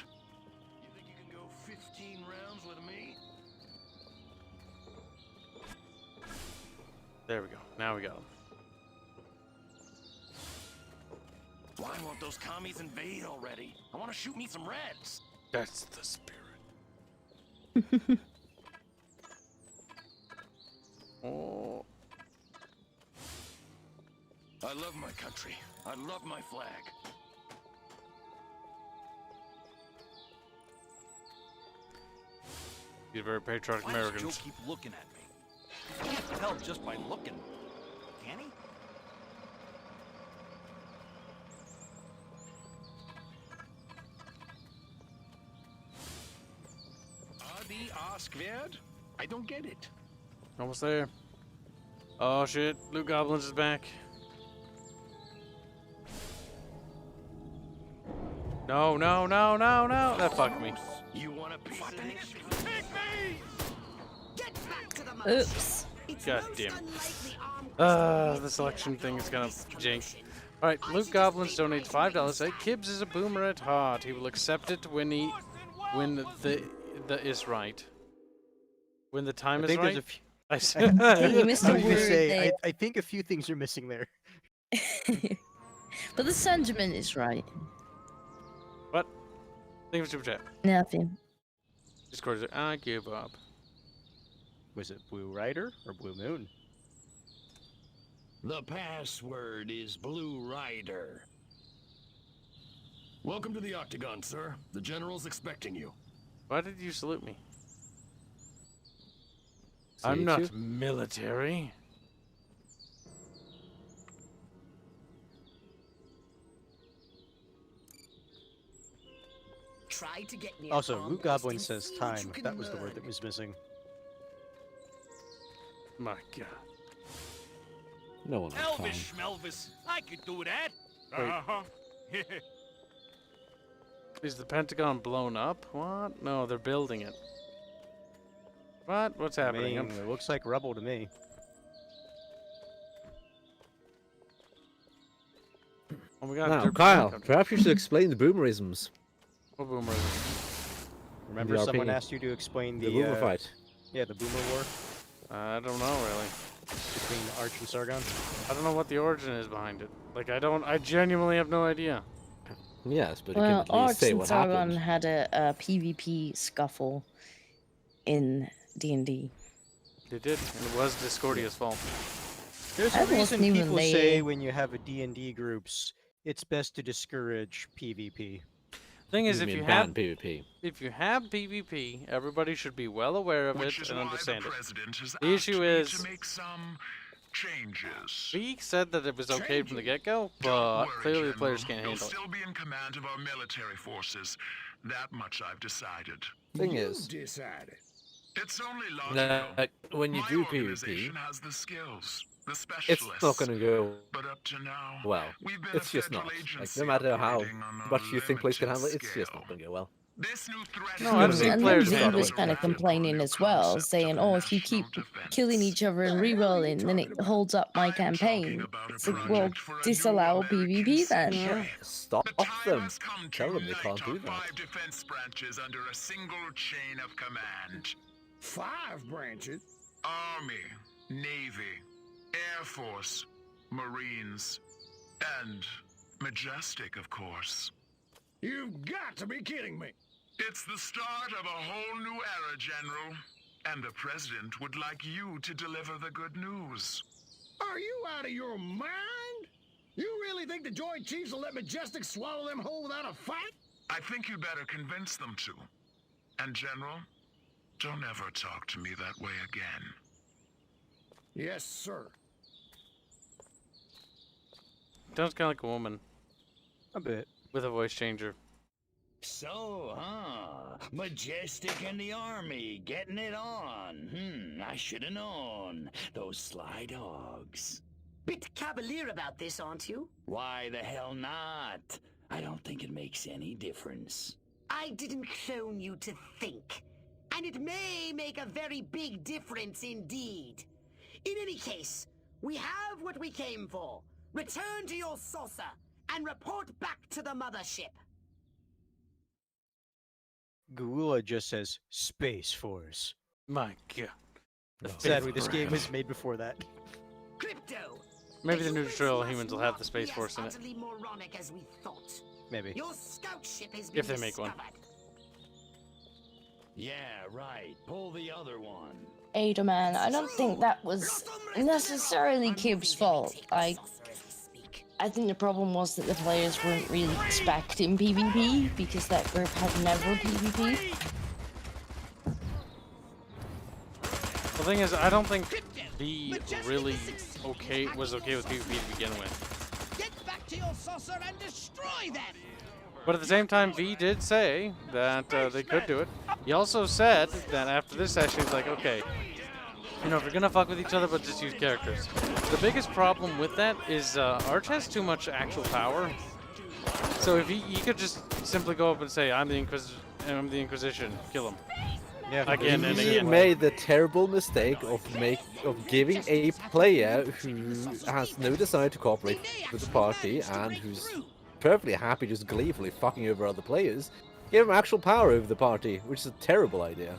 E: You think you can go 15 rounds with me?
A: There we go. Now we got him.
E: Why won't those commies invade already? I want to shoot me some reds.
A: That's the spirit. Oh.
E: I love my country. I love my flag.
A: You're very patriotic
N: Why does
A: Americans.
N: Joe keep looking at me? He can't tell just by looking. Can he?
D: Adi Askverd? I don't get it.
A: Almost there. Oh shit, Loot Goblins is back. No, no, no, no, no. That fucked me.
E: You want a piece of this?
C: Get back to the
M: Oops.
A: God damn it. The selection thing is gonna jank. Alright, Loot Goblins donates $5. Hey, Kibs is a boomer at heart. He will accept it when the is right. When the time is right. I said.
M: You missed a
O: I was gonna
M: word
O: say,
M: there.
O: I think a few things are missing there.
M: But the sentiment is right.
A: What? Thank you for super chat.
M: Nothing.
A: Discord is like, I give up.
O: Was it Blue Rider or Blue Moon?
D: The password is Blue Rider.
E: Welcome to the Octagon, sir. The General's expecting you.
A: Why did you salute me?
B: Salute
A: I'm not
B: you?
A: military.
C: Try to get near
O: Also,
C: Tom
O: Loot Goblin
C: West and
O: says
C: see what
O: time.
C: you can
O: That was the word
C: learn.
O: that was missing.
A: My God.
B: No one has time.
N: Elvis Schmelvis. I could do that.
A: Wait.
N: Uh-huh.
A: Is the Pentagon blown up? What? No, they're building it. What? What's happening?
O: I mean, it looks like rubble to me.
A: Oh my God.
B: Now,
A: they're
B: Kyle,
A: building-
B: perhaps you should explain the boomerisms.
A: What boomerism?
O: Remember
B: The
O: someone
B: RP.
O: asked you to explain
B: The boomer fight.
O: Yeah, the Boomer War
A: I don't know really.
O: between Arch and Sargon.
A: I don't know what the origin is behind it. Like I genuinely have no idea.
B: Yes, but
M: Well,
B: you can at least
M: Arch
B: say
M: and
B: what
M: Sargon
B: happened.
M: had a PvP scuffle in D&D.
A: They did, and it was Discordia's fault.
O: There's
M: I
O: a reason
M: wasn't even
O: people say
M: there.
O: when you have a D&D groups, it's best to discourage PvP.
A: Thing is,
B: You
A: if
B: mean
A: you
B: ban
A: have
B: PvP.
A: if you have PvP, everybody should be well aware of
P: Which
A: it
P: is
A: and
P: why
A: understand
P: the
A: it.
P: president has
A: The
P: asked
A: issue
P: me
A: is,
P: to make some changes.
A: we said that it was okay from the get-go, but clearly the players can't
P: You'll
A: handle it.
P: still be in command of our military forces. That much I've decided.
B: Thing is,
J: decided.
P: It's only logical.
B: when you
P: My
B: do
P: organization
B: PvP,
P: has the skills, the
B: it's
P: specialists.
B: not going to go
P: But up to now,
B: well.
P: we've been
B: It's
P: a
B: just
P: federal
B: not. Like,
P: agency
B: no matter how
P: operating on a
B: much you think players can
P: limited
B: handle it, it's just
P: scale.
B: not going to go well.
P: This new threat
A: No, I've
P: is
A: seen
M: And
A: players
M: then
A: handle
M: was
A: it.
M: kind of complaining as well, saying, "Oh, if you keep killing each other and rerolling, then it holds up my campaign." It's like, well, disallow PvP then.
B: Stop them. Tell them they can't do that.
P: 5 defense branches under a single chain of command.
J: 5 branches?
P: Army, Navy, Air Force, Marines, and Majestic, of course.
J: You've got to be kidding me.
P: It's the start of a whole new era, General. And the President would like you to deliver the good news.
J: Are you out of your mind? You really think the Joint Chiefs will let Majestic swallow them whole without a fight?
P: I think you better convince them to. And General, don't ever talk to me that way again.
J: Yes, sir.
A: Sounds kind of like a woman.
O: A bit.
A: With a voice changer.
D: So, Majestic and the Army, getting it on. I should have known. Those sly dogs.
C: Bit cavalier about this, aren't you?
D: Why the hell not? I don't think it makes any difference.
C: I didn't clone you to think. And it may make a very big difference indeed. In any case, we have what we came for. Return to your saucer and report back to the mothership.
O: Google just says Space Force.
A: My God.
O: Sadly, this game was made before that.
C: Crypto.
A: Maybe the neutral humans will have the Space Force in it.
C: Utterly moronic as we thought.
O: Maybe.
C: Your scout ship has been
A: If they make one.
D: Yeah, right. Pull the other one.
M: Ada man, I don't think that was necessarily Kibs' fault. I think the problem was that the players weren't really expecting PvP because that group had never PvP.
A: The thing is, I don't think V really was okay with PvP to begin with.
F: Get back to your saucer and destroy them!
A: But at the same time, V did say that they could do it. He also said that after this session, he's like, okay, you know, if you're gonna fuck with each other, but just use characters. The biggest problem with that is Arch has too much actual power. So if he could just simply go up and say, I'm the Inquisition, kill him.
B: Yeah,
A: again and
B: he
A: again.
B: made the terrible mistake of giving a player who has no desire to cooperate with the party and who's perfectly happy just gleefully fucking over other players, give him actual power over the party, which is a terrible idea.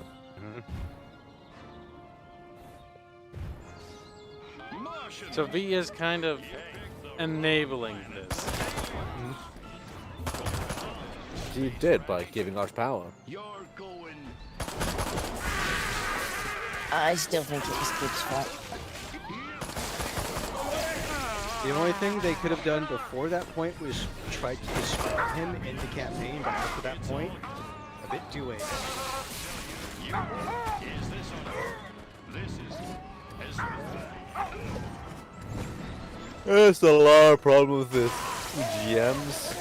A: So V is kind of enabling this.
B: He did by giving Arch power.
M: I still think it was Kibs' fault.
O: The only thing they could have done before that point was try to distract him in the campaign, but after that point, a bit too late.
B: There's a lot of problems with GMs.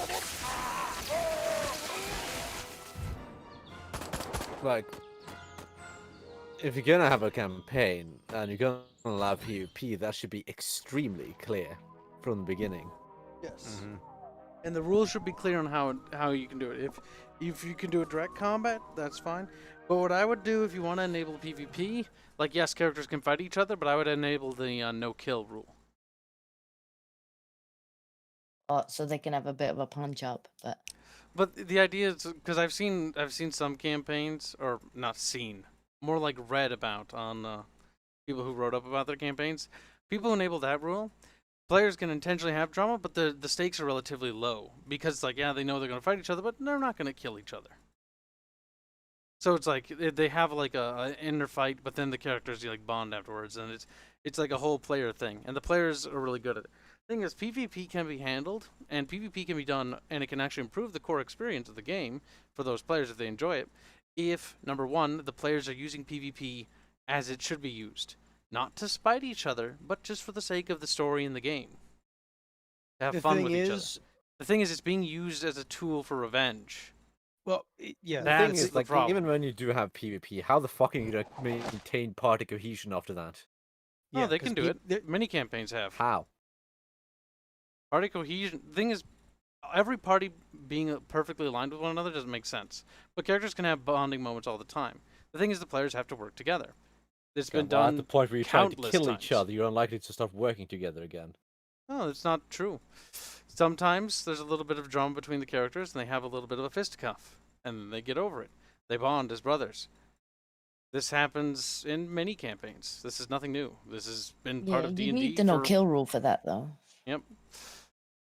B: Like, if you're gonna have a campaign and you're gonna allow PvP, that should be extremely clear from the beginning.
A: Yes. And the rules should be clear on how you can do it. If you can do a direct combat, that's fine. But what I would do if you want to enable PvP, like yes, characters can fight each other, but I would enable the no kill rule.
M: So they can have a bit of a punch up, but.
A: But the idea is because I've seen some campaigns, or not seen, more like read about on people who wrote up about their campaigns. People who enable that rule, players can intentionally have drama, but the stakes are relatively low because like yeah, they know they're gonna fight each other, but they're not gonna kill each other. So it's like they have like a inner fight, but then the characters like bond afterwards, and it's like a whole player thing, and the players are really good at it. The thing is, PvP can be handled, and PvP can be done, and it can actually improve the core experience of the game for those players if they enjoy it. If, number one, the players are using PvP as it should be used. Not to spite each other, but just for the sake of the story in the game. To have fun with each other. The thing is, it's being used as a tool for revenge.
O: Well, yeah.
B: The thing is, like, even when you do have PvP, how the fuck are you gonna maintain party cohesion after that?
A: No, they can do it. Many campaigns have.
B: How?
A: Party cohesion. The thing is, every party being perfectly aligned with one another doesn't make sense. But characters can have bonding moments all the time. The thing is, the players have to work together. It's been done
B: at the point where you're trying to kill
A: times.
B: each other, you're unlikely to start working together again.
A: No, it's not true. Sometimes there's a little bit of drama between the characters, and they have a little bit of a fisticuff, and then they get over it. They bond as brothers. This happens in many campaigns. This is nothing new. This has been part of D&D.
M: You need the no-kill rule for that, though.
A: Yep.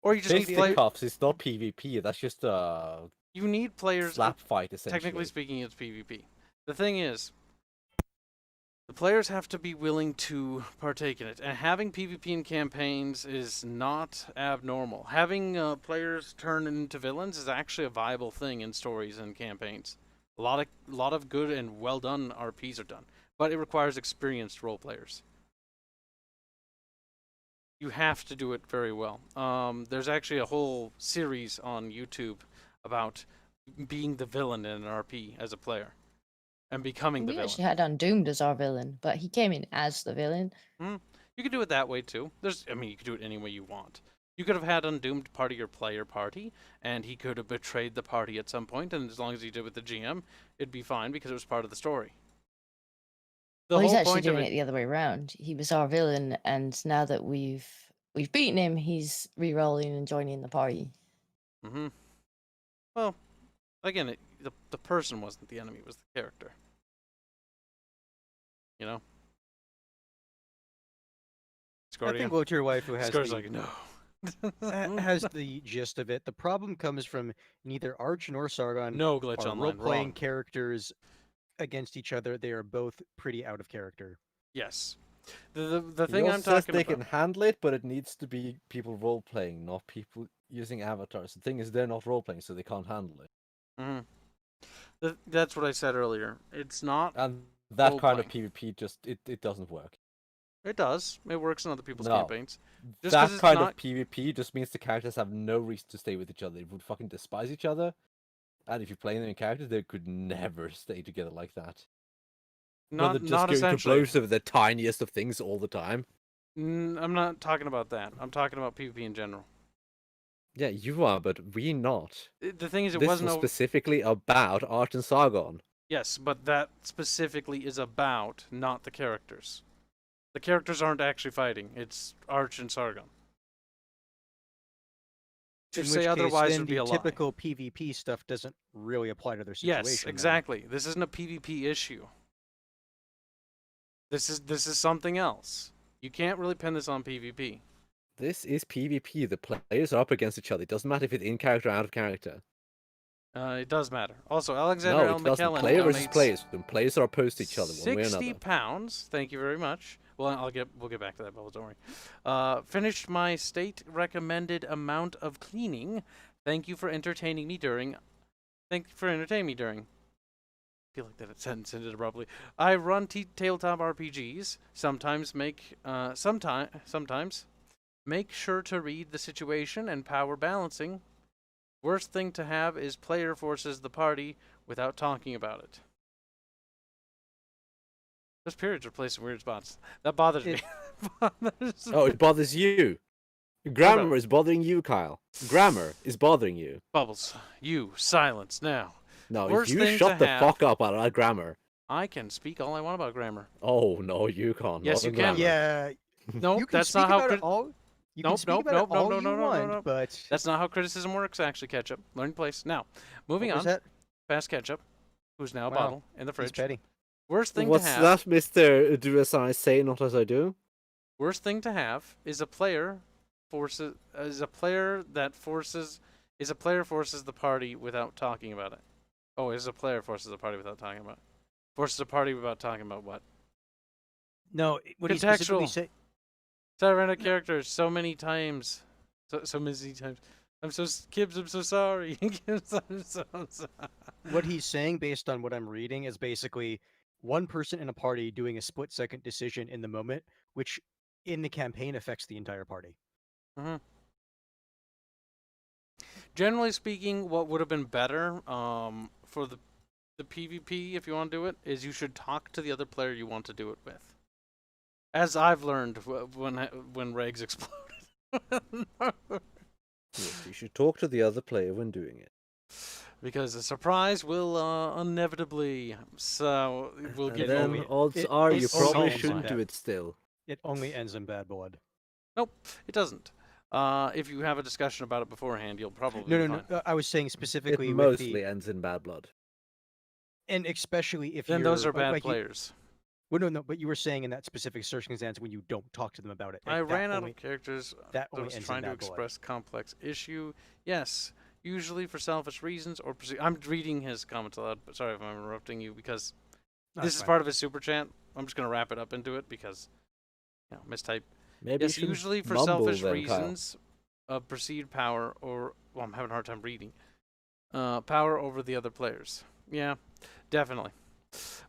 A: Or you just need play.
B: Cuffs. It's not PvP. That's just
A: You need players.
B: Slap fight, essentially.
A: Technically speaking, it's PvP. The thing is, the players have to be willing to partake in it, and having PvP in campaigns is not abnormal. Having players turn into villains is actually a viable thing in stories and campaigns. A lot of good and well done RPs are done, but it requires experienced role players. You have to do it very well. There's actually a whole series on YouTube about being the villain in an RP as a player. And becoming the
M: We
A: villain.
M: actually had Undoomed as our villain, but he came in as the villain.
A: You could do it that way too. You could do it any way you want. You could have had Undoomed part of your player party, and he could have betrayed the party at some point, and as long as you did with the GM, it'd be fine because it was part of the story.
M: Well, he's actually doing it the other way around. He was our villain, and now that we've beaten him, he's re-rolling and joining the party.
A: Well, again, the person wasn't the enemy; it was the character. You know.
O: I think what your wife has
A: Score's like, no.
O: has the gist of it. The problem comes from neither Arch nor Sargon
A: no glitch
O: are
A: online.
O: role-playing characters against each other. They are both pretty out of character.
A: Yes. The thing I'm talking
B: they
A: about.
B: can handle it, but it needs to be people role-playing, not people using avatars. The thing is, they're not role-playing, so they can't handle it.
A: That's what I said earlier. It's not.
B: And that kind of PvP just it doesn't work.
A: It does. It works in other people's campaigns.
B: That kind of PvP just means the characters have no reason to stay with each other. They would fucking despise each other. And if you're playing them in characters, they could never stay together like that.
A: Not
B: going
A: essentially.
B: to blows over the tiniest of things all the time.
A: I'm not talking about that. I'm talking about PvP in general.
B: Yeah, you are, but we not.
A: The thing is,
B: this
A: wasn't
B: was specifically about Arch and Sargon.
A: Yes, but that specifically is about not the characters. The characters aren't actually fighting. It's Arch and Sargon. To say otherwise would be a lie.
O: Typical PvP stuff doesn't really apply to their situation.
A: Yes, exactly. This isn't a PvP issue. This is something else. You can't really pin this on PvP.
B: This is PvP. The players are up against each other. It doesn't matter if it's in character or out of character.
A: It does matter. Also, Alexander L.
B: No, it doesn't.
A: McKellen
B: Player versus players. When players are opposed to each other, one way or another.
A: £60. Thank you very much. Well, we'll get back to that, Bubbles. Don't worry. Finished my state recommended amount of cleaning. Thank you for entertaining me during. I feel like that sentence ended abruptly. I run tabletop RPGs. Sometimes make sure to read the situation and power balancing. Worst thing to have is player forces the party without talking about it. Those periods are placed in weird spots. That bothers me.
B: Oh, it bothers you. Grammar is bothering you, Kyle. Grammar is bothering you.
A: Bubbles, you silence now.
B: No,
A: Worst
B: if you shut the fuck up about grammar.
A: I can speak all I want about grammar.
B: Oh no, you can't.
A: Yes, you can.
O: Yeah.
A: No, that's not how.
O: No. But
A: that's not how criticism works. Actually, Ketchup, learn your place. Now, moving on.
O: That?
A: Fast Ketchup, who's now a bottle in the fridge.
O: He's petty.
A: Worst thing
B: What's
A: to have.
B: What's that, Mister? Do as I say, not as I do.
A: Worst thing to have is a player forces the party without talking about it. Oh, is a player forces the party without talking about it. Forces a party without talking about what?
O: No, what he specifically say?
A: Tyrant characters so many times, so many times. Kibs, I'm so sorry. Kibs, I'm so sorry.
O: What he's saying, based on what I'm reading, is basically one person in a party doing a split-second decision in the moment, which in the campaign affects the entire party.
A: Generally speaking, what would have been better for the PvP, if you want to do it, is you should talk to the other player you want to do it with. As I've learned when Regs exploded.
B: Yes, you should talk to the other player when doing it.
A: Because the surprise will inevitably, so we'll give
B: then
A: you.
B: Odds are you probably shouldn't do it still.
O: It only ends in bad blood.
A: Nope, it doesn't. If you have a discussion about it beforehand, you'll probably
O: No. I was saying specifically.
B: It mostly ends in bad blood.
O: And especially if
A: then those are bad players.
O: Well, no, but you were saying in that specific circumstance when you don't talk to them about it.
A: I ran out of characters
O: that
A: that
O: only
A: was
O: ends in
A: trying to
O: bad blood.
A: express complex issue. Yes, usually for selfish reasons or I'm reading his comments aloud. But sorry if I'm interrupting you because this is part of his super chat. I'm just gonna wrap it up into it because mistype.
B: Maybe
A: yes,
B: you
A: usually for
B: mumble
A: selfish
B: then,
A: reasons of perceived power or I'm having a hard time reading. Power over the other players. Yeah, definitely.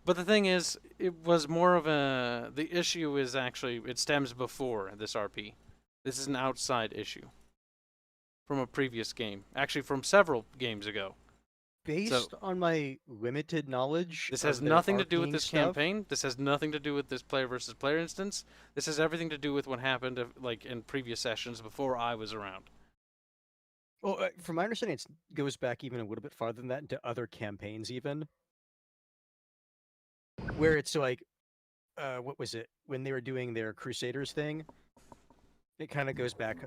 A: But the thing is, it was more of the issue is actually, it stems before this RP. This is an outside issue from a previous game. Actually, from several games ago.
O: Based on my limited knowledge,
A: this has
O: of their
A: nothing to do with
O: RPing
A: this
O: stuff,
A: campaign. This has nothing to do with this player versus player instance. This has everything to do with what happened like in previous sessions before I was around.
O: Well, from my understanding, it goes back even a little bit farther than that into other campaigns, even. Where it's like, what was it? When they were doing their Crusaders thing, it kind of goes back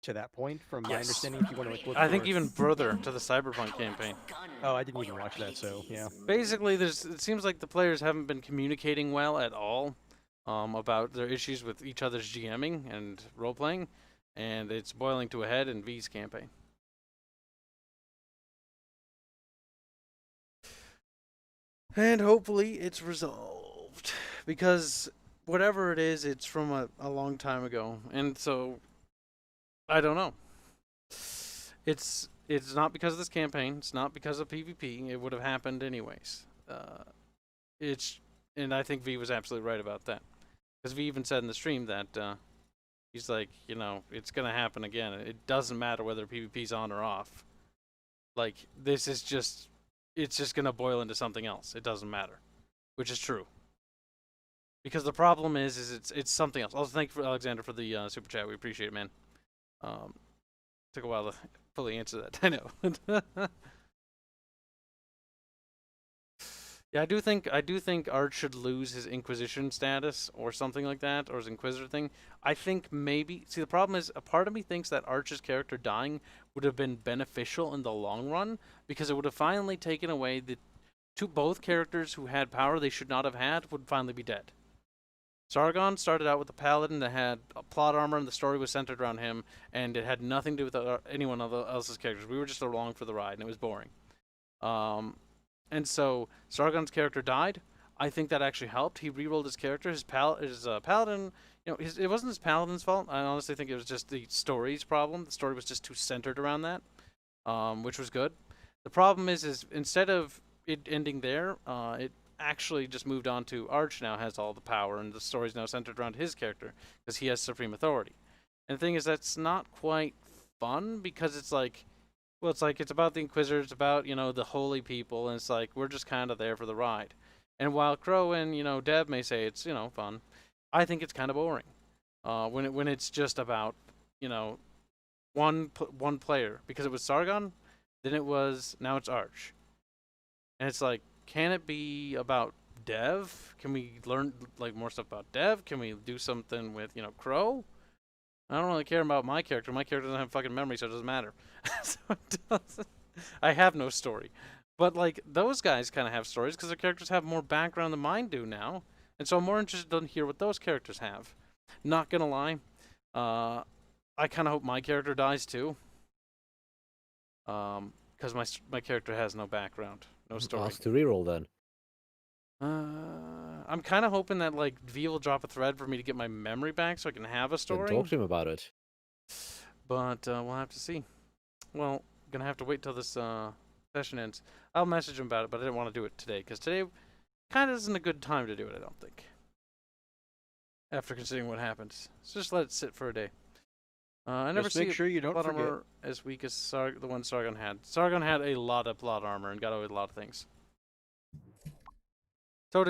O: to that point, from my understanding. If you want to look
A: I think even further to the Cyberpunk campaign.
O: Oh, I didn't even watch that, so yeah.
A: Basically, it seems like the players haven't been communicating well at all about their issues with each other's GMing and role-playing, and it's boiling to a head in V's campaign. And hopefully it's resolved, because whatever it is, it's from a long time ago, and so I don't know. It's not because of this campaign. It's not because of PvP. It would have happened anyways. And I think V was absolutely right about that, because V even said in the stream that he's like, it's gonna happen again. It doesn't matter whether PvP's on or off. Like, this is just. It's just going to boil into something else. It doesn't matter, which is true. Because the problem is it's something else. Also, thank you for Alexander for the super chat. We appreciate it, man. Took a while to fully answer that. I know. Yeah, I do think Arch should lose his Inquisition status or something like that, or his Inquisitor thing. I think maybe. See, the problem is, a part of me thinks that Arch's character dying would have been beneficial in the long run, because it would have finally taken away the both characters who had power they should not have had would finally be dead. Sargon started out with a paladin that had a plot armor, and the story was centered around him, and it had nothing to do with anyone else's characters. We were just along for the ride, and it was boring. And so Sargon's character died. I think that actually helped. He rerolled his character. His paladin, it wasn't his paladin's fault. I honestly think it was just the story's problem. The story was just too centered around that, which was good. The problem is instead of it ending there, it actually just moved on to Arch now has all the power, and the story's now centered around his character because he has supreme authority. And the thing is, that's not quite fun, because it's like, well, it's about the Inquisitors, about, the holy people, and it's like, we're just kind of there for the ride. And while Crow and, Deb may say it's, fun, I think it's kind of boring. When it's just about, one player. Because it was Sargon, then now it's Arch. And it's like, can it be about Dev? Can we learn, more stuff about Dev? Can we do something with, Crow? I don't really care about my character. My character doesn't have fucking memory, so it doesn't matter. So it doesn't. I have no story. But, those guys kind of have stories because their characters have more background than mine do now. And so I'm more interested to hear what those characters have. Not gonna lie. I kind of hope my character dies, too. Because my character has no background. No story.
B: Ask to reroll, then.
A: I'm kind of hoping that, V will drop a thread for me to get my memory back so I can have a story.
B: Then talk to him about it.
A: But we'll have to see. Well, gonna have to wait till this session ends. I'll message him about it, but I didn't want to do it today, because today kind of isn't a good time to do it, I don't think. After considering what happens. So just let it sit for a day. I never
O: make sure you don't
A: plot
O: forget.
A: armor as weak as the one Sargon had. Sargon had a lot of plot armor and got away with a lot of things. So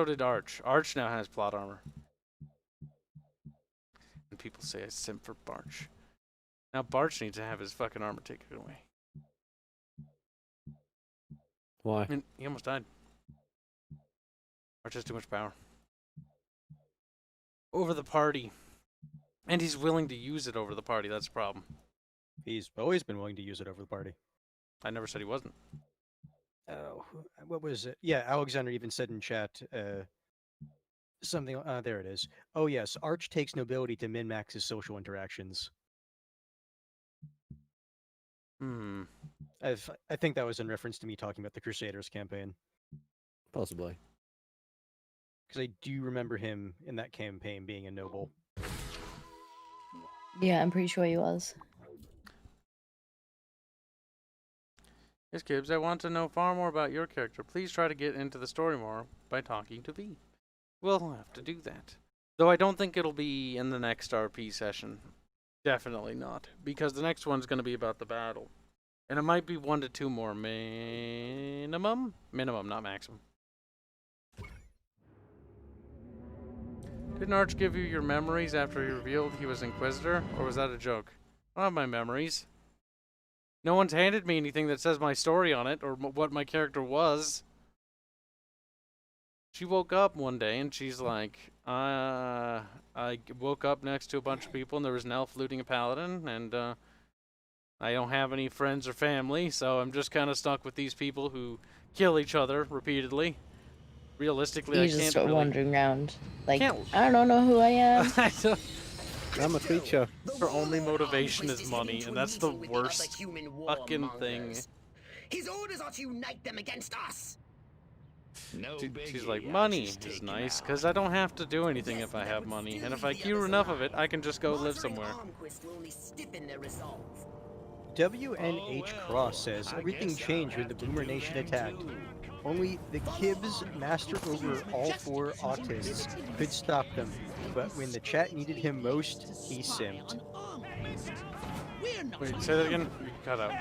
A: did Arch. Arch now has plot armor. And people say I simp for Barch. Now Barch needs to have his fucking armor taken away.
B: Why?
A: I mean, he almost died. Arch has too much power. Over the party. And he's willing to use it over the party, that's the problem.
O: He's always been willing to use it over the party.
A: I never said he wasn't.
O: Oh, what was it? Yeah, Alexander even said in chat, something. There it is. Oh yes, Arch takes nobility to min-max his social interactions. I think that was in reference to me talking about the Crusaders campaign.
B: Possibly.
O: Because I do remember him in that campaign being a noble.
M: Yeah, I'm pretty sure he was.
A: Yes, Kibs, I want to know far more about your character. Please try to get into the story more by talking to V. We'll have to do that. Though I don't think it'll be in the next RP session. Definitely not. Because the next one's going to be about the battle. And it might be 1 to 2 more minimum? Minimum, not maximum. Didn't Arch give you your memories after he revealed he was Inquisitor? Or was that a joke? I don't have my memories. No one's handed me anything that says my story on it, or what my character was. She woke up one day and she's like, I woke up next to a bunch of people and there was an elf looting a paladin, and I don't have any friends or family, so I'm just kind of stuck with these people who kill each other repeatedly. Realistically, I can't
M: just start
A: really...
M: wandering around. Like, I don't know who I am.
B: I'm a creature.
A: Her only motivation is money, and that's the worst fucking thing.
C: His orders are to unite them against us.
A: She's like, money is nice, because I don't have to do anything if I have money, and if I queue enough of it, I can just go live somewhere.
O: WNH Cross says, everything changed when the Boomer Nation attacked. Only the Kibs, master over all 4 autists, could stop them. But when the chat needed him most, he simped.
A: Wait, say that again? You cut out.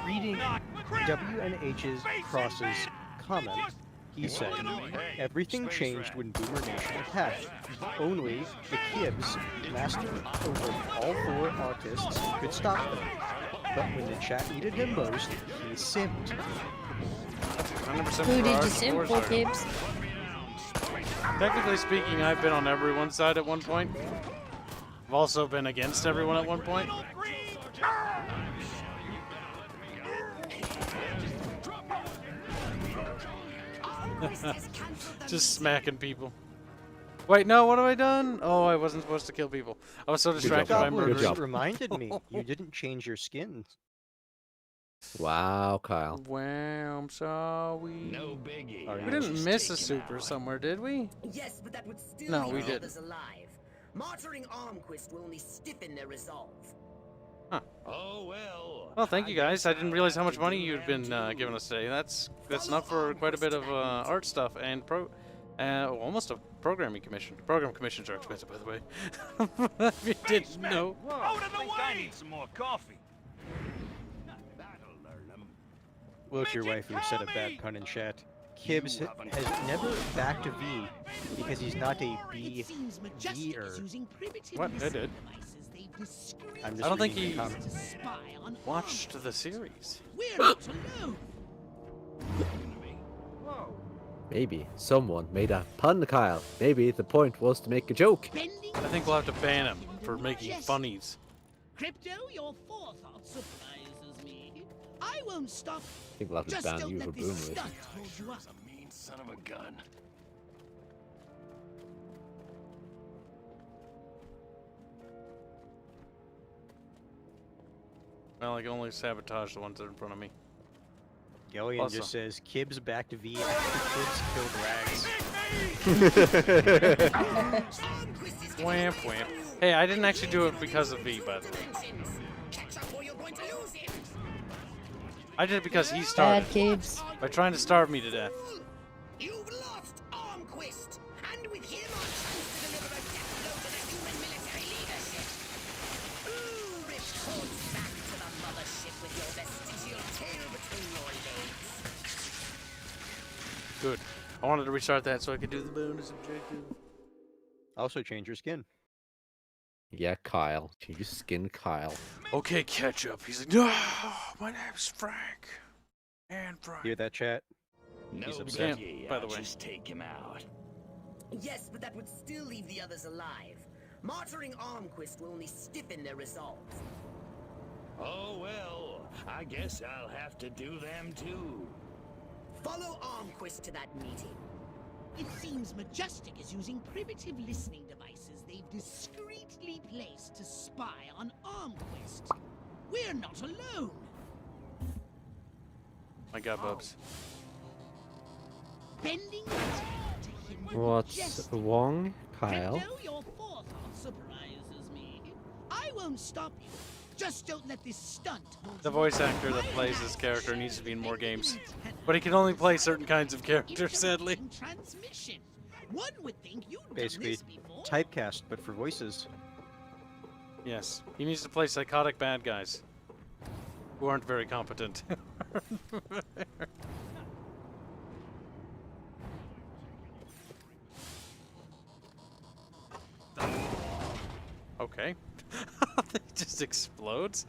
O: Reading WNH's Cross's comment, he said, everything changed when Boomer Nation attacked. Only the Kibs, master over all 4 autists, could stop them. But when the chat needed him most, he simped.
M: Who did you simp for, Kibs?
A: Technically speaking, I've been on everyone's side at one point. I've also been against everyone at one point. Just smacking people. Wait, no, what have I done? Oh, I wasn't supposed to kill people. I was so distracted by murdering.
O: Just reminded me, you didn't change your skin.
B: Wow, Kyle.
A: Wow, I'm sorry.
D: No biggie.
A: We didn't miss a super somewhere, did we?
C: Yes, but that would still
A: No, we
C: leave
A: didn't.
C: others alive. Martyring Armquist will only stiffen their resolve.
A: Huh.
D: Oh well.
A: Well, thank you guys. I didn't realize how much money you'd been giving us today. That's enough for quite a bit of art stuff and almost a programming commission. Program commissions are expensive, by the way. If you didn't know.
N: Out of the way! I need some more coffee.
O: Wilk, your wife, who said a bad pun in chat. Kibs has never backed a V because he's not a B-er.
A: What? I did. I don't think he watched the series.
B: Maybe someone made a pun, Kyle. Maybe the point was to make a joke.
A: I think we'll have to ban him for making funnies.
F: Crypto, your forethought surprises me. I won't stop.
B: I think we'll have to ban you for boomers.
E: A mean son of a gun.
A: Well, I can only sabotage the ones that are in front of me.
O: Gellion
A: Also.
O: just says, Kibs back to V after Kibs killed Rags.
A: Whamp, whamp. Hey, I didn't actually do it because of V, by the way. I did it because he started.
M: Bad Kibs.
A: By trying to starve me to death.
C: You've lost Armquist, and with him our chance to deliver a death blow to the human military leadership. Ooh, ripped hordes back to the mothership with your vestigial tail between your legs.
A: Good. I wanted to restart that so I could do the bonus objective.
O: Also change your skin.
B: Yeah, Kyle. Change your skin, Kyle.
A: Okay, Ketchup. He's like, no, my name's Frank. And Frank.
O: Hear that, chat?
D: No
O: He's upset.
D: biggie.
A: by the way.
D: Just take him out.
C: Yes, but that would still leave the others alive. Martyring Armquist will only stiffen their resolve.
D: Oh well, I guess I'll have to do them too.
C: Follow Armquist to that meeting.
F: It seems Majestic is using primitive listening devices they've discreetly placed to spy on Armquist. We're not alone.
A: My God, Bubs.
F: Bending the tail to him with
B: What's
F: Majestic.
B: wrong, Kyle?
F: And though your forethought surprises me, I won't stop you. Just don't let this stunt hold
A: The
F: you
A: voice
F: back.
A: actor that plays this character needs to be in more games. But he can only play certain kinds of characters, sadly.
F: Transmission. One would think you'd done
O: Basically,
F: this before.
O: typecast, but for voices.
A: Yes, he needs to play psychotic bad guys who aren't very competent. Okay. It just explodes.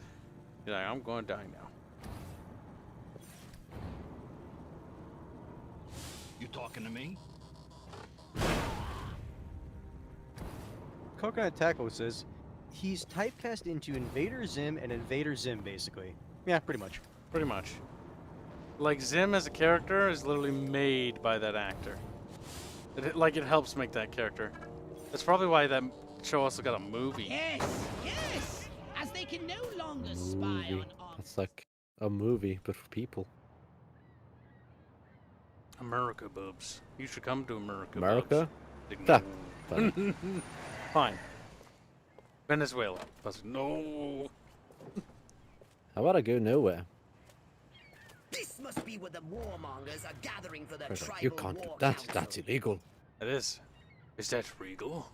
A: You're like, I'm going to die now.
N: You talking to me?
O: Coconut Tackle says he's typecast into Invader Zim and Invader Zim, basically. Yeah, pretty much.
A: Pretty much. Like, Zim as a character is literally made by that actor. It helps make that character. That's probably why that show also got a movie.
F: Yes, yes. As they can no longer spy
B: Movie.
F: on Armquist.
B: That's like a movie, but for people.
A: America, Bubs. You should come to America,
B: America?
A: Bubs.
B: Da.
A: No. Fine. Venezuela. Bubs, no.
B: How about I go nowhere?
C: This must be where the warmongers are gathering for their tribal
B: You can't do
C: war
B: that.
C: council.
B: That's illegal.
A: It is. Is that regal?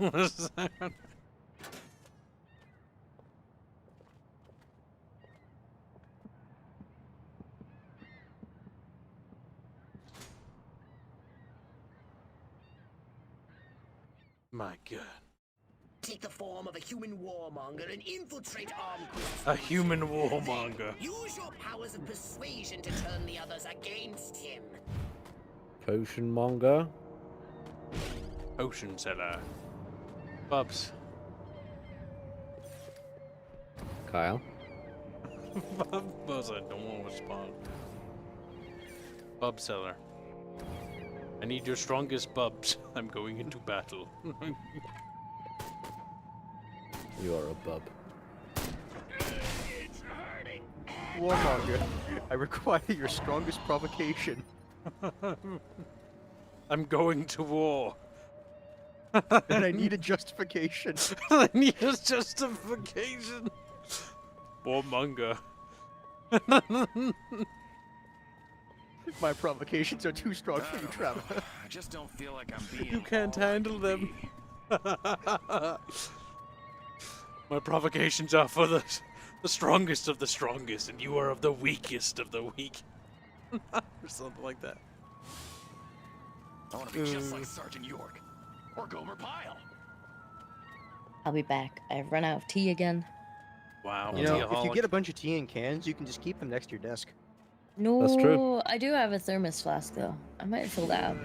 A: My God.
C: Take the form of a human warmonger and infiltrate Armquist.
A: A human warmonger.
C: Use your powers of persuasion to turn the others against him.
B: Potion monger.
A: Ocean seller. Bubs.
B: Kyle.
A: Bubs, I don't want to respond. Bub seller. I need your strongest bubs. I'm going into battle.
B: You are a bub.
O: Warmonger, I require your strongest provocation.
A: I'm going to war.
O: And I need a justification.
A: I need a justification. Warmonger.
O: My provocations are too strong for you, Trevor.
E: I just don't feel like I'm being.
A: You can't handle them. My provocations are for the strongest of the strongest, and you are of the weakest of the weak. Or something like that.
E: I want to be just like Sergeant York or Gomer Pyle.
M: I'll be back. I've run out of tea again.
A: Wow.
O: You know, if you get a bunch of tea in cans, you can just keep them next to your desk.
M: No,
B: That's true.
M: I do have a thermos flask though. I might fill that up.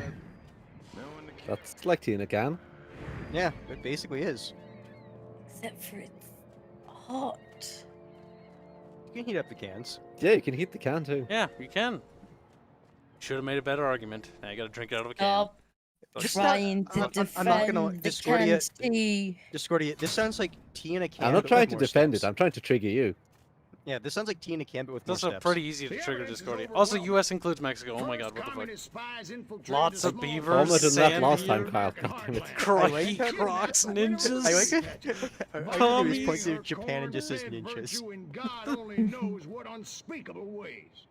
B: That's like tea in a can.
O: Yeah, it basically is.
M: Except for it's hot.
O: You can heat up the cans.
B: Yeah, you can heat the can too.
A: Yeah, you can. Should have made a better argument. Now you gotta drink it out of a can.
M: Stop trying to
O: I'm not gonna
M: defend the
O: Discordia.
M: canned tea.
O: Discordia, this sounds like tea in a can.
B: I'm not
O: but
B: trying
O: with
B: to
O: more
B: defend
O: steps.
B: it. I'm trying to trigger you.
O: Yeah, this sounds like tea in a can, but with
A: It's
O: more
A: also
O: steps.
A: pretty easy to trigger Discordia. Also, U.S. includes Mexico. Oh my God, what the fuck? Lots of beavers,
B: Almost did that
A: sand
B: last time,
A: deer,
B: Kyle. God damn it.
A: Crikey, crocs, ninjas.
O: I like it. I like how he points to Japan and just says ninjas.
J: God only knows what unspeakable ways.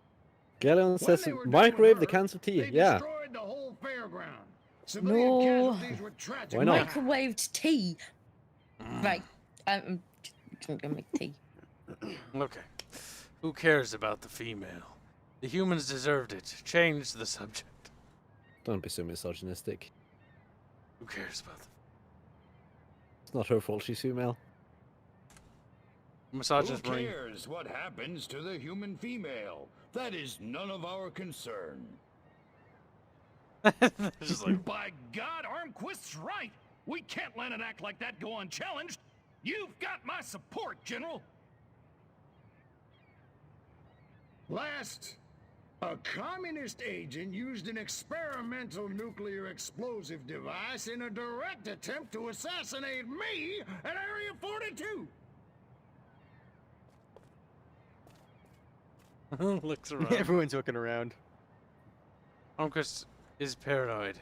B: Galeon says microwave the cans of tea. Yeah.
J: Destroyed the whole fairground.
M: No.
J: Casualties were tragic.
B: Why not?
M: Microwaved tea. Right. I'm gonna make tea.
A: Okay. Who cares about the female? The humans deserved it. Change the subject.
B: Don't be so misogynistic.
A: Who cares about them?
B: It's not her fault she's female.
A: Misogynist
D: Who
A: brain.
D: cares what happens to the human female? That is none of our concern.
A: Just like,
N: By God, Armquist's right. We can't let an act like that go unchallenged. You've got my support, General.
J: Last A communist agent used an experimental nuclear explosive device in a direct attempt to assassinate me at Area 42.
A: Looks around.
O: Everyone's looking around.
A: Armquist is paranoid.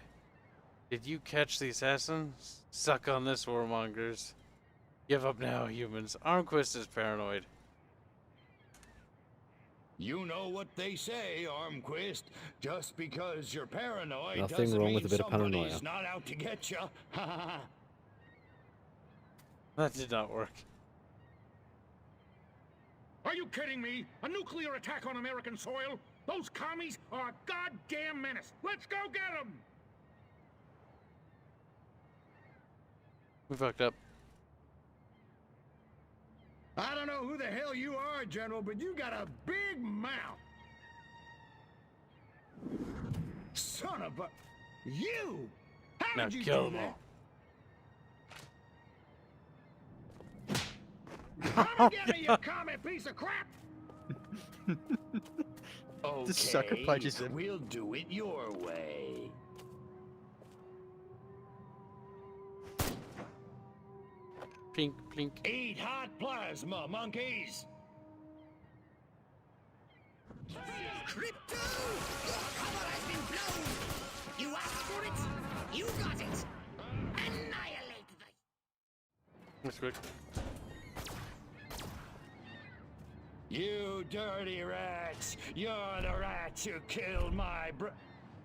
A: Did you catch the assassins? Suck on this, warmongers. Give up now, humans. Armquist is paranoid.
D: You know what they say, Armquist. Just because you're paranoid
B: Nothing
D: doesn't
B: wrong
D: mean
B: with a bit of paranoia.
D: somebody's not out to get you.
A: That did not work.
I: Are you kidding me? A nuclear attack on American soil? Those commies are a goddamn menace. Let's go get them!
A: We fucked up.
J: I don't know who the hell you are, General, but you got a big mouth. Son of a... You! How
A: Now
J: did you
A: kill
J: do
A: them
J: that? Come and get me, you commie piece of crap!
D: Okay,
O: The sucker punches him.
D: We'll do it your way.
A: Plink, plink.
D: Eat hot plasma, monkeys!
C: Crypto! Your cover has been blown! You asked for it, you got it! Annihilate the...
A: That's quick.
D: You dirty rats! You're the rats who killed my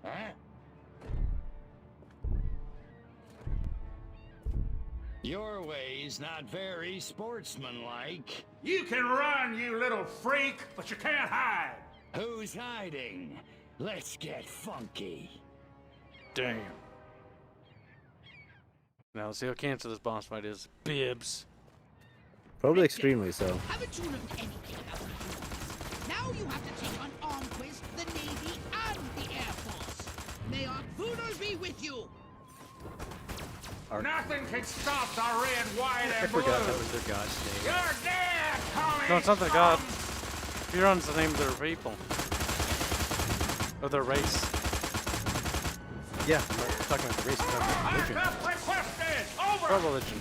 D: Huh? Your way's not very sportsmanlike.
I: You can run, you little freak, but you can't hide!
D: Who's hiding? Let's get funky.
A: Damn. Now let's see how cancer this boss fight is. Bibs.
B: Probably extremely so.
F: Haven't you learned anything about the humans? Now you have to take on Armquist, the Navy, and the Air Force. May our Voodoo be with you.
I: Nothing can stop the red, white,
O: I
I: and blue!
O: forgot that was their god's name.
I: You're dead, commie!
A: No, it's not their god. Huron's the name of their people. Of their race.
O: Yeah, I'm talking about the race, not the religion.
I: Backup requested! Over!
A: Or religion.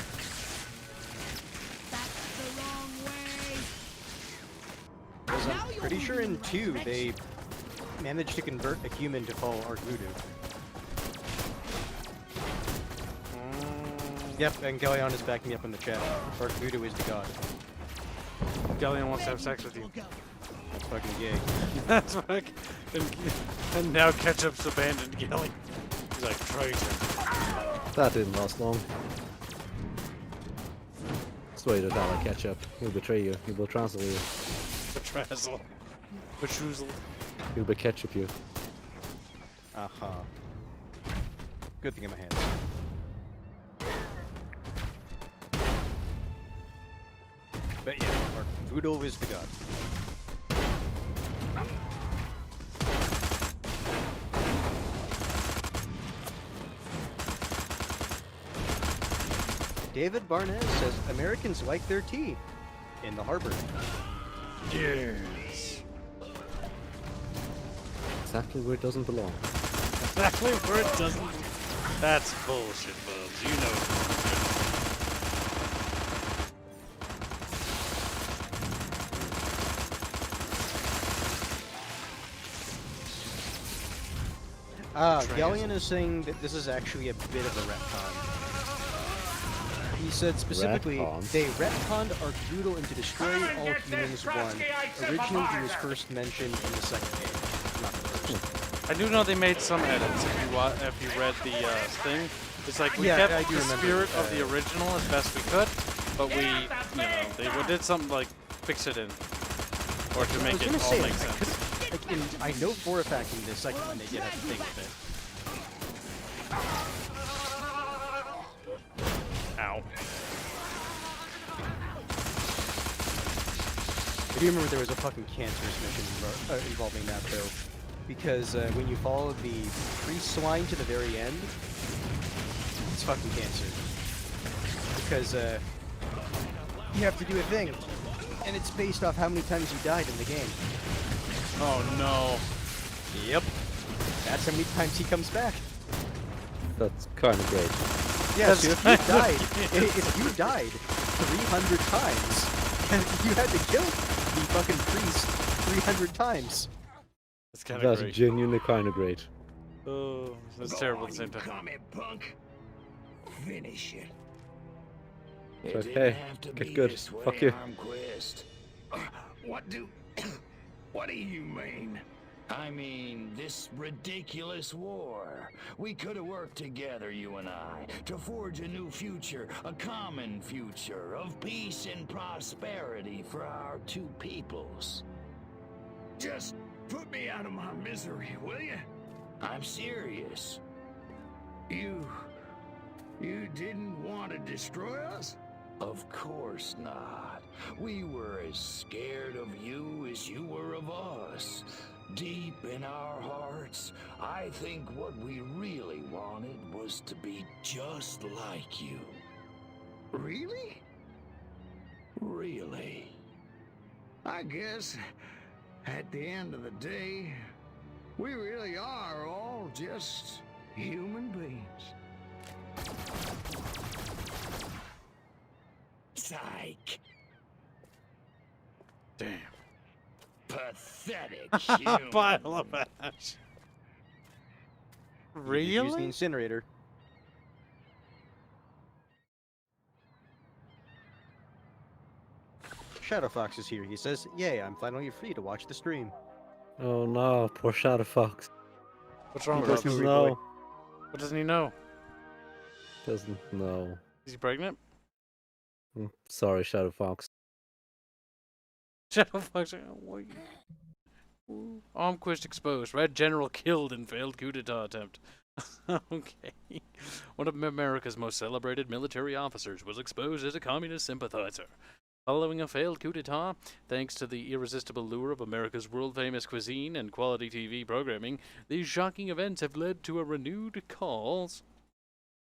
F: That's the wrong way.
O: Because
F: Now
O: I'm
F: you're
O: pretty sure in
F: moving the
O: 2
F: right
O: they managed to convert a human to follow Ark Voodoo. Yep, and Galleon is backing me up in the chat. Ark Voodoo is the god.
A: Galleon wants to have sex with you.
O: That's fucking gay.
A: That's fucking... And now Ketchup's abandoned Galleon. He's like, traitor.
B: That didn't last long. That's the way to die like ketchup. He'll betray you. He will translate you.
A: Betrazzle. Betroozle.
B: He'll be ketchup you.
O: Aha. Good thing in my hands. But yeah, Ark Voodoo is the god. David Barnett says Americans like their tea in the harbor.
A: Yes.
B: Exactly where it doesn't belong.
A: Exactly where it doesn't... That's bullshit, Bubs. You know it's
O: Galleon is saying that this is actually a bit of a retcon. He said specifically, they retconned Ark Voodoo into Destroy All Humans 1. Originally, he was first mentioned in the second game, not the first.
A: I do know they made some edits if you read the thing. It's like we
O: Yeah, I
A: kept
O: do
A: the
O: remember,
A: spirit of the original as best we could, but we, they did something like fix it in, or to make it all make sense.
O: I know for a fact in the second one they did have a thing with it.
A: Ow.
O: I do remember there was a fucking cancerous mission involving that though, because when you follow the priest's line to the very end, it's fucking cancer. Because you have to do a thing, and it's based off how many times you died in the game.
A: Oh no.
O: Yep. That's how many times he comes back.
B: That's kind of great.
O: Yeah, so if you died 300 times, you had to kill the fucking priest 300 times.
A: That's kind of great.
B: That's genuinely kind of great.
A: Oh, that's terrible at the same time.
J: Comet punk. Finish it.
B: It's like, hey, get good. Fuck you.
J: What do you mean?
D: I mean, this ridiculous war. We could have worked together, you and I, to forge a new future, a common future of peace and prosperity for our two peoples.
J: Just put me out of my misery, will you?
D: I'm serious.
J: You didn't want to destroy us?
D: Of course not. We were as scared of you as you were of us. Deep in our hearts, I think what we really wanted was to be just like you.
J: Really?
D: Really.
J: I guess, at the end of the day, we really are all just human beings.
D: Psych.
A: Damn.
D: Pathetic
A: Pile of ash. Really?
O: Use the incinerator. Shadow Fox is here. He says, "Yay, I'm finally free to watch the stream."
B: Oh no, poor Shadow Fox.
A: What's wrong
B: He
A: with
B: doesn't
A: him?
B: know.
A: What doesn't he know?
B: Doesn't know.
A: Is he pregnant?
B: Sorry, Shadow Fox.
A: Shadow Fox. Armquist exposed. Red General killed in failed coup d'etat attempt. Okay. One of America's most celebrated military officers was exposed as a communist sympathizer. Following a failed coup d'etat, thanks to the irresistible lure of America's world-famous cuisine and quality TV programming, these shocking events have led to a renewed calls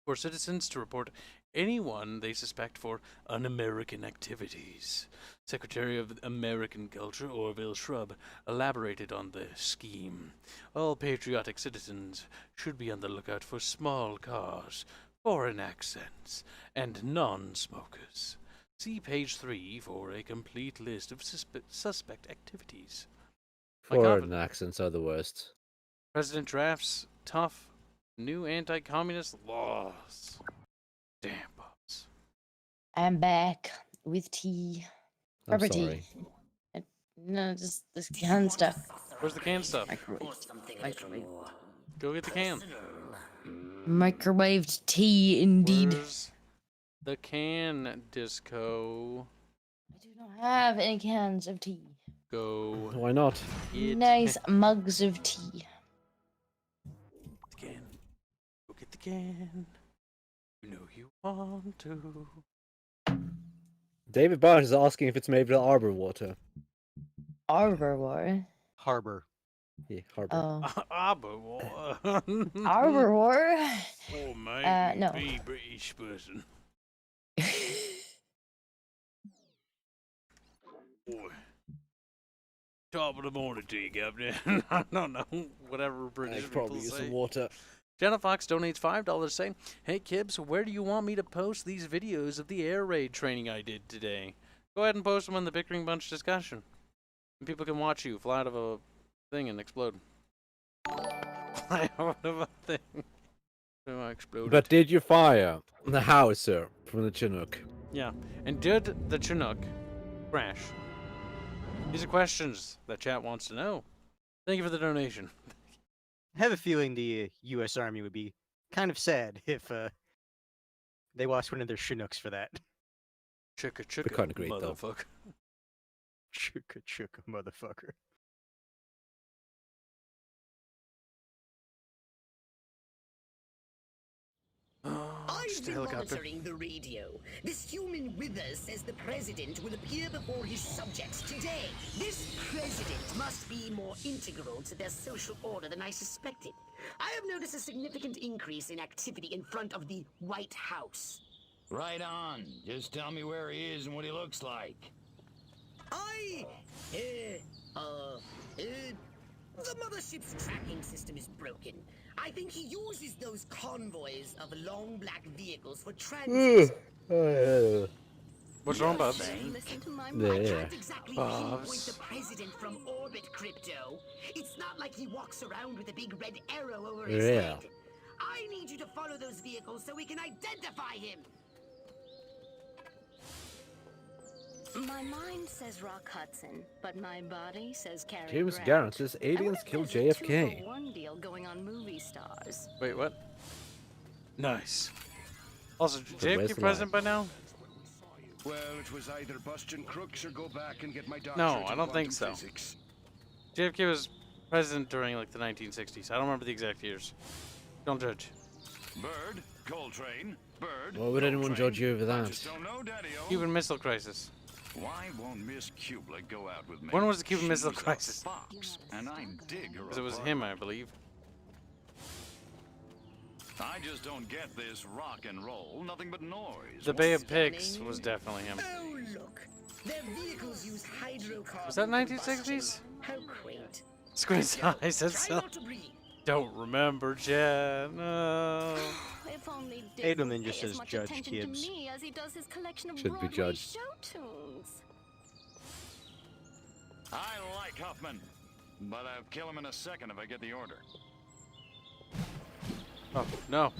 A: for citizens to report anyone they suspect for un-American activities. Secretary of American Culture Orville Shrub elaborated on the scheme. All patriotic citizens should be on the lookout for small cars, foreign accents, and non-smokers. See page 3 for a complete list of suspect activities.
B: Foreign accents are the worst.
A: President drafts tough new anti-communist laws. Damn, Bobs.
M: I'm back with tea.
B: I'm
M: Rubber
B: sorry.
M: tea. No, just this canned stuff.
A: Where's the canned stuff?
M: Microwave.
A: Go get the can.
M: Microwaved tea, indeed.
A: Where's the can, Disco?
M: I do not have any cans of tea.
A: Go.
B: Why not?
M: Nice mugs of tea.
A: The can. Go get the can. You know you want to.
B: David Barnes is asking if it's made with arbor water.
M: Arbor water?
O: Harbor.
B: Yeah, harbor.
M: Oh.
A: Arbor water.
M: Arbor water?
A: Oh, mate.
M: No.
A: Be British person. Boy. Top of the morning to you, Governor. I don't know. Whatever British people
B: probably use
A: say.
B: some water.
A: Jenna Fox donates $5 saying, "Hey Kibs, where do you want me to post these videos of the air raid training I did today? Go ahead and post them on the Bickering Bunch discussion. And people can watch you fly out of a thing and explode." Fly out of a thing. So I exploded.
B: But did you fire the howitzer from the Chinook?
A: Yeah. And did the Chinook crash? These are questions that chat wants to know. Thank you for the donation.
O: I have a feeling the U.S. Army would be kind of sad if they lost one of their Chinooks for that.
A: Chicka chicka,
B: kind of great, though.
A: motherfucker.
O: Chicka chicka, motherfucker.
C: I've been monitoring the radio. This human with us says the president will appear before his subjects today. This president must be more integral to their social order than I suspected. I have noticed a significant increase in activity in front of the White House.
D: Right on. Just tell me where he is and what he looks like.
C: The mothership's tracking system is broken. I think he uses those convoys of long black vehicles for transit.
A: What's wrong, Bubs?
C: I can't exactly pinpoint the president from orbit, Crypto. It's not like he walks around with a big red arrow over his head. I need you to follow those vehicles so we can identify him.
L: My mind says Rock Hudson, but my body says Cary
B: James
L: Grant.
B: Garrett says aliens kill JFK.
L: One deal going on movie stars.
A: Wait, what? Nice. Also,
B: where's
A: JFK
B: the
A: president by now?
J: Well, it was either Bustin' Crooks or go back and get my doctorate
A: No, I
J: in
A: don't think
J: quantum
A: so.
J: physics.
A: JFK was president during like the 1960s. I don't remember the exact years. Don't judge.
D: Bird, Coltrane, Bird.
B: Why would anyone judge you over that?
D: Just don't know, Daddy-o.
A: Cuban Missile Crisis.
D: Why won't Miss Kublik go out with me?
A: When was the Cuban
D: She's
A: Missile
D: a
A: Crisis?
D: Fox, and I dig her.
A: Because it was him, I believe.
D: I just don't get this rock and roll. Nothing but noise.
A: The Bay of Pigs was definitely him.
C: Oh, look. Their vehicles use hydrocarbons.
A: Was that 1960s?
C: How quaint.
A: Squeeze eyes, said
C: Try
A: so.
C: not to breathe.
A: Don't remember, Jen. No.
L: If only
O: Edelman just
L: pay as
O: says
L: much
O: Judge
L: attention
O: Kibs.
L: to me as he does his collection of
B: Should be
L: Broadway
B: judged.
L: show tunes.
D: I like Huffman, but I'll kill him in a second if I get the order.
A: Oh, no.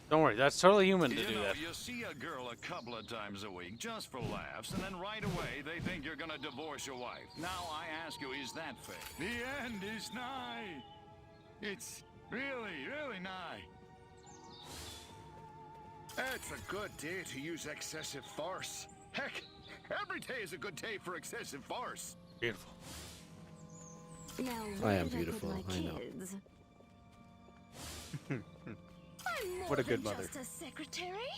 A: Don't worry, that's totally human to
D: You
A: do
D: know,
A: that.
D: you see a girl a couple of times a week just for laughs, and then right away they think you're gonna divorce your wife. Now I ask you, is that fair? The end is nigh. It's really nigh.
J: It's a good day to use excessive force. Heck, every day is a good day for excessive force.
A: Beautiful.
L: Now,
B: I
L: where
B: am
L: did
B: beautiful,
L: put my
B: I know.
L: kids? I'm more
O: What a good
L: than
O: mother.
L: just a secretary.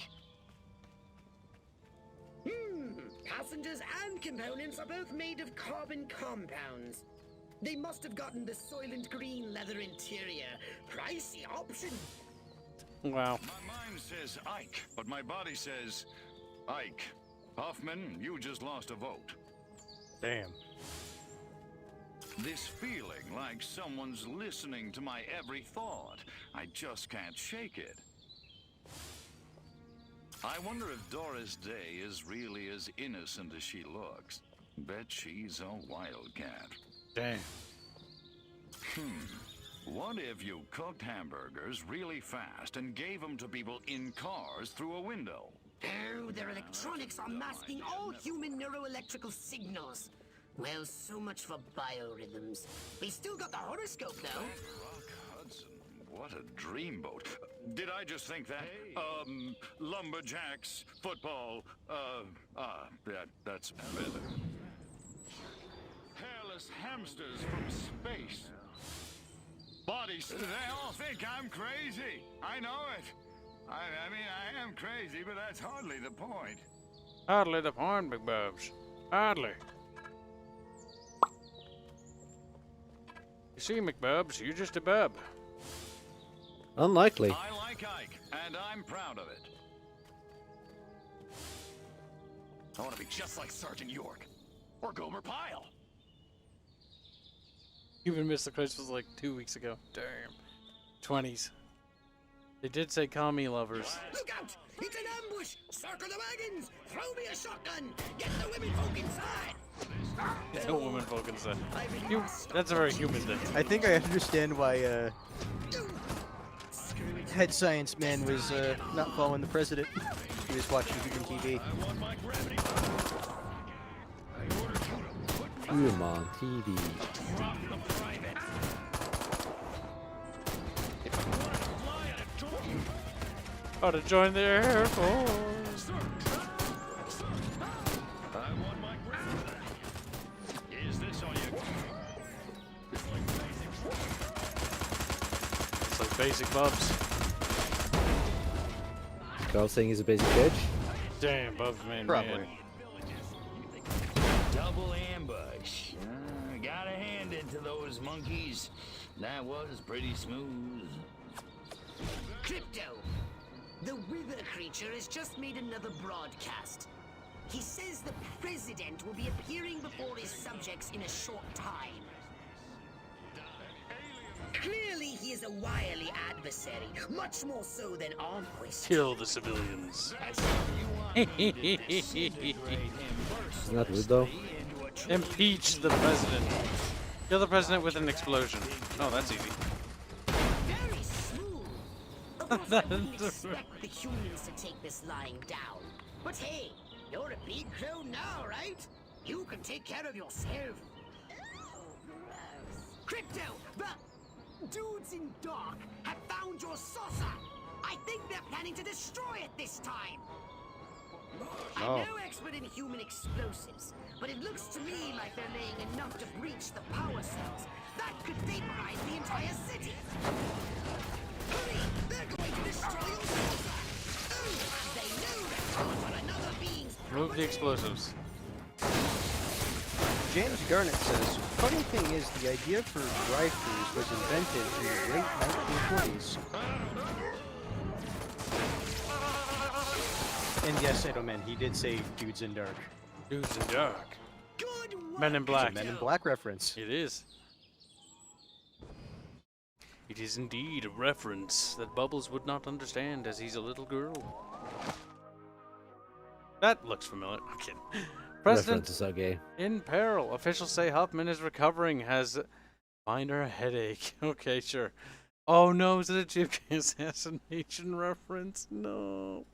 C: Passengers and components are both made of carbon compounds. They must have gotten the Soylent Green leather interior. Pricey option.
A: Wow.
D: My mind says Ike, but my body says Ike. Huffman, you just lost a vote.
O: Damn.
D: This feeling like someone's listening to my every thought. I just can't shake it. I wonder if Doris Day is really as innocent as she looks. Bet she's a wildcat.
A: Damn.
D: What if you cooked hamburgers really fast and gave them to people in cars through a window?
C: Oh, their electronics are masking all human neuroelectrical signals. Well, so much for biorhythms. We still got the horoscope, though.
D: Rock Hudson, what a dreamboat. Did I just think that? Lumberjacks, football, that's better. Hairless hamsters from space. Bodies, they all think I'm crazy. I know it. I mean, I am crazy, but that's hardly the point.
A: Hardly the point, Big Bubs. Hardly. You see, McBubs, you're just a bub.
B: Unlikely.
D: I like Ike, and I'm proud of it.
E: I want to be just like Sergeant York. Or Gomer Pyle.
A: Cuban Missile Crisis was like 2 weeks ago. Damn. 20s. They did say call me lovers.
C: Look out! It's an ambush! Circle the wagons! Throw me a shotgun! Get the women folk inside!
A: No woman folk inside. That's a very human thing.
O: I think I understand why head science man was not following the president. He was watching Cuban TV.
B: Human on TV.
A: Oh, to join the Air Force.
D: Is this all you?
A: It's like basic Bubs.
B: Carl saying he's a basic bitch.
A: Damn, Bubs, man.
O: Probably.
D: Double ambush. Got a hand into those monkeys. That was pretty smooth.
C: Crypto! The Wither creature has just made another broadcast. He says the president will be appearing before his subjects in a short time. Clearly, he is a wily adversary, much more so than Armquist.
A: Kill the civilians.
B: Isn't that rude though?
A: Impeach the president. Kill the president with an explosion. Oh, that's easy.
C: Very smooth. Of course, I wouldn't expect the humans to take this lying down. But hey, you're a big crow now, right? You can take care of yourself. Crypto, the dudes in dark have found your saucer. I think they're planning to destroy it this time. I'm no expert in human explosives, but it looks to me like they're laying enough to breach the power cells. That could vaporize the entire city. Hurry! They're going to destroy your saucer! Oh, they know that for another being's...
A: Move the explosives.
O: James Garnett says, funny thing is, the idea for drive-thrus was invented in the late 1920s. And yes, Edelman, he did say dudes in dark.
A: Dudes in dark. Men in Black.
O: It's a Men in Black reference.
A: It is. It is indeed a reference that Bubbles would not understand as he's a little girl. That looks familiar. I'm kidding. President
B: References are gay.
A: in peril. Officials say Huffman is recovering, has minor headache. Okay, sure. Oh no, is it a JFK assassination reference? No.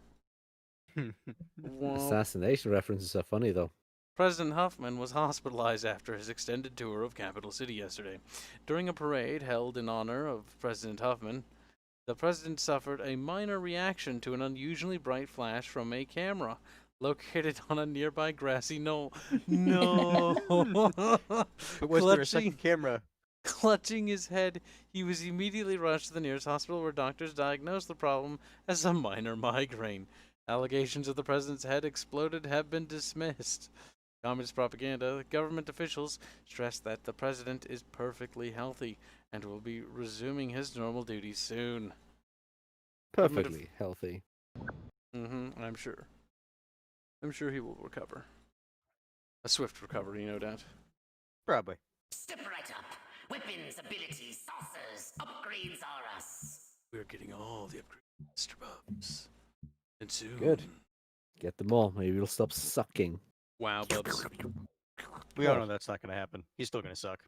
A: Womp.
B: Assassination references are funny though.
A: President Huffman was hospitalized after his extended tour of Capital City yesterday. During a parade held in honor of President Huffman, the president suffered a minor reaction to an unusually bright flash from a camera located on a nearby grassy knoll. No!
O: But was there a second camera?
A: Clutching his head, he was immediately rushed to the nearest hospital where doctors diagnosed the problem as a minor migraine. Allegations of the president's head exploded have been dismissed. Communist propaganda. Government officials stressed that the president is perfectly healthy and will be resuming his normal duties soon.
B: Perfectly healthy.
A: I'm sure. I'm sure he will recover. A swift recovery, no doubt.
O: Probably.
C: Step right up. Weapons, abilities, saucers, upgrades are us.
A: We're getting all the upgrades, Mr. Bubs. And soon.
B: Good. Get them all. Maybe we'll stop sucking.
A: Wow, Bubs.
O: We all know that's not going to happen. He's still going to suck.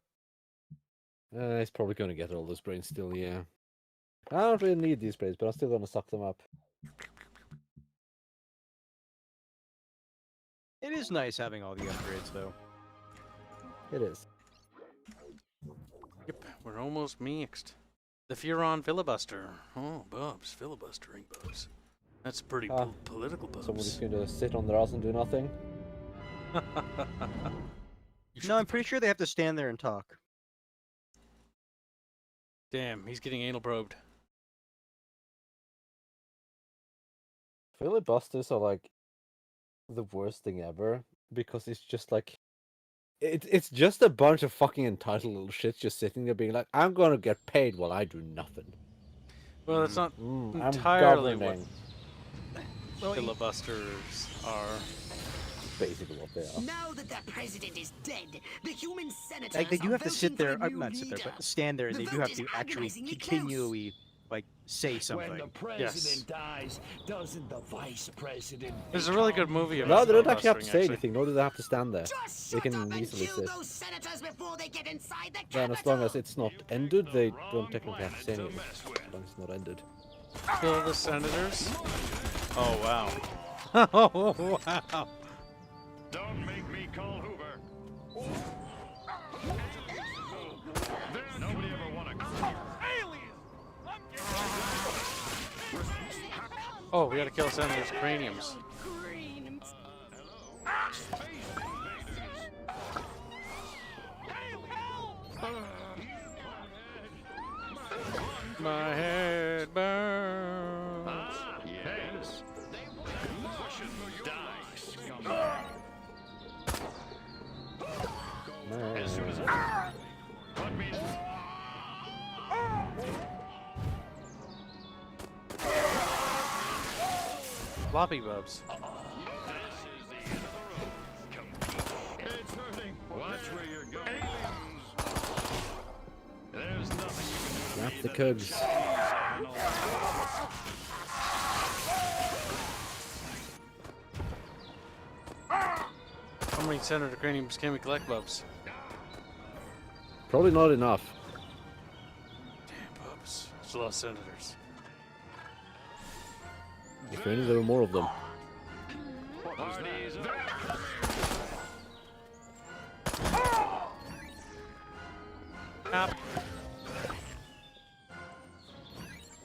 B: He's probably going to get all those brains still, yeah. I don't really need these brains, but I'm still going to suck them up.
O: It is nice having all the upgrades, though.
B: It is.
A: Yep, we're almost mixed. The Furon filibuster. Oh, Bubs, filibustering Bubs. That's pretty political, Bubs.
B: Somebody's going to sit on their ass and do nothing.
O: No, I'm pretty sure they have to stand there and talk.
A: Damn, he's getting anal probed.
B: Filibusters are like the worst thing ever because it's just like it's just a bunch of fucking entitled little shits just sitting there being like, I'm gonna get paid while I do nothing.
A: Well, that's not
B: I'm
A: entirely what
B: governing.
A: filibusters are.
B: Basically what they are.
C: Now that that president is dead, the human senators
O: Like, they do
C: are
O: have to sit
C: voting
O: there,
C: for a new
O: not sit there,
C: leader.
O: but stand there, and
C: The
O: they do
C: vote
O: have
C: is
O: to actually
C: agonizingly
O: continually, like, say something.
D: When the president dies, doesn't the vice president?
A: There's a really good movie
B: No,
A: about
B: they don't actually have to
A: filibustering,
B: say anything, nor do they have to stand there. They can easily
C: Kill
B: sit.
C: those senators before they get inside the
B: Then as long as it's not ended, they don't technically have to say anything. As long as it's not ended.
A: Kill the senators? Oh, wow. Oh, wow.
E: Don't make me call Hoover. Nobody ever won a
A: Oh, we gotta kill senators' craniums. My head burns.
E: Yes. As soon as put me.
A: Floppy Bubs.
E: It's hurting. Watch where you're going. Aliens. There's nothing you can do
B: the Kibs.
A: How many senator craniums can we collect, Bubs?
B: Probably not enough.
A: Damn, Bubs. It's a lot of senators.
B: If only there were more of them.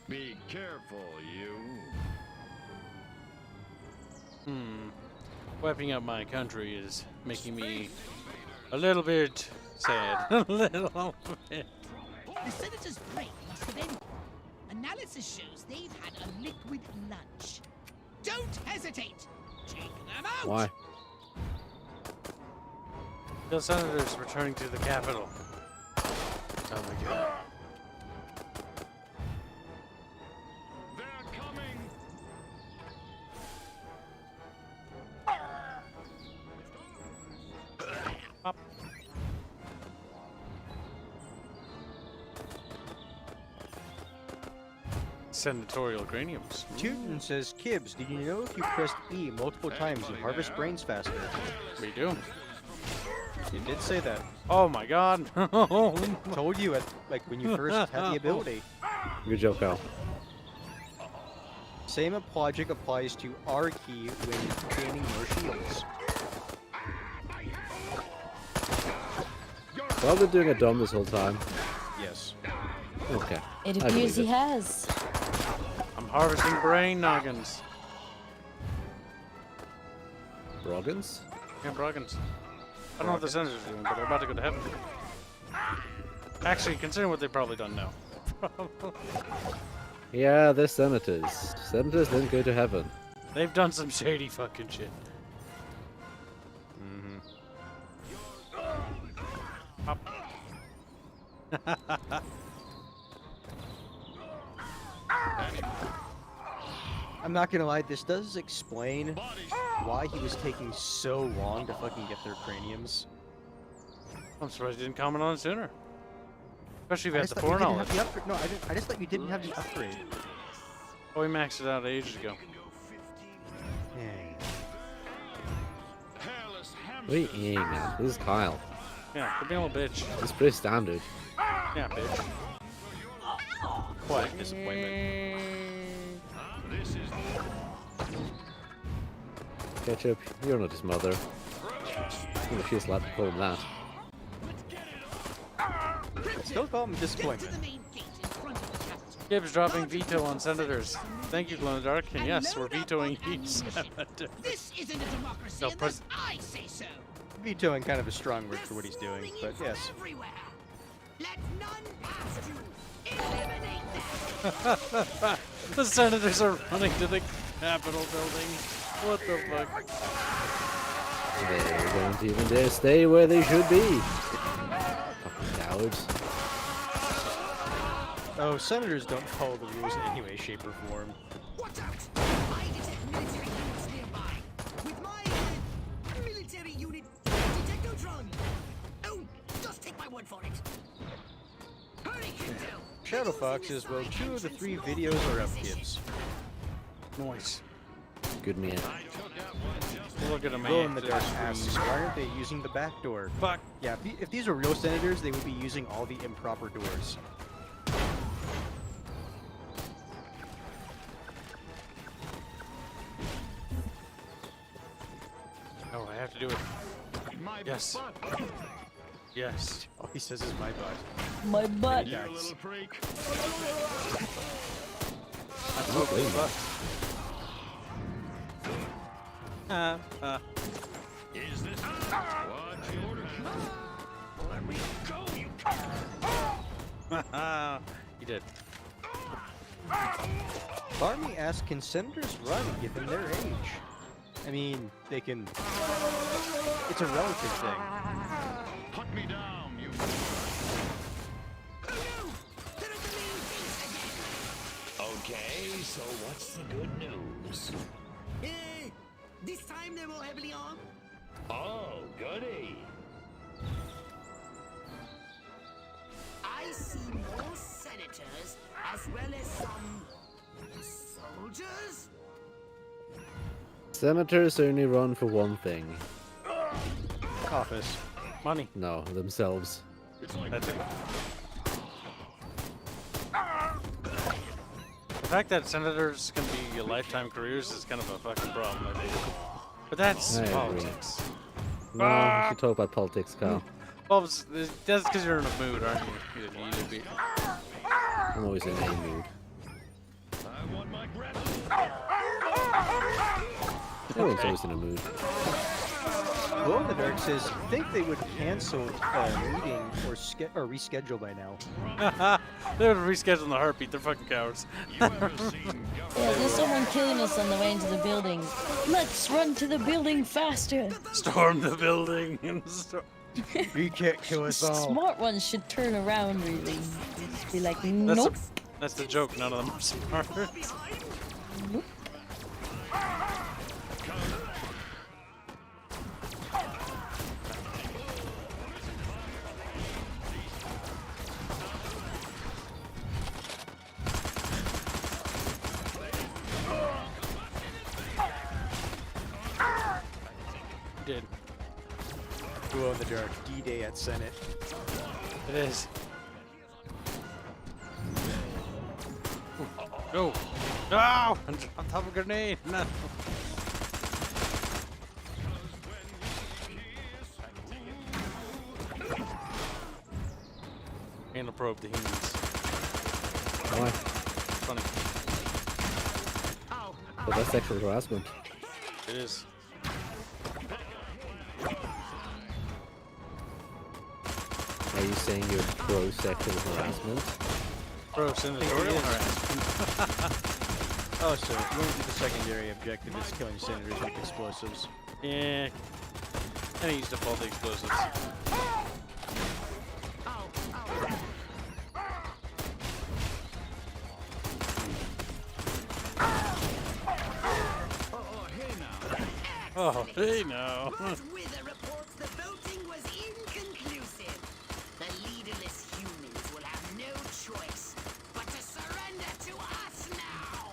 D: Be careful, you.
A: Wiping out my country is making me a little bit sad. A little bit.
F: The senator's brain must have ended. Analysis shows they've had a liquid lunch. Don't hesitate. Take them out.
B: Why?
A: The senators returning to the capital. Oh my god. Senatorial craniums.
O: Teuton says, Kibs, did you know if you pressed E multiple times, you harvest brains faster?
A: We do.
O: You did say that.
A: Oh my god.
O: Told you at when you first had the ability.
B: Good job, Kyle.
O: Same logic applies to R key when gaining more shields.
B: Well, they're doing a dome this whole time.
O: Yes.
B: Okay.
M: It appears he has.
A: I'm harvesting brain noggins.
B: Broggins?
A: Yeah, Broggins. I don't know what the senators are doing, but they're about to go to heaven. Actually, considering what they've probably done now.
B: Yeah, they're senators. Senators don't go to heaven.
A: They've done some shady fucking shit.
O: I'm not gonna lie, this does explain why he was taking so long to fucking get their craniums.
A: I'm surprised you didn't comment on it sooner. Especially if you
O: I
A: had
O: just
A: the
O: thought you didn't
A: foreknowledge.
O: have the upgrade. No, I just thought you didn't have the upgrade.
A: Oh, we maxed it out ages ago.
B: What are you eating, man? This is Kyle.
A: Yeah, quit being a little bitch.
B: It's pretty standard.
A: Yeah, bitch.
O: Quiet disappointment.
B: Ketchup, you're not his mother. You know, she's allowed to call him that.
O: Still call him disappointment.
A: Kibs dropping veto on senators. Thank you, Glow in the Dark. And yes, we're vetoing each senator.
F: This isn't a democracy
A: No,
F: unless I say so.
O: Vetoing kind of a strong word for what he's doing, but yes.
C: Let none pass you. Eliminate them.
A: The senators are running to the Capitol building. What the fuck?
B: They don't even dare stay where they should be. Fucking cowards.
O: Oh, senators don't follow the rules in any way, shape, or form.
C: Watch out! I detect military units nearby. With my military unit detectotron. Oh, just take my word for it. Hurry, Kinto.
O: Shadow Fox says, well, 2 of the 3 videos are up, Kibs.
A: Noise.
B: Good man.
A: Look at him,
O: Glow
A: man.
O: in the Dark asks, why aren't they using the back door?
A: Fuck.
O: Yeah, if these were real senators, they would be using all the improper doors.
A: Oh, I have to do it. Yes. Yes.
O: All he says is my butt.
M: My butt.
O: Yeah,
D: You little freak.
A: That's totally butt.
D: Is this what you ordered? Let me go, you
A: You did.
O: Barney asks, can senators run given their age? I mean, they can... It's a relative thing.
D: Put me down, you.
E: Okay, so what's the good news?
C: Hey, this time they're more heavily armed.
E: Oh,
C: I see more senators senators, as well as some soldiers?
B: Senators only run for one thing.
O: Office.
A: Money.
B: No, themselves.
A: That's it. The fact that senators can be lifetime careers is kind of a fucking problem, I think. But that's
B: I agree.
A: politics.
B: No, you should talk about politics, Kyle.
A: Well, that's because you're in a mood, aren't you? You need to be.
B: I'm always in a mood. Everyone's always in a mood.
O: Glow in the Dark says, think they would cancel a meeting or reschedule by now.
A: They would reschedule in the heartbeat. They're fucking cowards.
M: Yeah, there's someone killing us on the way into the building. Let's run to the building faster.
A: Storm the building.
O: You can't kill us all.
M: Smart ones should turn around, really. Just be like, nope.
A: That's the joke. None of them are smart.
M: Nope.
A: Did.
O: Glow in the Dark. D-Day at Senate.
A: It is. No! No! On top of a grenade! No! Anal probe the humans.
B: Why?
A: Funny.
B: But that's sexual harassment.
A: It is.
B: Are you saying you're pro-sexual harassment?
A: Pro-senatorial harassment.
O: Oh, so you want to do the secondary objective is killing senators with explosives.
A: Yeah. And I used up all the explosives. Oh, hey now.
C: Wither reports the voting was inconclusive. The leaderless humans will have no choice but to surrender to us now.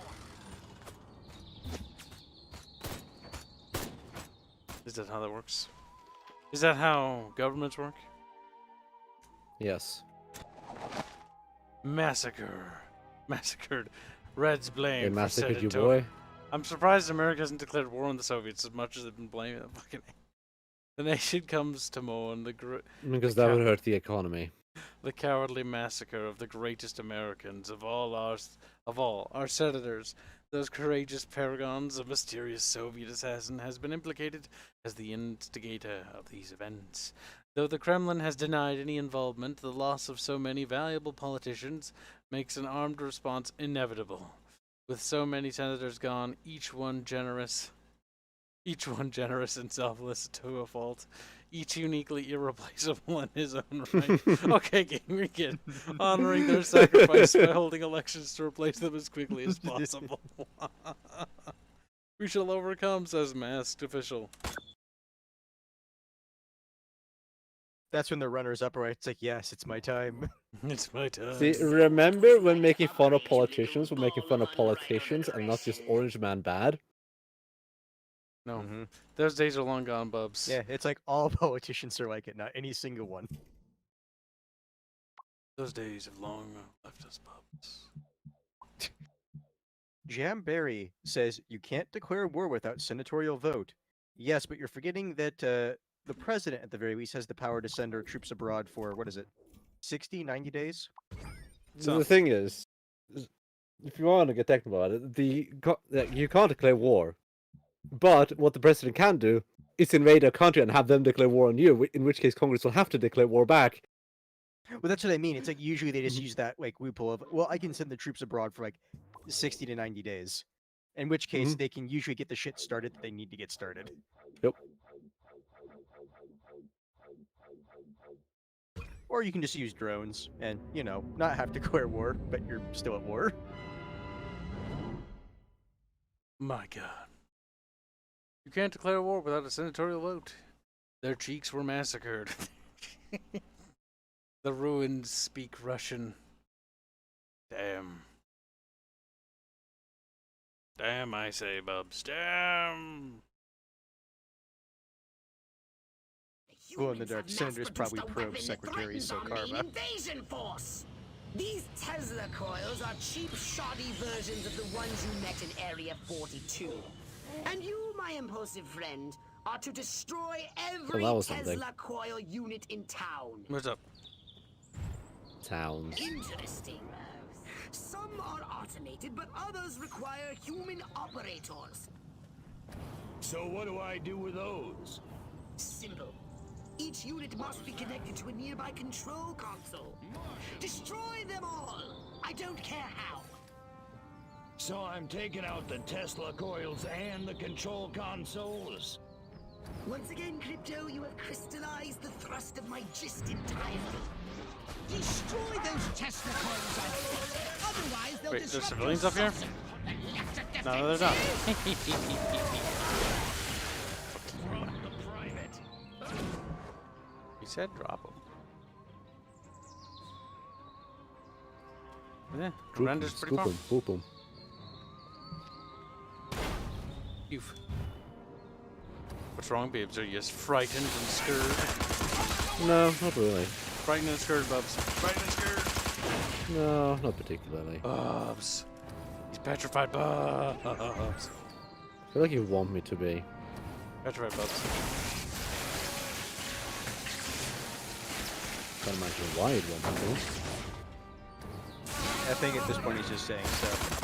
A: Is that how that works? Is that how governments work?
B: Yes.
A: Massacre. Massacred. Reds blame.
B: They
A: for
B: massacred you,
A: Senator.
B: boy.
A: I'm surprised America hasn't declared war on the Soviets as much as they've been blaming the fucking. The nation comes to mourn
B: Because that would hurt the economy.
A: The cowardly massacre of the greatest Americans of all our senators. Those courageous paragons, a mysterious Soviet assassin has been implicated as the instigator of these events. Though the Kremlin has denied any involvement, the loss of so many valuable politicians makes an armed response inevitable. With so many senators gone, each one generous and selfless to a fault, each uniquely irreplaceable in his own right. Okay, gang, we get honoring their sacrifice by holding elections to replace them as quickly as possible. We shall overcome, says masked official.
O: That's when the runner's up, right? It's like, yes, it's my time.
A: It's my time.
B: See, remember when making fun of politicians, we're making fun of politicians and not just Orange Man bad?
A: No. Those days are long gone, Bubs.
O: Yeah, it's like all politicians are like it, not any single one.
A: Those days have long left us, Bubs.
O: Jamberry says, you can't declare war without senatorial vote. Yes, but you're forgetting that the president, at the very least, has the power to send our troops abroad for, what is it, 60, 90 days?
B: So the thing is, if you want to get technical about it, you can't declare war. But what the president can do is invade a country and have them declare war on you, in which case Congress will have to declare war back.
O: Well, that's what I mean. It's like usually they just use that like loophole of, well, I can send the troops abroad for like 60 to 90 days. In which case they can usually get the shit started that they need to get started.
B: Yep.
O: Or you can just use drones and, you know, not have to declare war, but you're still at war.
A: My God. You can't declare war without a senatorial vote. Their cheeks were massacred. The ruins speak Russian. Damn. Damn, I say, Bubs. Damn.
O: Well, in the dark, Senators probably probe Secretary Sokarva.
C: Invasion force. These Tesla coils are cheap, shoddy versions of the ones you met in Area 42. And you, my impulsive friend, are to destroy every Tesla coil unit in town.
A: What's up?
B: Towns.
C: Interesting. Some are automated, but others require human operators.
D: So what do I do with those?
C: Simple. Each unit must be connected to a nearby control console. Destroy them all! I don't care how.
D: So I'm taking out the Tesla coils and the control consoles?
C: Once again, Crypto, you have crystallized the thrust of my gist entirely.
F: Destroy those Tesla coils on foot. Otherwise, they'll
A: Wait, there's
F: disrupt
A: civilians
F: your
A: up here?
F: socket.
A: No, there's not. He said drop them. Yeah, Render's pretty far.
B: Boop 'em.
A: Oof. What's wrong, babes? Are you just frightened and scared?
B: No, not really.
A: Frightened and scared, Bubs. Frightened and scared.
B: No, not particularly.
A: Bubs. He's petrified, Bubs.
B: I feel like you want me to be.
A: Petrified, Bubs.
B: Can't imagine why you'd want me to.
O: I think at this point he's just saying stuff.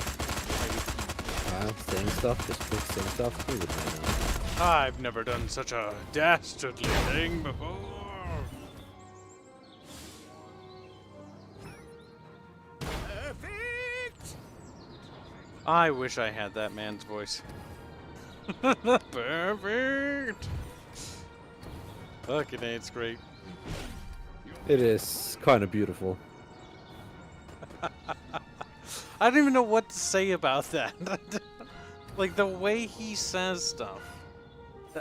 B: Saying stuff, just quick saying stuff. Who would know?
A: I've never done such a dastardly thing before.
F: Perfect!
A: I wish I had that man's voice. Perfect! Fucking A, it's great.
B: It is kind of beautiful.
A: I don't even know what to say about that. Like, the way he says stuff,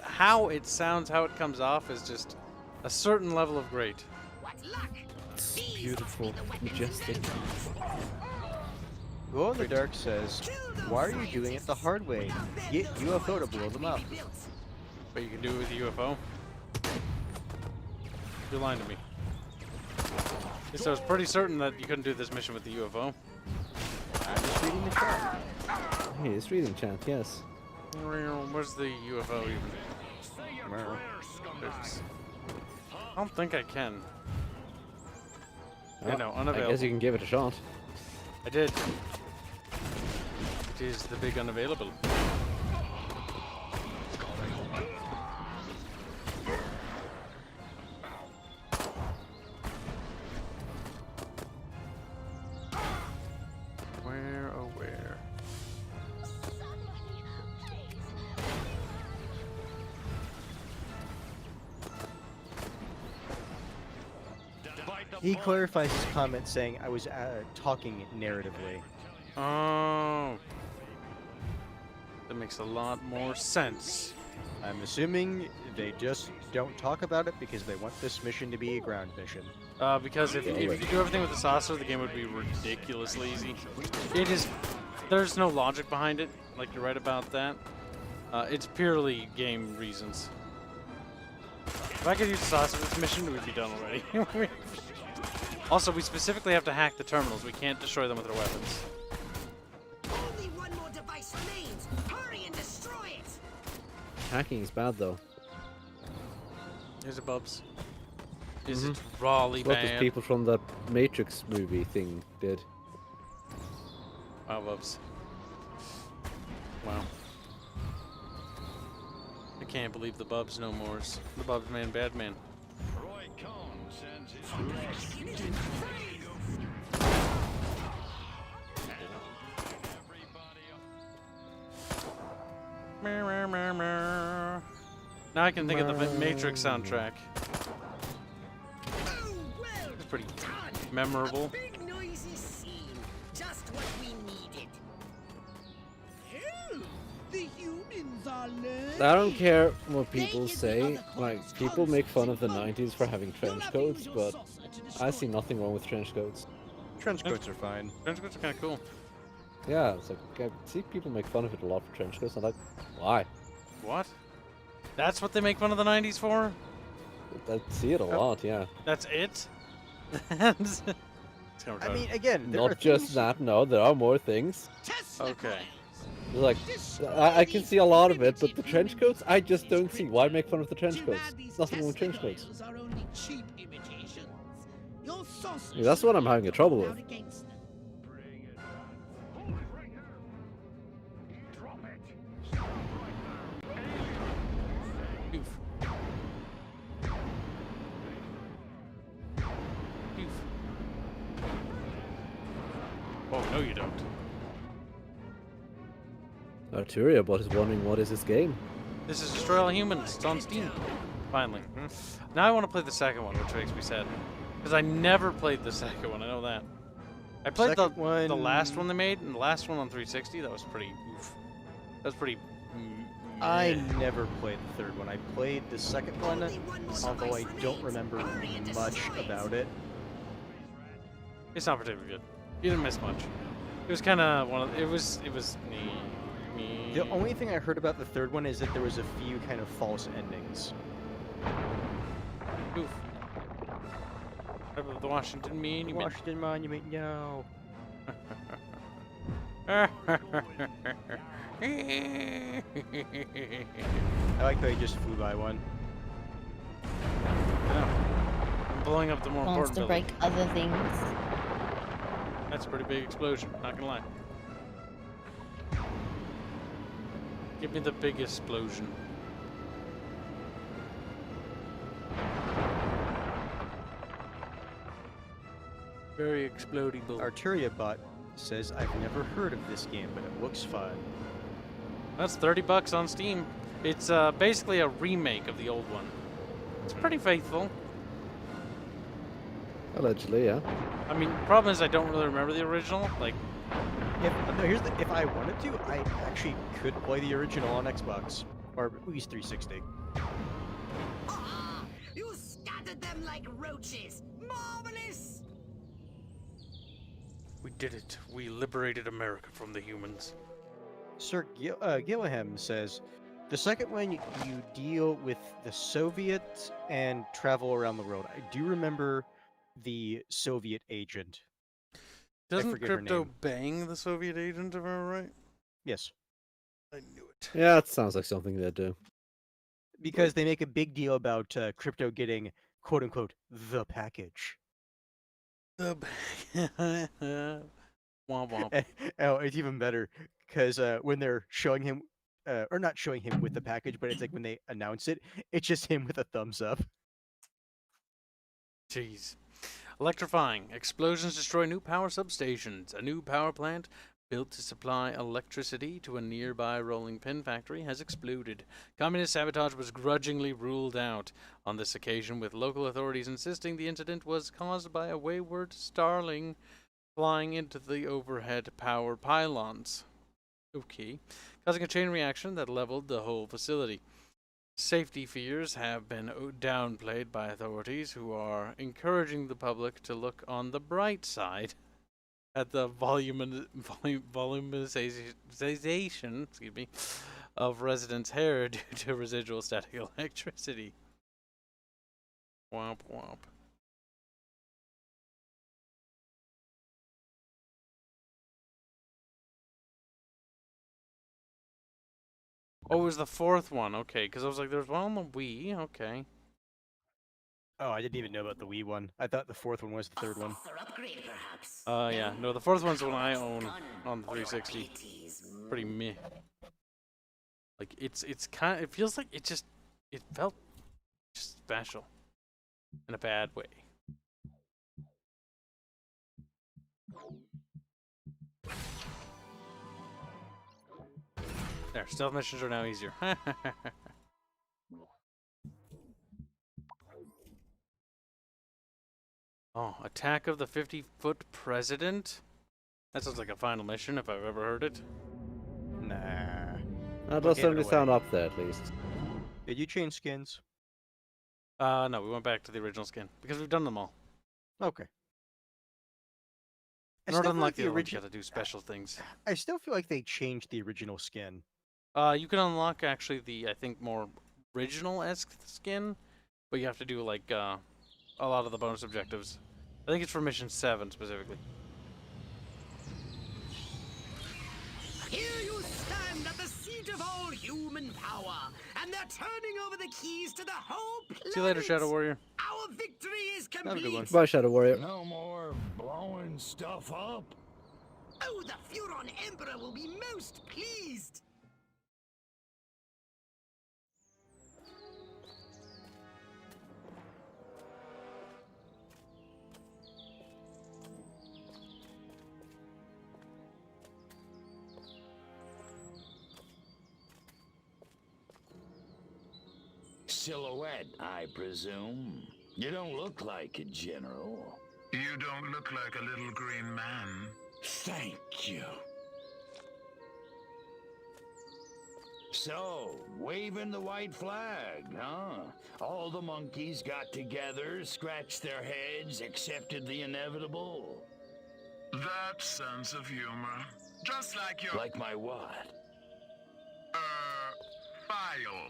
A: how it sounds, how it comes off is just a certain level of great.
B: It's beautiful, majestic.
O: Glow in the Dark says, why are you doing it the hard way? Get UFO to blow them up.
A: But you can do it with the UFO? You're lying to me. So I was pretty certain that you couldn't do this mission with the UFO.
O: I'm just reading the chat.
B: Hey, it's reading chat, yes.
A: Where's the UFO even? I don't think I can.
B: Oh,
A: No, unavailable.
B: I guess you can give it a shot.
A: I did. It is the big unavailable. Where, oh where?
O: He clarifies his comment saying I was talking narratively.
A: Oh. That makes a lot more sense.
O: I'm assuming they just don't talk about it because they want this mission to be a ground mission.
A: Because if you do everything with the saucer, the game would be ridiculously easy. It is. There's no logic behind it. Like, you're right about that. It's purely game reasons. If I could use the saucer for this mission, we'd be done already. Also, we specifically have to hack the terminals. We can't destroy them with our weapons.
C: Only one more device remains. Hurry and destroy it.
B: Hacking is bad, though.
A: Is it, Bubs? Is it rawly
B: What
A: bad?
B: those people from the Matrix movie thing did.
A: Wow, Bubs. Wow. I can't believe the Bubs no mores. The Bubs man, bad man.
D: Roy Cohn sends his
A: Now I can think of the Matrix soundtrack. It's pretty memorable.
C: Big noisy scene. Just what we needed.
F: Oh, the humans are learning.
B: I don't care what people say. Like, people make fun of the 90s for having trench coats, but I see nothing wrong with trench coats.
O: Trench coats are fine.
A: Trench coats are kind of cool.
B: Yeah, it's like I see people make fun of it a lot for trench coats. I'm like, why?
A: What? That's what they make fun of the 90s for?
B: I see it a lot, yeah.
A: That's it? It's
O: I mean, again, there
B: not
O: are
B: just
O: things...
B: that. No, there are more things.
A: Okay.
B: Like, I can see a lot of it, but the trench coats, I just don't see why make fun of the trench coats. There's nothing wrong with trench coats.
F: Are only cheap imitations. Your sauce
B: Yeah, that's what I'm having trouble with.
F: against them.
A: Oh, no you don't.
B: Arturia bot is wondering what is this game.
A: This is Destroy All Humans. It's on Steam. Finally. Now I want to play the second one, which makes me sad. Because I never played the second one, I know that. I played the last one they made, and the last one on 360, that was pretty oof. That was pretty...
O: I never played the third one. I played the second one, although I don't remember much about it.
A: It's not particularly good. You didn't miss much. It was kind of one of... It was me.
O: The only thing I heard about the third one is that there was a few kind of false endings.
A: Oof. The Washington Monument.
O: Washington Monument, no. I like that he just flew by one.
A: Yeah. I'm blowing up the more
M: Wants
A: important
M: to
A: building.
M: break other things.
A: That's a pretty big explosion, not gonna lie. Give me the big explosion. Very explodable.
O: Arturia bot says, I've never heard of this game, but it looks fun.
A: That's $30 on Steam. It's basically a remake of the old one. It's pretty faithful.
B: Allegedly, yeah.
A: I mean, the problem is I don't really remember the original. Like,
O: If I wanted to, I actually could play the original on Xbox, or at least 360.
C: You scattered them like roaches. Marvelous!
A: we did it. We liberated America from the humans.
O: Sir Gilliam says, the second one, you deal with the Soviets and travel around the world. I do remember the Soviet agent.
A: Doesn't Crypto bang the Soviet agent, if I'm right?
O: Yes.
A: I knew it.
B: Yeah, that sounds like something they'd do.
O: Because they make a big deal about Crypto getting, quote-unquote, the package.
A: The womp womp.
O: Oh, it's even better, because when they're showing him, or not showing him with the package, but it's like when they announce it, it's just him with a thumbs up.
A: Jeez. Electrifying. Explosions destroy new power substations. A new power plant built to supply electricity to a nearby rolling pin factory has exploded. Communist sabotage was grudgingly ruled out on this occasion, with local authorities insisting the incident was caused by a wayward starling flying into the overhead power pylons. Okay. Causing a chain reaction that leveled the whole facility. Safety fears have been downplayed by authorities, who are encouraging the public to look on the bright side at the volumization, excuse me, of residents' hair due to residual static electricity. Womp womp. Oh, it was the fourth one. Okay, because I was like, there's one on the Wii. Okay.
O: Oh, I didn't even know about the Wii one. I thought the fourth one was the third one.
A: Yeah. No, the fourth one's the one I own on the 360. Pretty meh. Like, it's kind of, it feels like it felt just special. In a bad way. There, stealth missions are now easier. Oh, attack of the 50-foot president? That sounds like a final mission if I've ever heard it.
O: Nah.
B: That does certainly sound up there, at least.
O: Did you change skins?
A: No, we went back to the original skin because we've done them all.
O: Okay.
A: In order to unlock the other ones, you gotta do special things.
O: I still feel like they changed the original skin.
A: You can unlock actually the, I think, more original-esque skin, but you have to do like a lot of the bonus objectives. I think it's for mission 7 specifically.
C: Here you stand at the seat of all human power, and they're turning over the keys to the whole planet.
A: See you later, Shadow Warrior.
C: Our victory is
B: Have a good
C: complete.
B: one. Bye, Shadow Warrior.
D: No more blowing stuff up.
C: Oh, the Furon Emperor will be most pleased.
D: Silhouette, I presume. You don't look like a general.
P: You don't look like a little green man.
D: Thank you. So, waving the white flag, huh? All the monkeys got together, scratched their heads, accepted the inevitable.
P: That sense of humor. Just like your...
D: Like my what?
P: File.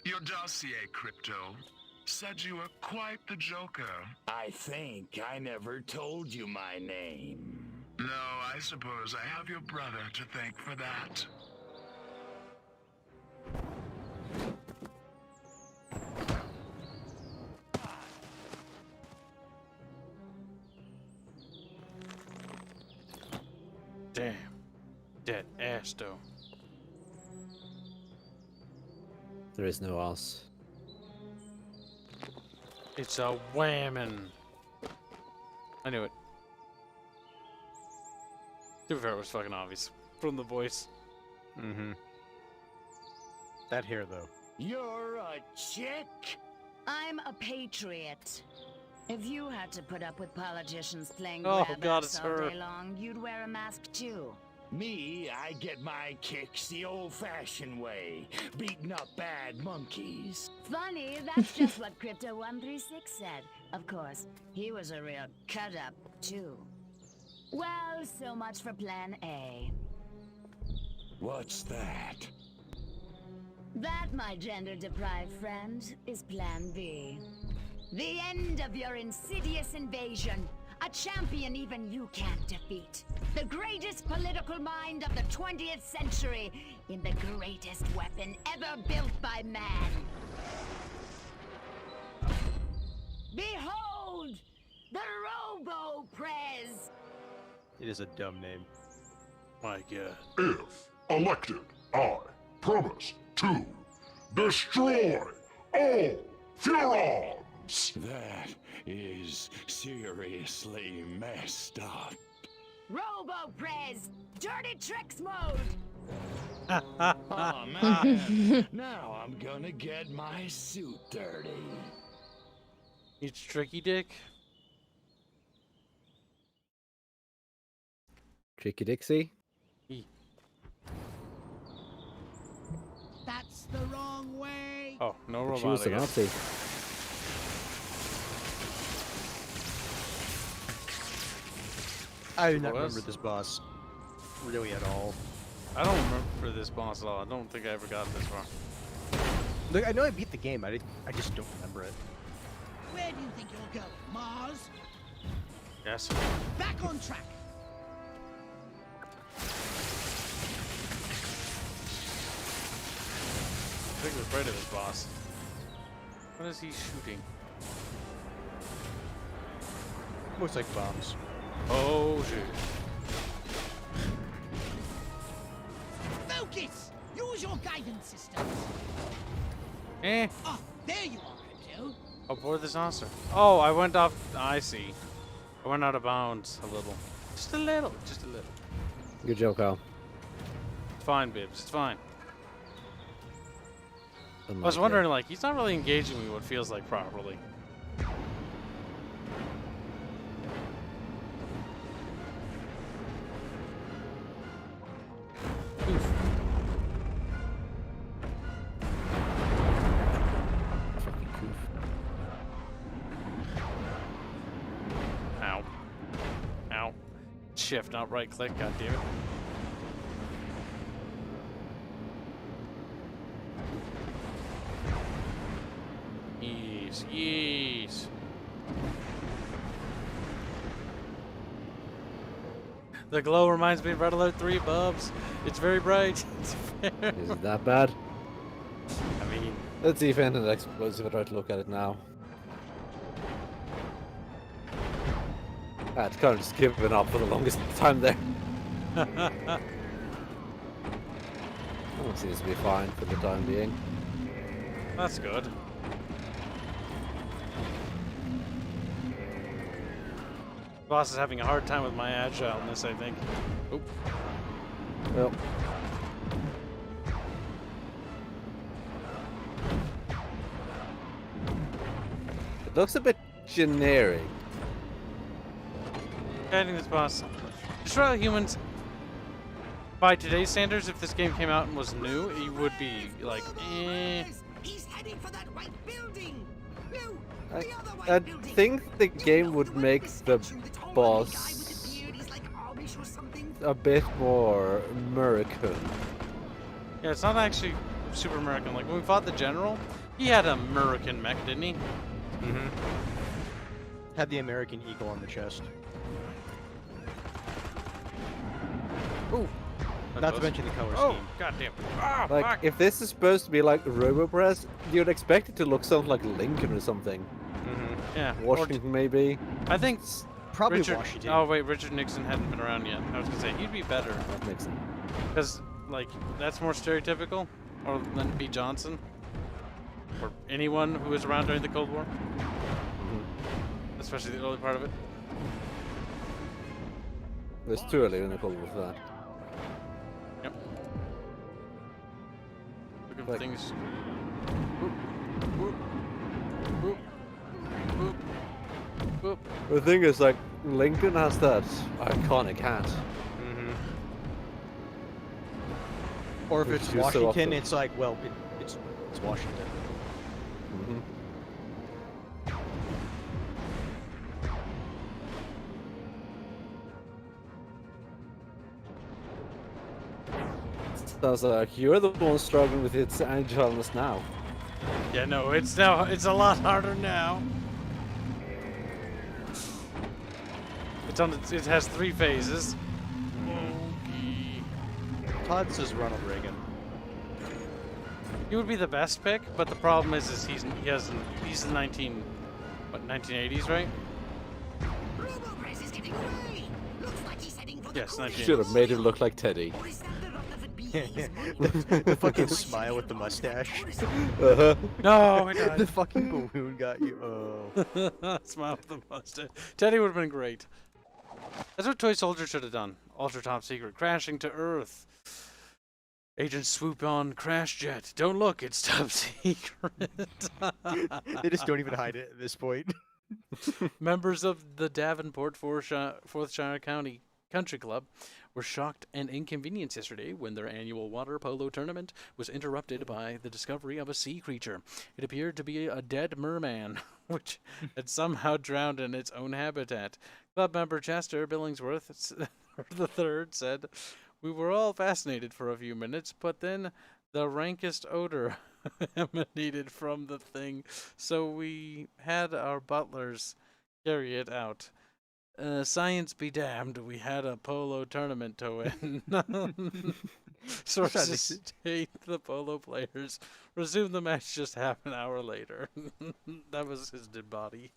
P: Your dossier, Crypto, said you were quite the joker.
D: I think I never told you my name.
P: No, I suppose I have your brother to thank for that.
A: Damn. Dead ass, though.
B: There is no us.
A: It's a whammin'. I knew it. To be fair, it was fucking obvious from the voice.
O: Mm-hmm. That hair, though.
D: You're a chick?
L: I'm a patriot. If you had to put up with politicians playing
A: Oh,
L: grab
A: God,
L: ass
A: it's
L: all
A: her.
L: day long, you'd wear a mask too.
D: Me, I get my kicks the old-fashioned way, beating up bad monkeys.
L: Funny, that's just what Crypto136 said. Of course, he was a real cut-up, too. Well, so much for Plan A.
D: What's that?
L: That, my gender-deprived friend, is Plan B. The end of your insidious invasion. A champion even you can't defeat. The greatest political mind of the 20th century in the greatest weapon ever built by man. Behold! The Robo-Prez!
O: It is a dumb name.
A: My God.
Q: If elected, I promise to destroy all Furons!
D: That is seriously messed up.
L: Robo-Prez! Dirty Tricks mode!
D: Oh man, now I'm gonna get my suit dirty.
A: It's Tricky Dick.
B: Tricky Dixie.
F: That's the wrong way.
A: Oh, no robot.
B: She was a
A: I guess.
B: Nazi.
O: I do not
A: Was?
O: remember this boss really at all.
A: I don't remember this boss at all. I don't think I ever got this far.
O: Look, I know I beat the game. I just don't remember it.
F: Where do you think you're going, Mars?
A: Yes.
F: Back on track.
A: I think we're afraid of this boss. What is he shooting?
O: Looks like bombs.
A: Oh shit.
F: Focus! Use your guidance systems.
A: Eh.
F: Ah, there you are, Crypto.
A: Aboard this monster. Oh, I went off. I see. I went out of bounds a little. Just a little. Just a little.
B: Good job, Kyle.
A: It's fine, Bibbs. It's fine. I
B: Unlike
A: was wondering, like, he's not really engaging me what feels like properly. shift, not right click, god damn it. Yes. The glow reminds me of Red Alert 3, Bubs. It's very bright. It's fair.
B: Is it that bad?
A: I mean...
B: Let's see if anything explosive. I try to look at it now. It's kind of just giving up for the longest time there. Seems to be fine for the time being.
A: That's good. Boss is having a hard time with my agileness, I think. Oop.
B: Well. It looks a bit generic.
A: Guiding this boss. Destroy all humans. By today's standards, if this game came out and was new, it would be like, eh.
C: He's heading for that white building.
B: I think the game would make the boss a bit more American.
A: Yeah, it's not actually super American. Like when we fought the general, he had an American mech, didn't he?
O: Mm-hmm. Had the American eagle on the chest.
A: Ooh.
O: Not to mention the color scheme.
A: Oh, goddamn. Ah,
B: Like,
A: fuck.
B: if this is supposed to be like RoboPress, you'd expect it to look something like Lincoln or something.
O: Mm-hmm.
A: Yeah.
B: Washington, maybe.
A: I think
O: probably
A: Richard,
O: Washington.
A: Oh wait, Richard Nixon hadn't been around yet. I was gonna say he'd be better.
B: Not Nixon.
A: Because like that's more stereotypical, or than B. Johnson, or anyone who was around during the Cold War, especially the early part of it.
B: It's too early in the Cold War for that.
A: Yep. Looking for things. Boop, boop, boop, boop, boop.
B: The thing is, like, Lincoln has that iconic hat.
O: Mm-hmm. Or if
B: Which
O: it's
B: is so
O: Washington,
B: often.
O: it's like, well, it's Washington.
B: Mm-hmm. Sounds like you're the one struggling with its agileness now.
A: Yeah, no, it's a lot harder now. It has 3 phases.
O: Todd says Ronald Reagan.
A: He would be the best pick, but the problem is he's the 1980s, right? Yes, 1980s.
B: Should have made him look like Teddy.
O: the fucking smile with the mustache.
B: Uh-huh.
A: No, it doesn't.
O: The fucking balloon got you. Oh.
A: Smile with the mustache. Teddy would have been great. That's what Toy Soldier should have done. Ultra top secret, crashing to Earth. Agents swoop on crash jet. Don't look, it's top secret.
O: They just don't even hide it at this point.
A: Members of the Davenport Forthshire County Country Club were shocked and inconvenienced yesterday when their annual water polo tournament was interrupted by the discovery of a sea creature. It appeared to be a dead merman, which had somehow drowned in its own habitat. Club member Chester Billingsworth III said, "We were all fascinated for a few minutes, but then the rankest odor emanated from the thing, so we had our butlers carry it out. Science be damned, we had a polo tournament to win." Sources state the polo players resumed the match just half an hour later. That was his dead body.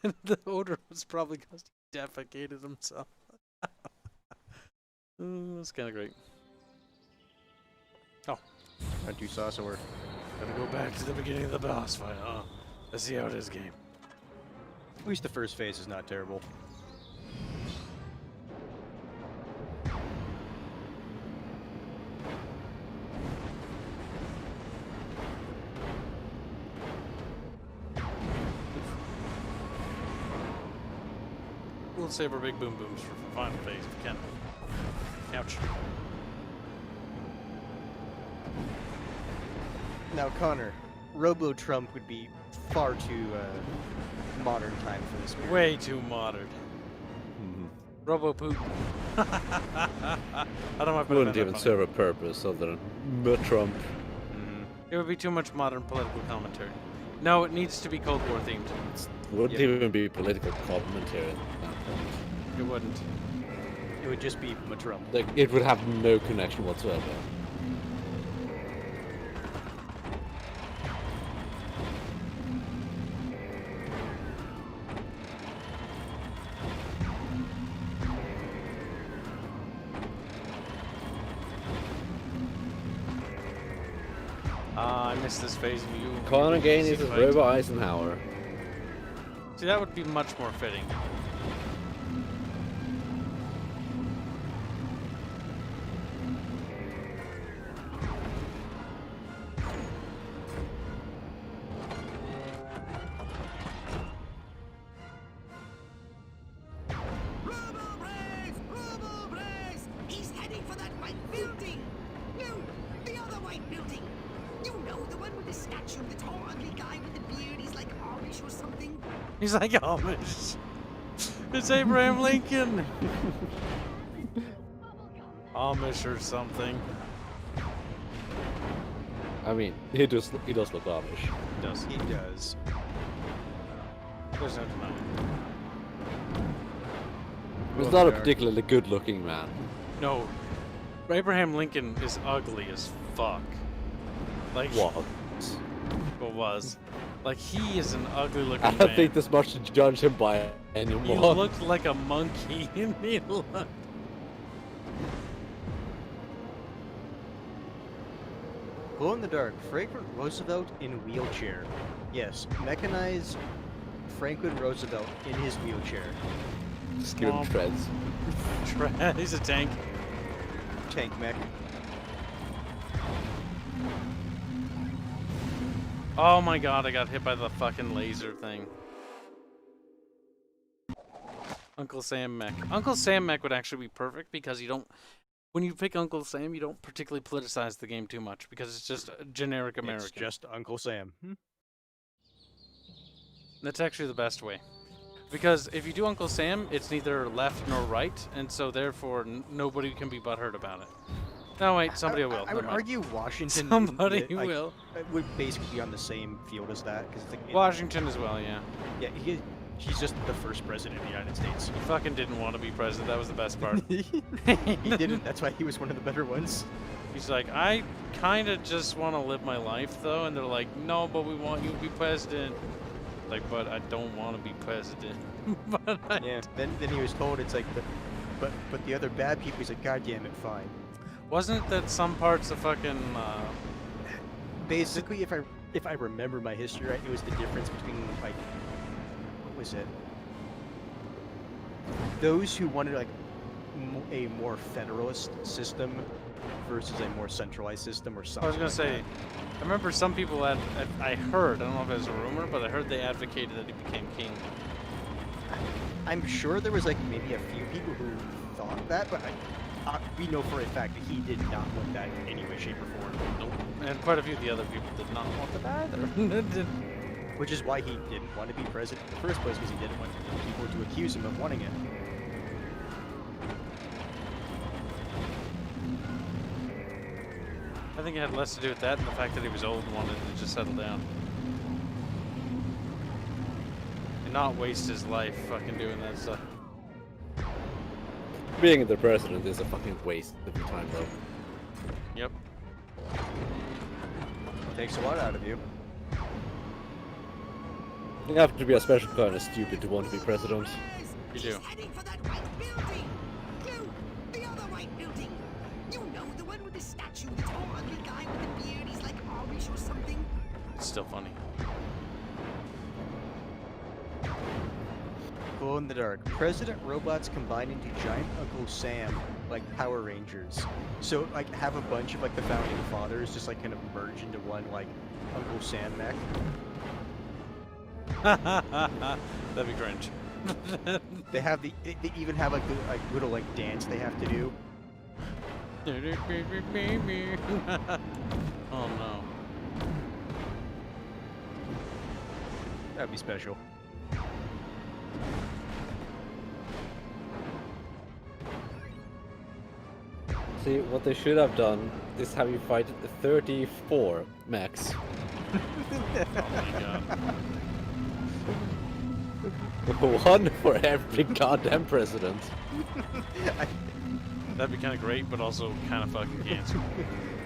A: And the odor was probably because he defecated himself. That's kind of great. Oh.
O: Not too saucer.
A: Gotta go back to the beginning of the boss fight. Oh, let's see how it is, game.
O: At least the first phase is not terrible.
A: We'll save our big boom booms for final phase if we can. Ouch.
O: Now, Connor, Robo Trump would be far too modern time for this. Movie.
A: Way too modern. Robo Putin. I don't know.
B: Wouldn't even serve a purpose other than Trump.
A: It would be too much modern political commentary. No, it needs to be Cold War themed.
B: It wouldn't even be political commentary.
A: It wouldn't.
O: It would just be Trump.
B: Like, it would have no connection whatsoever.
A: I missed this phase of you.
B: Con again is Robo Eisenhower.
A: See, that would be much more fitting.
C: He's heading for that white building! No, the other white building! You know, the one with the statue of the tall, ugly guy with the beard. He's like Amish or something.
A: He's like Amish. It's Abraham Lincoln. Amish or something.
B: I mean, he does look Amish.
A: Does
O: he? Does.
A: There's no denying.
B: He's not a particularly good-looking man.
A: No, Abraham Lincoln is ugly as fuck. Like
B: what?
A: Well, was. Like, he is an ugly looking
B: I
A: man.
B: don't think there's much to judge him by anymore.
A: He looked like a monkey in me.
O: Glow in the dark. Franklin Roosevelt in wheelchair. Yes, mechanized Franklin Roosevelt in his wheelchair.
B: Just give him treads.
A: He's a tank.
O: Tank mech.
A: Oh my god, I got hit by the fucking laser thing. Uncle Sam mech. Uncle Sam mech would actually be perfect because you don't... When you pick Uncle Sam, you don't particularly politicize the game too much because it's just a generic American.
O: It's just Uncle Sam.
A: That's actually the best way. Because if you do Uncle Sam, it's neither left nor right, and so therefore nobody can be butthurt about it. No, wait, somebody will.
O: I would argue Washington
A: Somebody will.
O: Would basically be on the same field as that. Cause
A: Washington as well, yeah.
O: Yeah, he's just the first president of the United States.
A: He fucking didn't want to be president. That was the best part.
O: He didn't. That's why he was one of the better ones.
A: He's like, I kind of just want to live my life, though. And they're like, no, but we want you to be president. Like, but I don't want to be president.
O: Yeah. Then he was told it's like, but the other bad people. He's like, God damn it, fine.
A: Wasn't that some parts of fucking?
O: Basically, if I remember my history right, it was the difference between like, what was it? Those who wanted like a more federalist system versus a more centralized system or something.
A: I was gonna say, I remember some people I heard, I don't know if it was a rumor, but I heard they advocated that he became king.
O: I'm sure there was like maybe a few people who thought that, but we know for a fact that he did not want that in any way, shape, or form.
A: Nope. And quite a few of the other people did not want that either.
O: Which is why he didn't want to be president in the first place, because he didn't want people to accuse him of wanting it.
A: I think it had less to do with that and the fact that he was old and wanted to just settle down. And not waste his life fucking doing that stuff.
B: Being the president is a fucking waste of your time, though.
A: Yep.
O: Takes a lot out of you.
B: You have to be a special kind of stupid to want to be president.
A: You do.
C: Heading for that white building! No, the other white building! You know, the one with the statue, the tall, ugly guy with the beard. He's like Amish or something.
A: It's still funny.
O: Glow in the dark. President robots combine into giant Uncle Sam, like Power Rangers. So, like, have a bunch of, like, the Founding Fathers just, like, kind of merge into one, like, Uncle Sam mech.
A: That'd be cringe.
O: They even have, like, the little, like, dance they have to do.
A: Oh, no.
O: That'd be special.
B: See, what they should have done is have you fight 34 mechs. One for every goddamn president.
A: That'd be kind of great, but also kind of fucking cancer.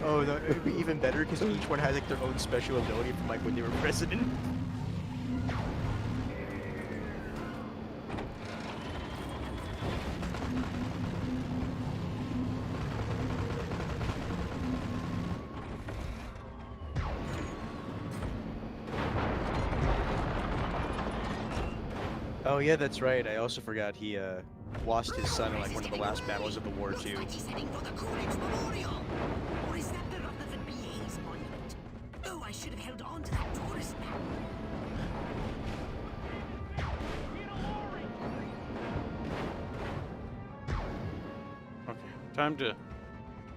O: Oh no, it would be even better because each one has like their own special ability from like when they were president. Oh yeah, that's right. I also forgot he lost his son in like one of the last battles of the war too.
C: Or is that the Rutherford BA's monument? Oh, I should have held on to that tourist map.
A: Okay, time to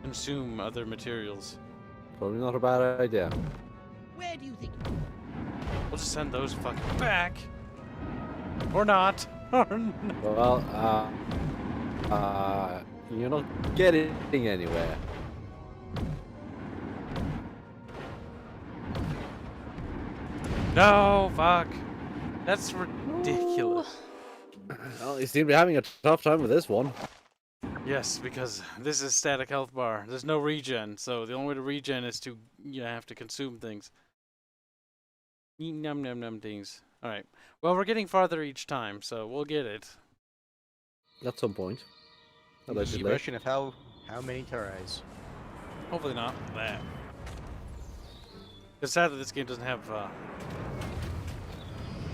A: consume other materials.
B: Probably not a bad idea.
F: Where do you think?
A: We'll just send those fucking back. Or not.
B: Well, you're not getting anywhere.
A: No, fuck. That's ridiculous.
B: Well, you seem to be having a tough time with this one.
A: Yes, because this is static health bar. There's no regen, so the only way to regen is to you have to consume things. Eat num num num things. Alright. Well, we're getting farther each time, so we'll get it.
B: At some point.
O: It's a question of how many Tarais.
A: Hopefully not that. It's sad that this game doesn't have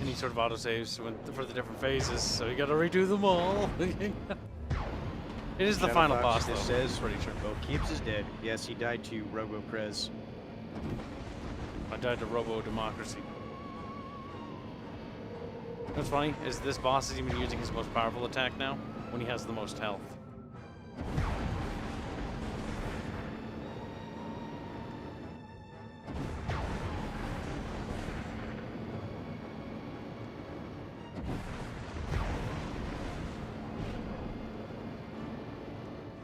A: any sort of autosaves for the different phases, so you gotta redo them all. It is the final boss, though.
O: Says, pretty sure. Oh, Kibs is dead. Yes, he died to Robo-Prez.
A: I died to Robo-Democracy. What's funny is this boss is even using his most powerful attack now, when he has the most health.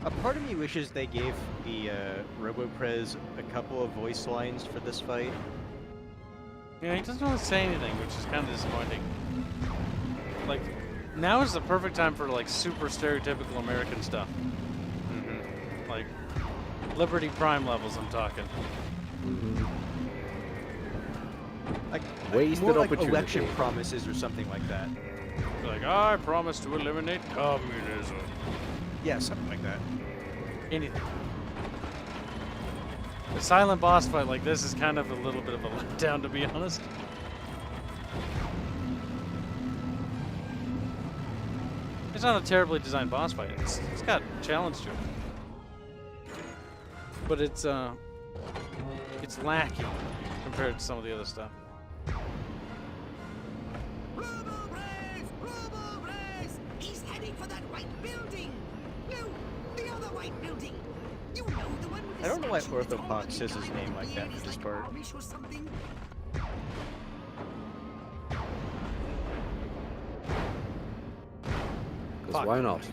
O: A part of me wishes they gave the Robo-Prez a couple of voice lines for this fight.
A: Yeah, he doesn't really say anything, which is kind of disappointing. Like, now is the perfect time for, like, super stereotypical American stuff. Mm-hmm. Like, Liberty Prime levels, I'm talking.
B: Mm-hmm.
O: Like,
B: wasted
O: more like
B: opportunity.
O: election promises or something like that.
A: Like, I promise to eliminate communism.
O: Yeah, something like that.
A: Anything. A silent boss fight like this is kind of a little bit of a letdown, to be honest. It's not a terribly designed boss fight. It's got challenge to it, but it's lacking compared to some of the other stuff.
C: He's heading for that white building. No, the other white building. You know the one with the
O: I don't know why
C: statue with all
O: Orthopox
C: the
O: says his
C: goddamn
O: name like that for
C: ears,
O: this
C: like
O: part.
C: Amish or something.
B: Because why not?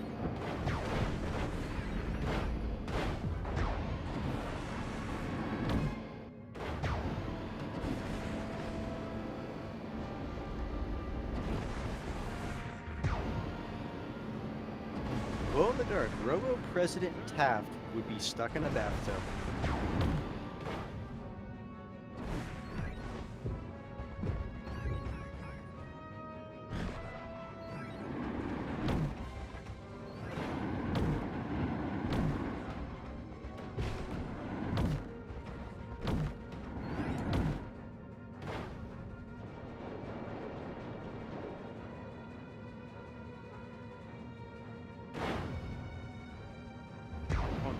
O: Glow in the dark, Robo-President Taft would be stuck in a bathtub.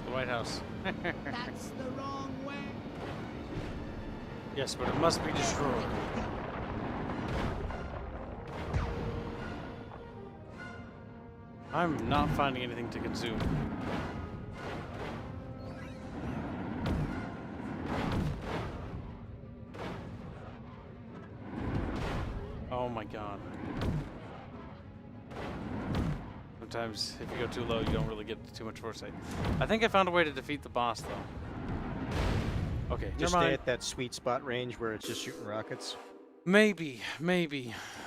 A: The White House.
F: That's the wrong way.
A: Yes, but it must be destroyed. I'm not finding anything to consume. Oh my god. Sometimes, if you go too low, you don't really get too much foresight. I think I found a way to defeat the boss, though. Okay,
O: Just
A: never
O: stay
A: mind.
O: at that sweet spot range where it's just shooting rockets.
A: Maybe.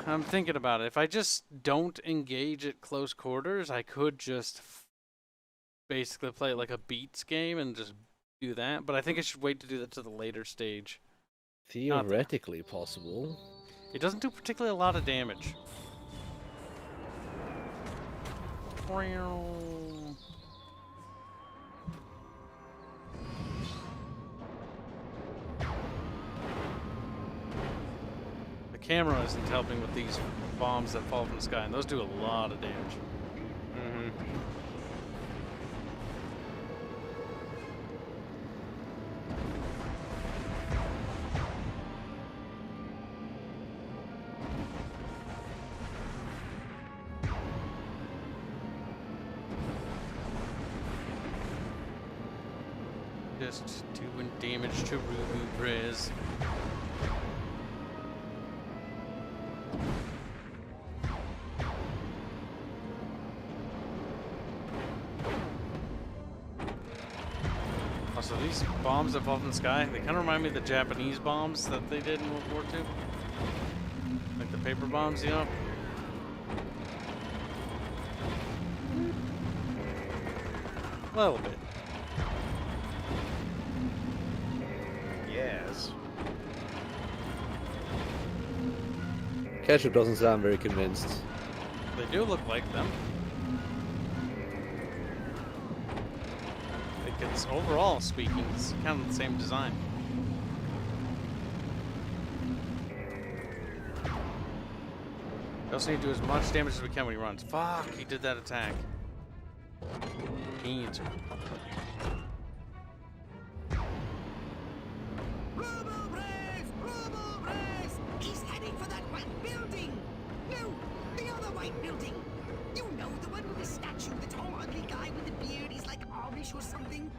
A: I'm thinking about it. If I just don't engage at close quarters, I could just basically play it like a beats game and just do that. But I think I should wait to do that to the later stage.
B: Theoretically possible.
A: It doesn't do particularly a lot of damage. The camera isn't helping with these bombs that fall from the sky, and those do a lot of damage. Just doing damage to Rubu Prez. Also, these bombs that fall from the sky, they kind of remind me of the Japanese bombs that they did in World War II. Like the paper bombs, you know? A little bit.
O: Yes.
B: Ketchup doesn't sound very convinced.
A: They do look like them. Like it's overall speaking, it's kind of the same design. We also need to do as much damage as we can when he runs. Fuck, he did that attack. Cancer.
C: He's heading for that white building! No, the other white building! You know, the one with the statue, the tall, ugly guy with the beard, he's like Amish or something?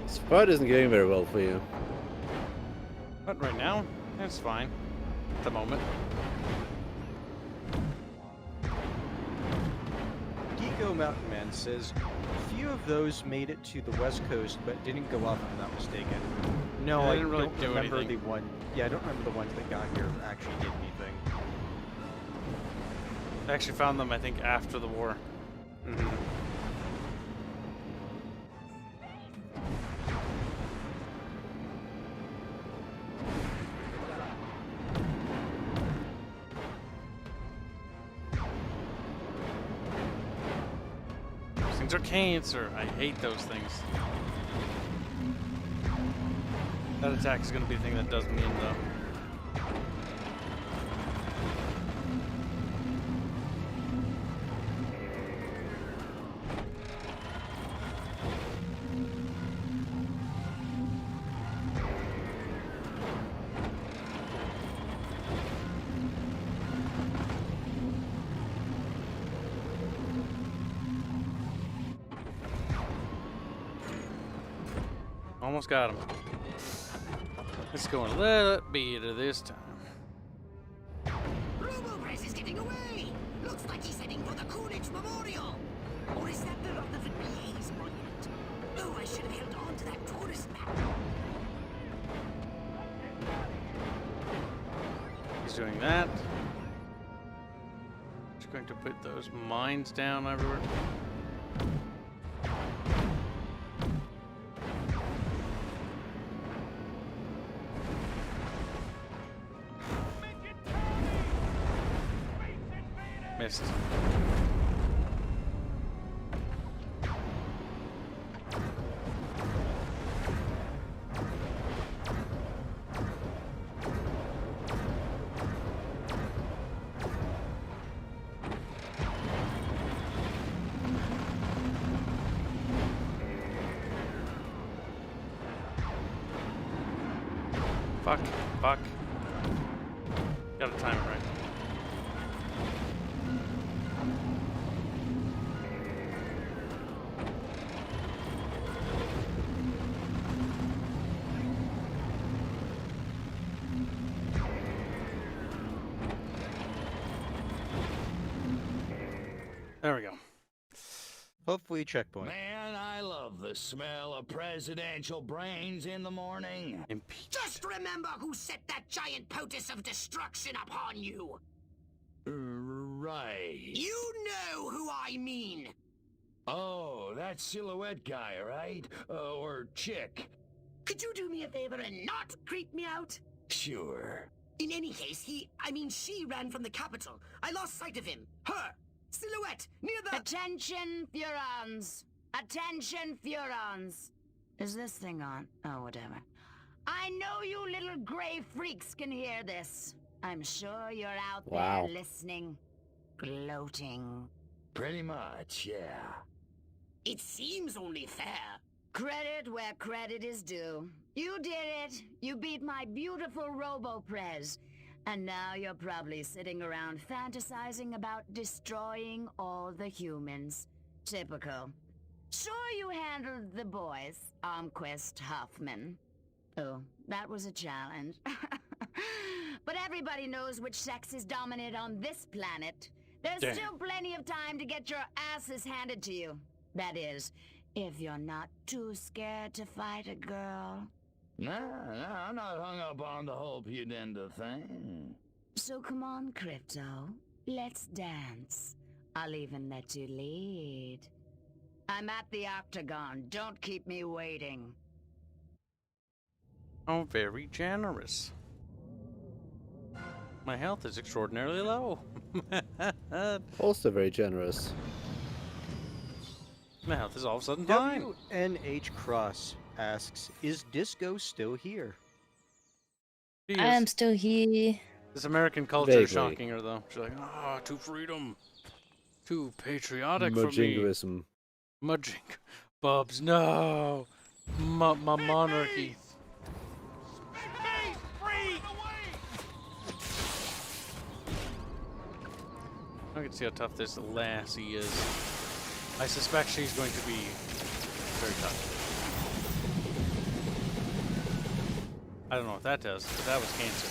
B: This fight isn't going very well for you.
A: But right now, it's fine. At the moment.
O: Geeko Mountain Man says, a few of those made it to the West Coast, but didn't go up, if I'm not mistaken. No,
A: Yeah,
O: I
A: didn't really
O: don't
A: do
O: remember
A: anything.
O: the one. Yeah, I don't remember the ones that got here actually did anything.
A: I actually found them, I think, after the war. Those things are cancer. I hate those things. That attack is going to be the thing that does me in, though. Almost got him. Let's go a little bit this time.
C: Robo-Press is getting away! Looks like he's heading for the Coolidge Memorial! Or is that the Rutherford PA's monument? Oh, I should have held on to that tourist map.
A: He's doing that. Just going to put those mines down everywhere. Missed. Fuck. Gotta time it right.
O: Hopefully checkpoint.
D: Man, I love the smell of presidential brains in the morning.
C: Just remember who set that giant potus of destruction upon you.
D: Right.
C: You know who I mean.
D: Oh, that silhouette guy, right? Or chick.
C: Could you do me a favor and not creep me out?
D: Sure.
C: In any case, she ran from the capital. I lost sight of him. Her. Silhouette, near the—
R: Attention, Furons. Attention, Furons. Is this thing on? Oh, whatever. I know you little gray freaks can hear this. I'm sure you're out there listening, gloating.
D: Pretty much, yeah.
C: It seems only fair.
R: Credit where credit is due. You did it. You beat my beautiful Robo-Prez. And now you're probably sitting around fantasizing about destroying all the humans. Typical. Sure, you handled the boys, Armquist, Huffman. Oh, that was a challenge. But everybody knows which sex is dominant on this planet. There's still plenty of time to get your asses handed to you. That is, if you're not too scared to fight a girl.
D: No, I'm not hung up on the whole pudenda thing.
R: So come on, Crypto. Let's dance. I'll even let you lead. I'm at the Octagon. Don't keep me waiting.
A: Oh, very generous. My health is extraordinarily low.
B: Also very generous.
A: My health is all of a sudden fine.
O: WNH Cross asks, is Disco still here?
M: I am still here.
A: This American culture is shocking her, though. She's like, ah, too freedom. Too patriotic for me.
B: Mujingoism.
A: Mudging. Bubs, no. My monarchy. I can see how tough this lassie is. I suspect she's going to be very tough. I don't know what that does, but that was cancer.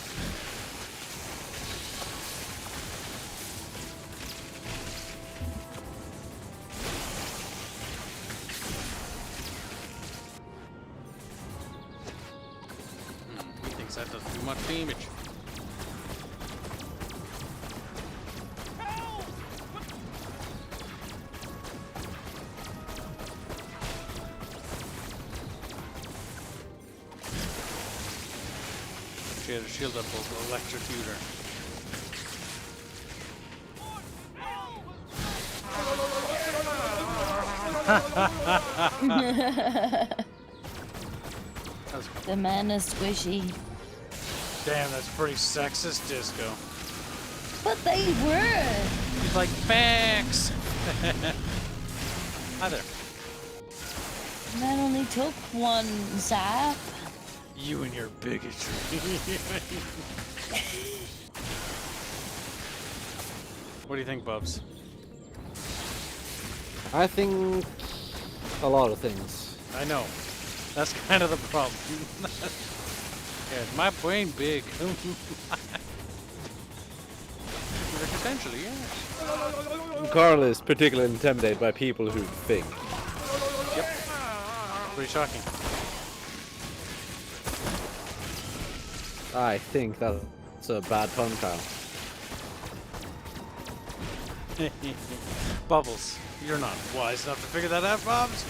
A: He thinks that does too much damage. She had a shield up will electrocute her.
M: The man is squishy.
A: Damn, that's pretty sexist, Disco.
M: But they were.
A: He's like, facts. Hi there.
M: That only took one zap.
A: You and your bigotry. What do you think, Bubs?
B: I think a lot of things.
A: I know. That's kind of the problem. Yeah, my brain big. Potentially, yeah.
B: Carl is particularly intimidated by people who think.
A: Yep. Pretty shocking.
B: I think that's a bad pun, Kyle.
A: Bubbles, you're not wise enough to figure that out, Bubs.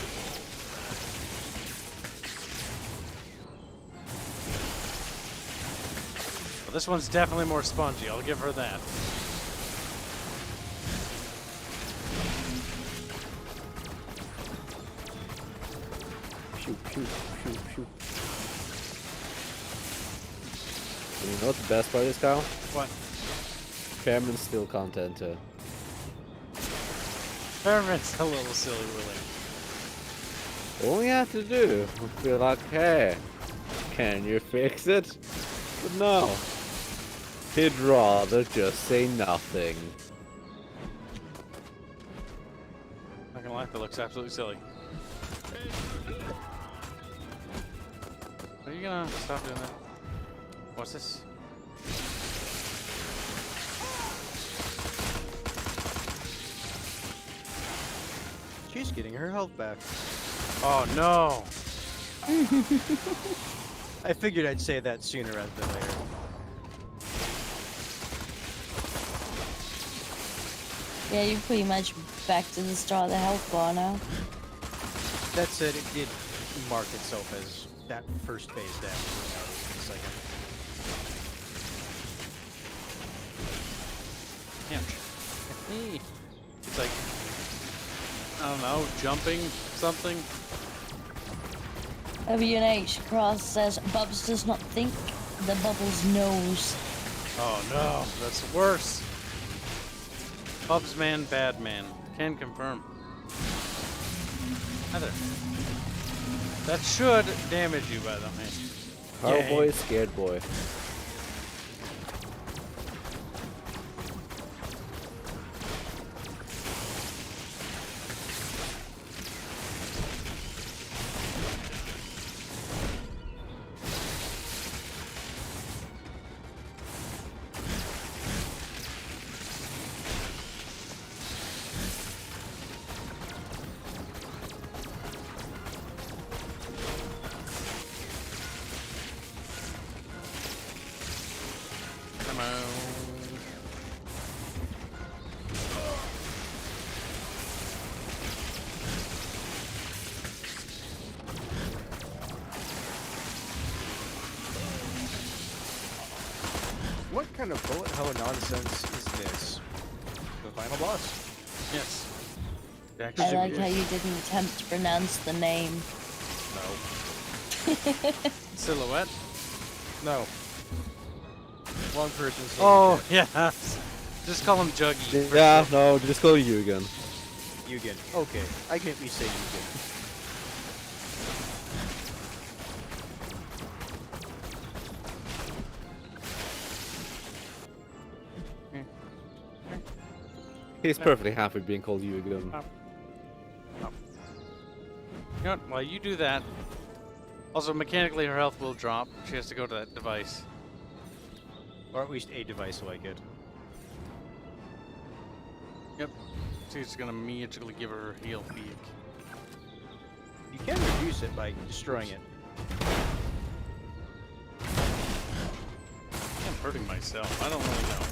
A: Well, this one's definitely more spongy, I'll give her that.
B: Shoot, shoot, shoot, shoot. You know what the best part is, Kyle?
A: What?
B: Cameron's still content.
A: Cameron's a little silly, really.
B: All we have to do is be like, hey, can you fix it? But no. He'd rather just say nothing.
A: Not gonna lie, that looks absolutely silly. Are you gonna stop doing that? What's this?
O: She's getting her health back.
A: Oh no!
O: I figured I'd say that sooner rather than later.
M: Yeah, you're pretty much back to the start of the health bar now.
O: That said, it did mark itself as that first phase damage for the second.
A: Yeah. It's like, I don't know, jumping something.
M: WNH Cross says Bubs does not think, the Bubbles knows.
A: Oh no, that's worse. Bubs man, bad man. Can confirm. Hi there. That should damage you, by the way.
B: Cowboy, scared boy.
O: What kind of bullet hell nonsense is this? The final boss?
A: Yes.
M: I like how you didn't attempt to pronounce the name.
O: No.
A: Silhouette?
O: No. Wrong person.
A: Oh, yeah. Just call him Juggy.
B: Yeah, no, just call you again.
O: Yugen. Okay, I can at least say Yugen.
B: He's perfectly happy being called you again.
A: You know what? While you do that, also mechanically her health will drop. She has to go to that device.
O: Or at least a device like it.
A: Yep. She's gonna magically give her heal peak.
O: You can reduce it by destroying it.
A: I'm hurting myself. I don't really know.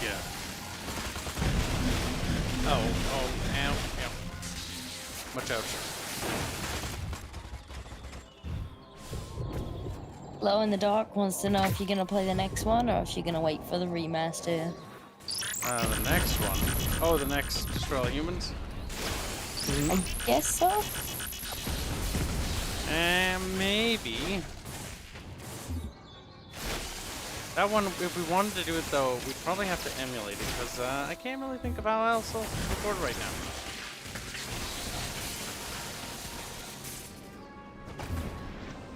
A: Yeah. Oh, ow, ow. Watch out.
M: Glow in the Dark wants to know if you're gonna play the next one or if you're gonna wait for the remaster.
A: The next one. Oh, the next Destroy All Humans?
M: I guess so.
A: Maybe. That one, if we wanted to do it though, we'd probably have to emulate it, because I can't really think of how else to record right now.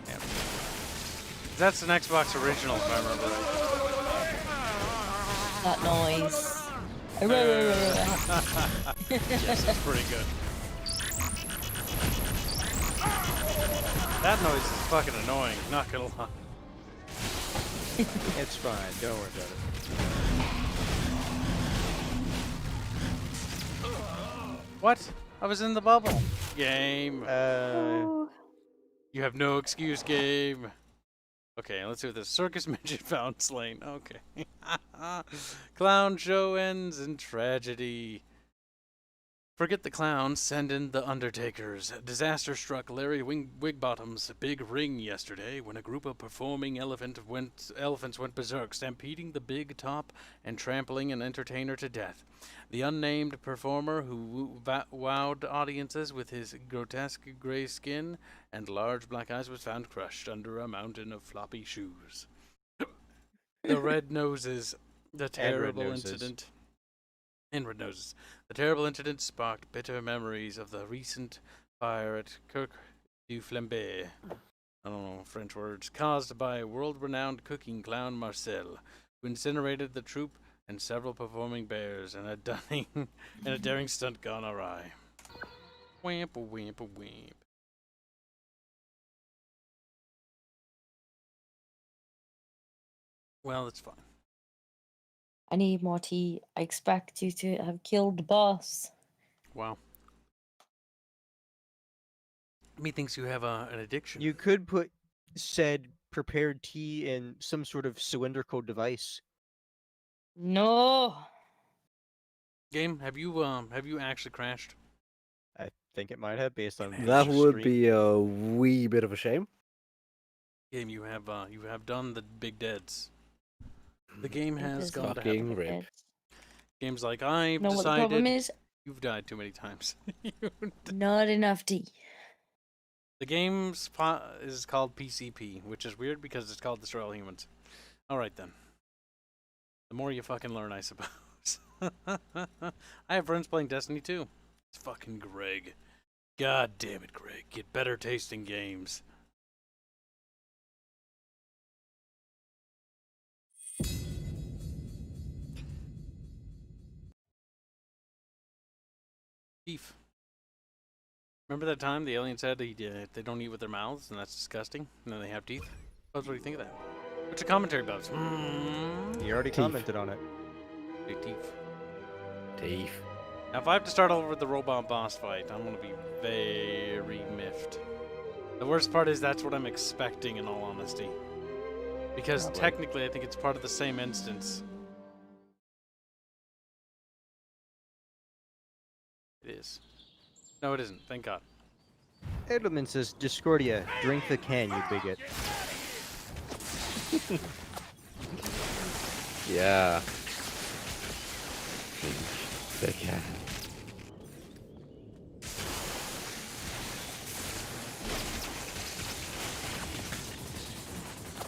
A: Yeah. That's an Xbox original, if I remember right.
M: That noise.
A: Yes, it's pretty good. That noise is fucking annoying, not gonna lie.
O: It's fine, don't worry about it.
A: What? I was in the bubble. Game. You have no excuse, game. Okay, let's do this. Circus midget found slain. Okay. Clown show ends in tragedy. Forget the clowns, send in the undertakers. Disaster struck Larry Wigbottom's big ring yesterday when a group of performing elephants went berserk, stampeding the big top and trampling an entertainer to death. The unnamed performer who wowed audiences with his grotesque gray skin and large black eyes was found crushed under a mountain of floppy shoes. The red noses, the terrible incident. And red noses. The terrible incident sparked bitter memories of the recent fire at Coq du Flambe, I don't know French words, caused by world-renowned cooking clown Marcel, who incinerated the troop and several performing bears, and a daring stunt gone awry. Wamp a wamp a wamp. Well, it's fine.
M: I need more tea. I expect you to have killed the boss.
A: Wow. Methinks you have an addiction.
O: You could put said prepared tea in some sort of cylindrical device.
M: No.
A: Game, have you actually crashed?
O: I think it might have, based on
B: That would
O: stream.
B: be a wee bit of a shame.
A: Game, you have done the big deads. The game has gone to
B: Fucking
A: heaven.
B: rip.
A: Games like I've
M: No, what the
A: decided.
M: problem is?
A: You've died too many times.
M: Not enough tea.
A: The game's is called PCP, which is weird because it's called Destroy All Humans. Alright then. The more you fucking learn, I suppose. I have friends playing Destiny too. It's fucking Greg. God damn it, Greg. Get better tasting games. Beef. Remember that time the alien said they don't eat with their mouths, and that's disgusting? And then they have teeth? What do you think of that? What's your commentary about?
O: You already commented on it.
A: Teeth.
B: Teeth.
A: Now, if I have to start over with the robot boss fight, I'm going to be very miffed. The worst part is that's what I'm expecting, in all honesty. Because technically, I think it's part of the same instance. It is. No, it isn't. Thank God.
O: Edelman says, Discordia, drink the can, you bigot.
B: Yeah. The can.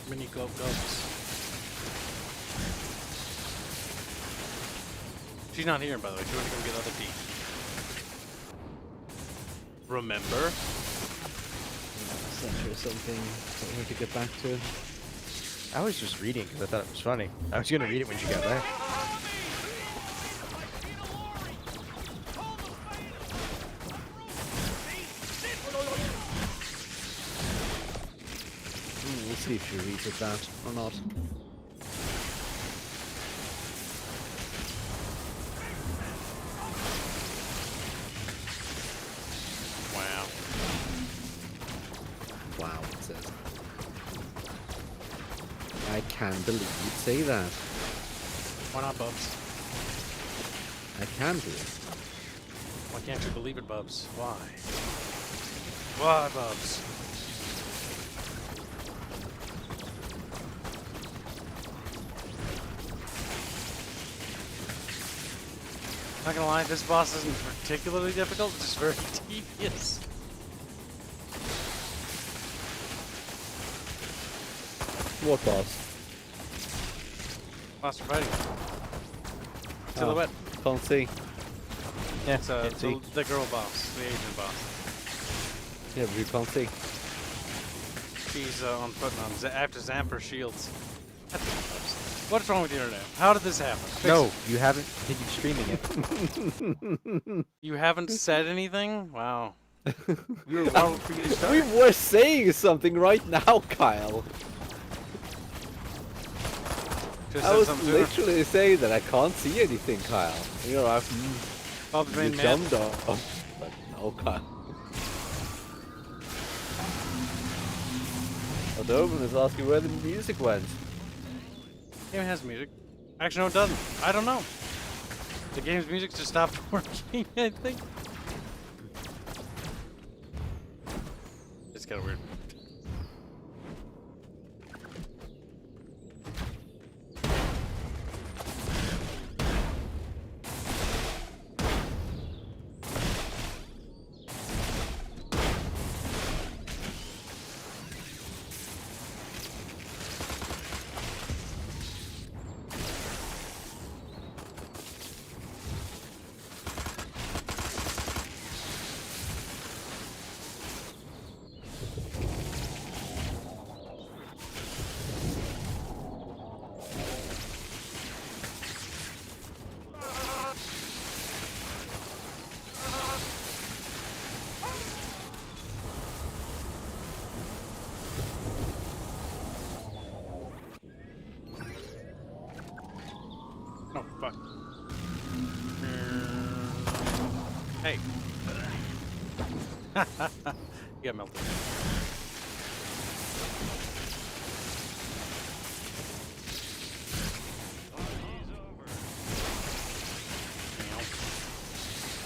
A: Mini gulps. She's not here, by the way. She went to go get other tea. Remember?
B: Sent her something for her to get back to.
O: I was just reading because I thought it was funny. I was going to read it when she got back.
B: We'll see if she reads it that or not. Wow, it says. I can't believe you'd say that.
A: Why not, Bubs?
B: I can do it.
A: Why can't you believe it, Bubs? Why? Why, Bubs? Not gonna lie, this boss isn't particularly difficult, it's just very tedious.
B: What boss?
A: Boss you're fighting. Silhouette.
B: Can't see.
O: Yeah,
A: it's the girl boss, the Asian boss.
B: Yeah, but you can't see.
A: She's on foot on after Zamper shields. What's wrong with the internet? How did this happen?
O: No, you haven't continued streaming it.
A: You haven't said anything? Wow.
O: We were waiting for you to start.
B: We were saying something right now, Kyle. I was literally saying that I can't see anything, Kyle. You're like, you jumped off. But no, Kyle. Adobe is asking where the music went.
A: The game has music. Actually, no, it doesn't. I don't know. The game's music just stopped working, I think. It's kind of weird. Oh, fuck. Hey. You got melted.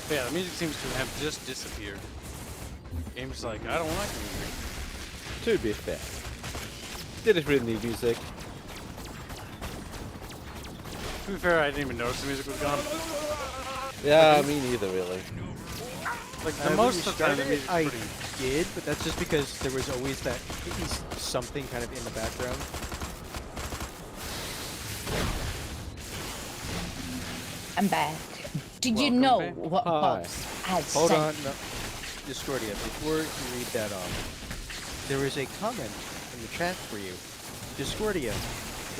A: Yeah, the music seems to have just disappeared. Game's like, I don't like the music.
B: To be fair, did it really need music?
A: To be fair, I didn't even notice the music was gone.
B: Yeah, me neither, really.
A: Like, the most of the time, the music's
O: I
A: pretty...
O: did, but that's just because there was always that something kind of in the background.
M: I'm back. Did you know what Bobs had
O: Hold
M: sent?
O: on, no. Discordia, before you read that off, there is a comment in the chat for you. Discordia,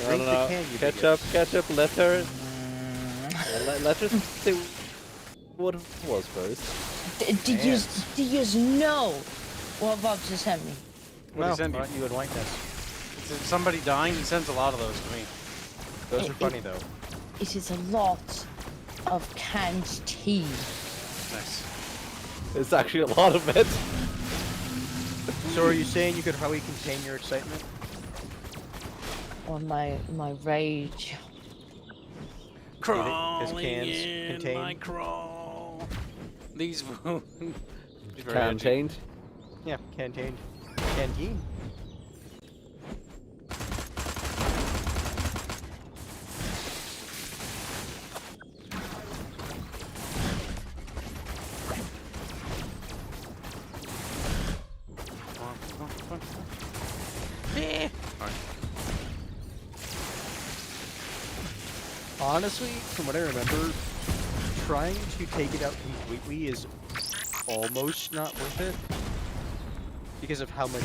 O: rate the can you
B: Catch up, let her... let her say what it was first.
M: Did you know what Bobs just sent me?
A: What he send you?
O: You would like this.
A: Is it somebody dying? He sends a lot of those to me.
O: Those are funny, though.
M: It is a lot of canned tea.
A: Nice.
B: It's actually a lot of it.
O: So are you saying you could probably contain your excitement?
M: Or my rage.
A: Crawling
O: cans
A: in
O: contain?
A: my crawl. These
B: Contained?
O: Yeah, contained. Canteen. Honestly, from what I remember, trying to take it out completely is almost not worth it because of how much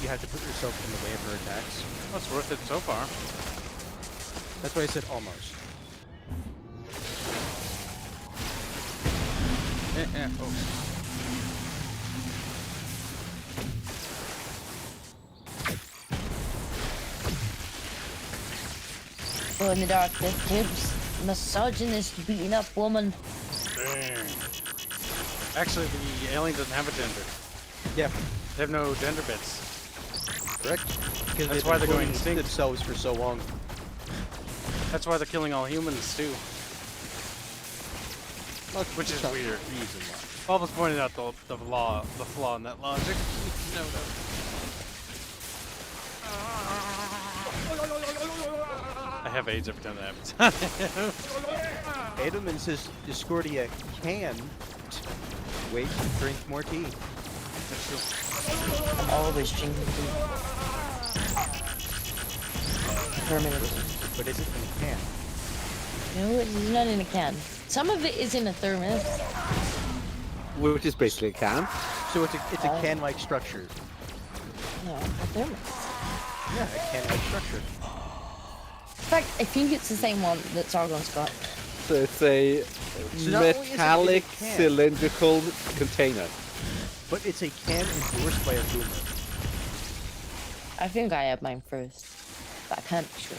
O: you have to put yourself in the way of her attacks.
A: That's worth it so far.
O: That's why I said almost.
A: Oh.
M: Glow in the dark, the Kibs, misogynist, beating up woman.
A: Actually, the alien doesn't have a gender.
O: Yeah.
A: They have no gender bits.
O: Correct? Because
A: That's why they're going extinct
O: themselves for so long.
A: That's why they're killing all humans too. Which is weird. Bob was pointing out the flaw in that logic. No. I have AIDS every time that happens.
O: Edelman says Discordia can wait and drink more tea.
M: I'm always drinking tea. Permanently.
O: But is it in a can?
M: No, it's not in a can. Some of it is in a thermos.
B: Which is basically a can.
O: So it's a can-like structure.
M: No, a thermos.
O: Yeah, a can-like structure.
M: In fact, I think it's the same one that Sargon's got.
B: So it's a metallic cylindrical container.
O: But it's a can endorsed by a boomer.
M: I think I had mine first, but I can't be sure.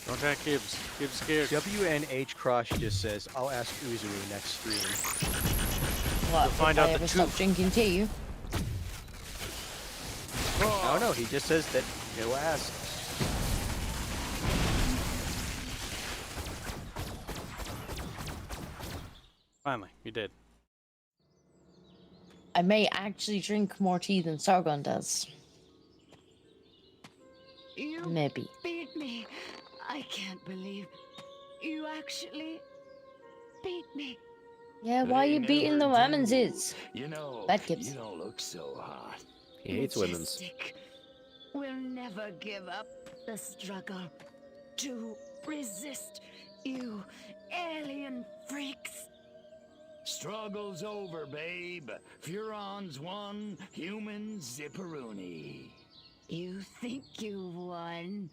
A: Don't attack Kibs. Kibs scared.
O: WNH Cross just says, I'll ask Uzuru next stream.
M: What,
A: We'll find
M: if
A: out
M: I
A: the
M: ever
A: truth.
M: stop drinking tea?
O: Oh no, he just says that he'll ask.
A: Finally, you did.
M: I may actually drink more tea than Sargon does.
R: You
M: Maybe.
R: beat me. I can't believe you actually beat me.
M: Yeah, why are you beating the women's is?
D: You know,
M: Bad Kibs.
D: you don't look so hot.
B: He hates women's.
R: Majestic will never give up the struggle to resist you alien freaks.
D: Struggle's over, babe. Furons won, humans zipperoonie.
R: You think you've won?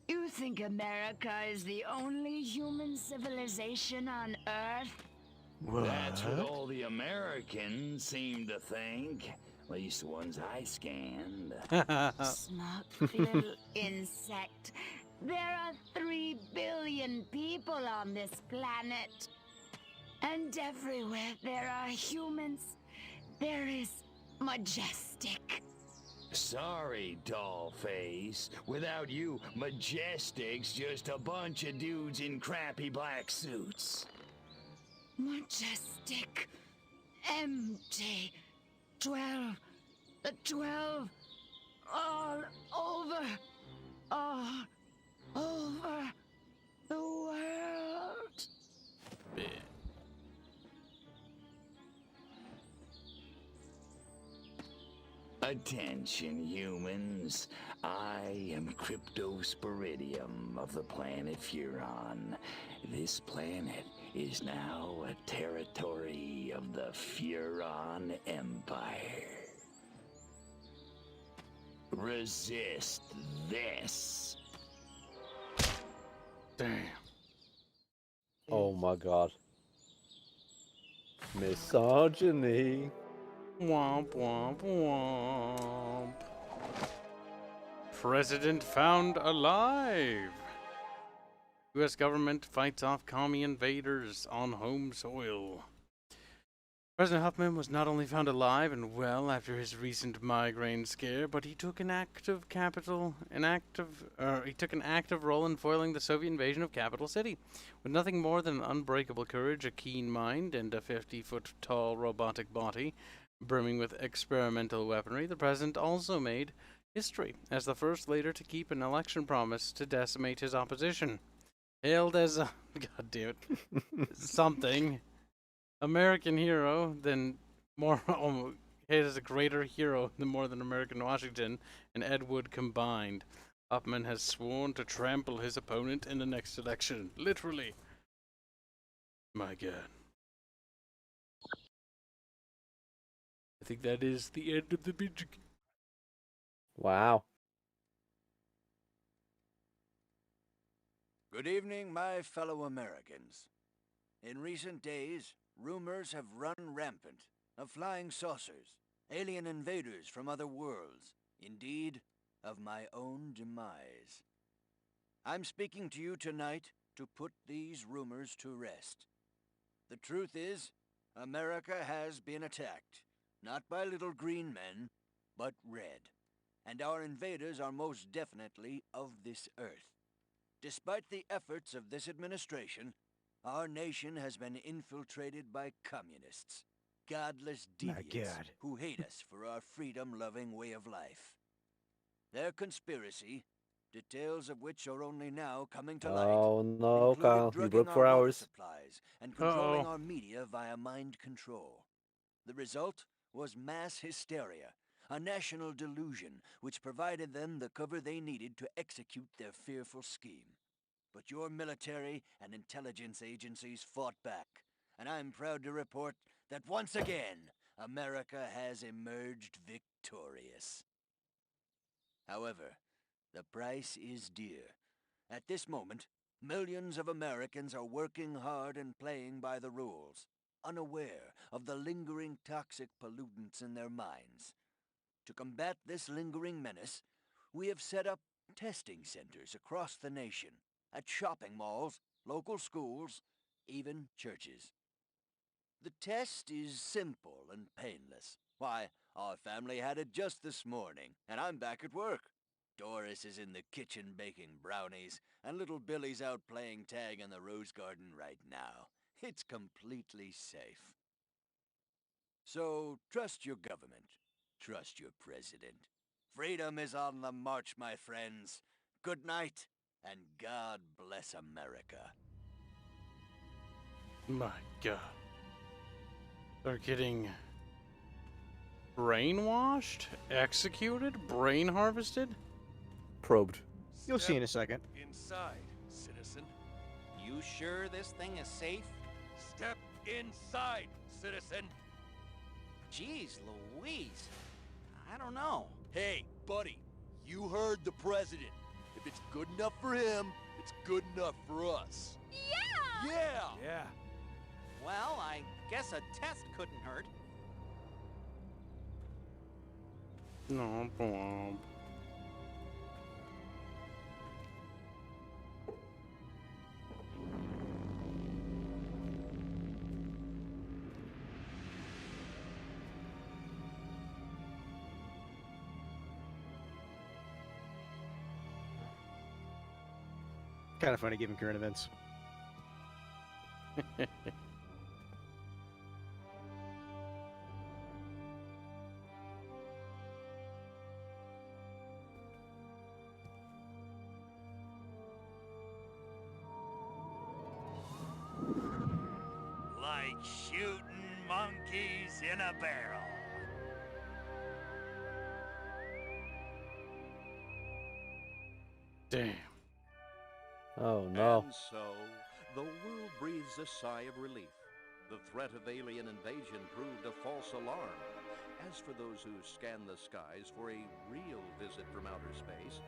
R: You think America is the only human civilization on Earth?
D: That's what all the Americans seem to think. At least the ones I scanned.
R: Smart little insect. There are 3 3 billion people on this planet. And everywhere there are humans, there is Majestic.
D: Sorry, dollface. Without you, Majestic's just a bunch of dudes in crappy black suits.
R: Majestic. MJ. 12. The 12. All over. All over the world.
D: Attention, humans. I am Cryptosporidium of the planet Furon. This planet is now a territory of the Furon Empire. Resist this.
A: Damn.
B: Oh my god. Misogyny.
A: Womp womp womp. President found alive. U.S. government fights off commie invaders on home soil. President Huffman was not only found alive and well after his recent migraine scare, but he took an active role in foiling the Soviet invasion of Capital City. With nothing more than unbreakable courage, a keen mind, and a 50-foot-tall robotic body brimming with experimental weaponry, the president also made history as the first leader to keep an election promise to decimate his opposition. Hailed as a something American hero than more hailed as a greater hero than more than American Washington and Ed Wood combined. Huffman has sworn to trample his opponent in the next election. Literally. My God. I think that is the end of the binge.
B: Wow.
S: Good evening, my fellow Americans. In recent days, rumors have run rampant of flying saucers, alien invaders from other worlds, indeed, of my own demise. I'm speaking to you tonight to put these rumors to rest. The truth is, America has been attacked, not by little green men, but red. And our invaders are most definitely of this earth. Despite the efforts of this administration, our nation has been infiltrated by communists, godless deviants who hate us for our freedom-loving way of life. Their conspiracy, details of which are only now coming to light,
B: Oh no, Kyle, you
S: drugging
B: broke
S: our
B: 4
S: water
B: hours.
S: supplies and controlling our media via mind control. The result was mass hysteria, a national delusion which provided them the cover they needed to execute their fearful scheme. But your military and intelligence agencies fought back, and I'm proud to report that once again, America has emerged victorious. However, the price is dear. At this moment, millions of Americans are working hard and playing by the rules, unaware of the lingering toxic pollutants in their minds. To combat this lingering menace, we have set up testing centers across the nation, at shopping malls, local schools, even churches. The test is simple and painless. Why, our family had it just this morning, and I'm back at work. Doris is in the kitchen baking brownies, and little Billy's out playing tag in the rose garden right now. It's completely safe. So, trust your government. Trust your president. Freedom is on the march, my friends. Good night, and God bless America.
A: My God. They're getting brainwashed, executed, brain harvested?
B: Probed.
O: You'll see in a second.
E: Inside, citizen.
T: You sure this thing is safe?
E: Step inside, citizen.
T: Jeez Louise. I don't know.
E: Hey, buddy, you heard the president. If it's good enough for him, it's good enough for us.
L: Yeah!
E: Yeah!
T: Well, I guess a test couldn't hurt.
A: No, bomb.
O: Kind of funny given current events.
N: Like shooting monkeys in a barrel.
A: Damn.
B: Oh no.
U: And so, the world breathes a sigh of relief. The threat of alien invasion proved a false alarm. As for those who scan the skies for a real visit from outer space,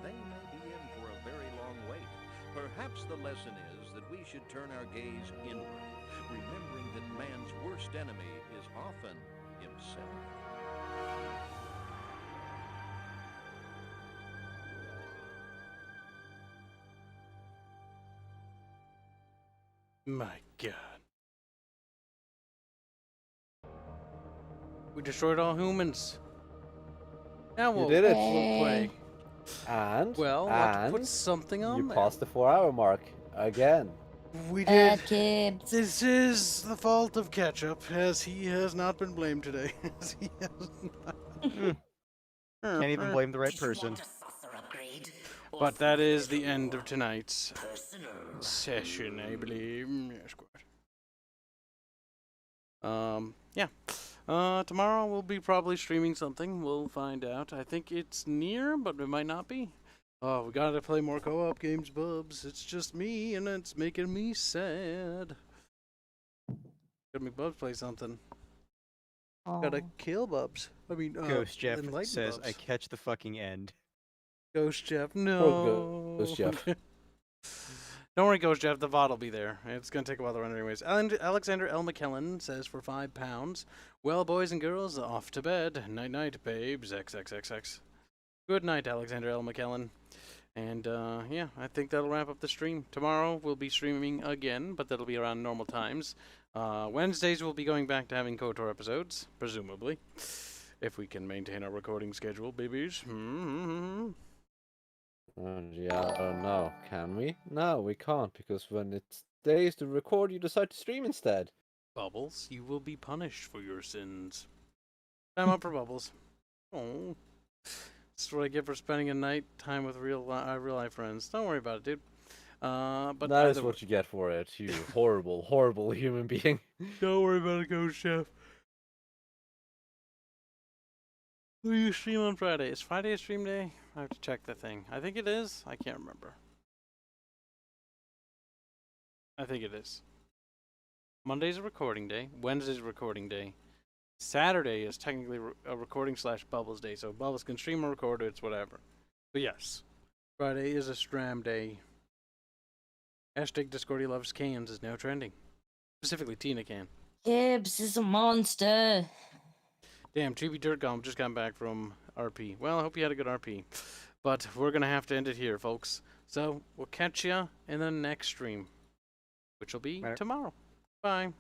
U: they may be in for a very long wait. Perhaps the lesson is that we should turn our gaze inward, remembering that man's worst enemy is often himself.
A: My God. We destroyed all humans. Now we'll,
B: did it.
A: we'll play.
B: And
A: Well, let's put something on
B: you
A: there.
B: passed the 4-hour mark again.
A: We did.
M: Kibs.
A: This is the fault of Ketchup, as he has not been blamed today. As he has not.
O: Can't even blame the right person.
A: But that is the end of tonight's session, I believe. Yes, good. Yeah. Tomorrow we'll be probably streaming something. We'll find out. I think it's near, but it might not be. Oh, we gotta play more co-op games, Bubs. It's just me, and it's making me sad. Gotta make Bubs play something. Gotta kill Bubs. I mean,
O: Ghost Jeff
A: enlighten
O: says,
A: Bubs.
O: I catch the fucking end.
A: Ghost Jeff, no.
B: Oh, Ghost Jeff.
A: Don't worry, Ghost Jeff. The VOD will be there. It's gonna take a while to run anyways. And Alexander L. McKellen says for £5. Well, boys and girls, off to bed. Night, night, babes. XXXX. Good night, Alexander L. McKellen. And yeah, I think that'll wrap up the stream. Tomorrow we'll be streaming again, but that'll be around normal times. Wednesdays we'll be going back to having KOTOR episodes, presumably, if we can maintain our recording schedule, babies.
B: Yeah, I don't know. Can we? No, we can't, because when it's days to record, you decide to stream instead.
A: Bubbles, you will be punished for your sins. I'm up for Bubbles. Oh, that's what I get for spending a night time with real life friends. Don't worry about it, dude. But
B: that is what you get for it, you horrible, horrible human being.
A: Don't worry about it, Ghost Chef. Will you stream on Friday? Is Friday a stream day? I have to check the thing. I think it is. I can't remember. I think it is. Monday's a recording day. Wednesday's a recording day. Saturday is technically a recording / Bubbles day, so Bubbles can stream or record it, it's whatever. But yes, Friday is a stram day. Hashtag Discordia loves cans is now trending. Specifically Tina can.
M: Kibs is a monster.
A: Damn, Chibi Dirtgum just got back from RP. Well, I hope you had a good RP. But we're going to have to end it here, folks. So, we'll catch ya in the next stream, which will be tomorrow. Bye.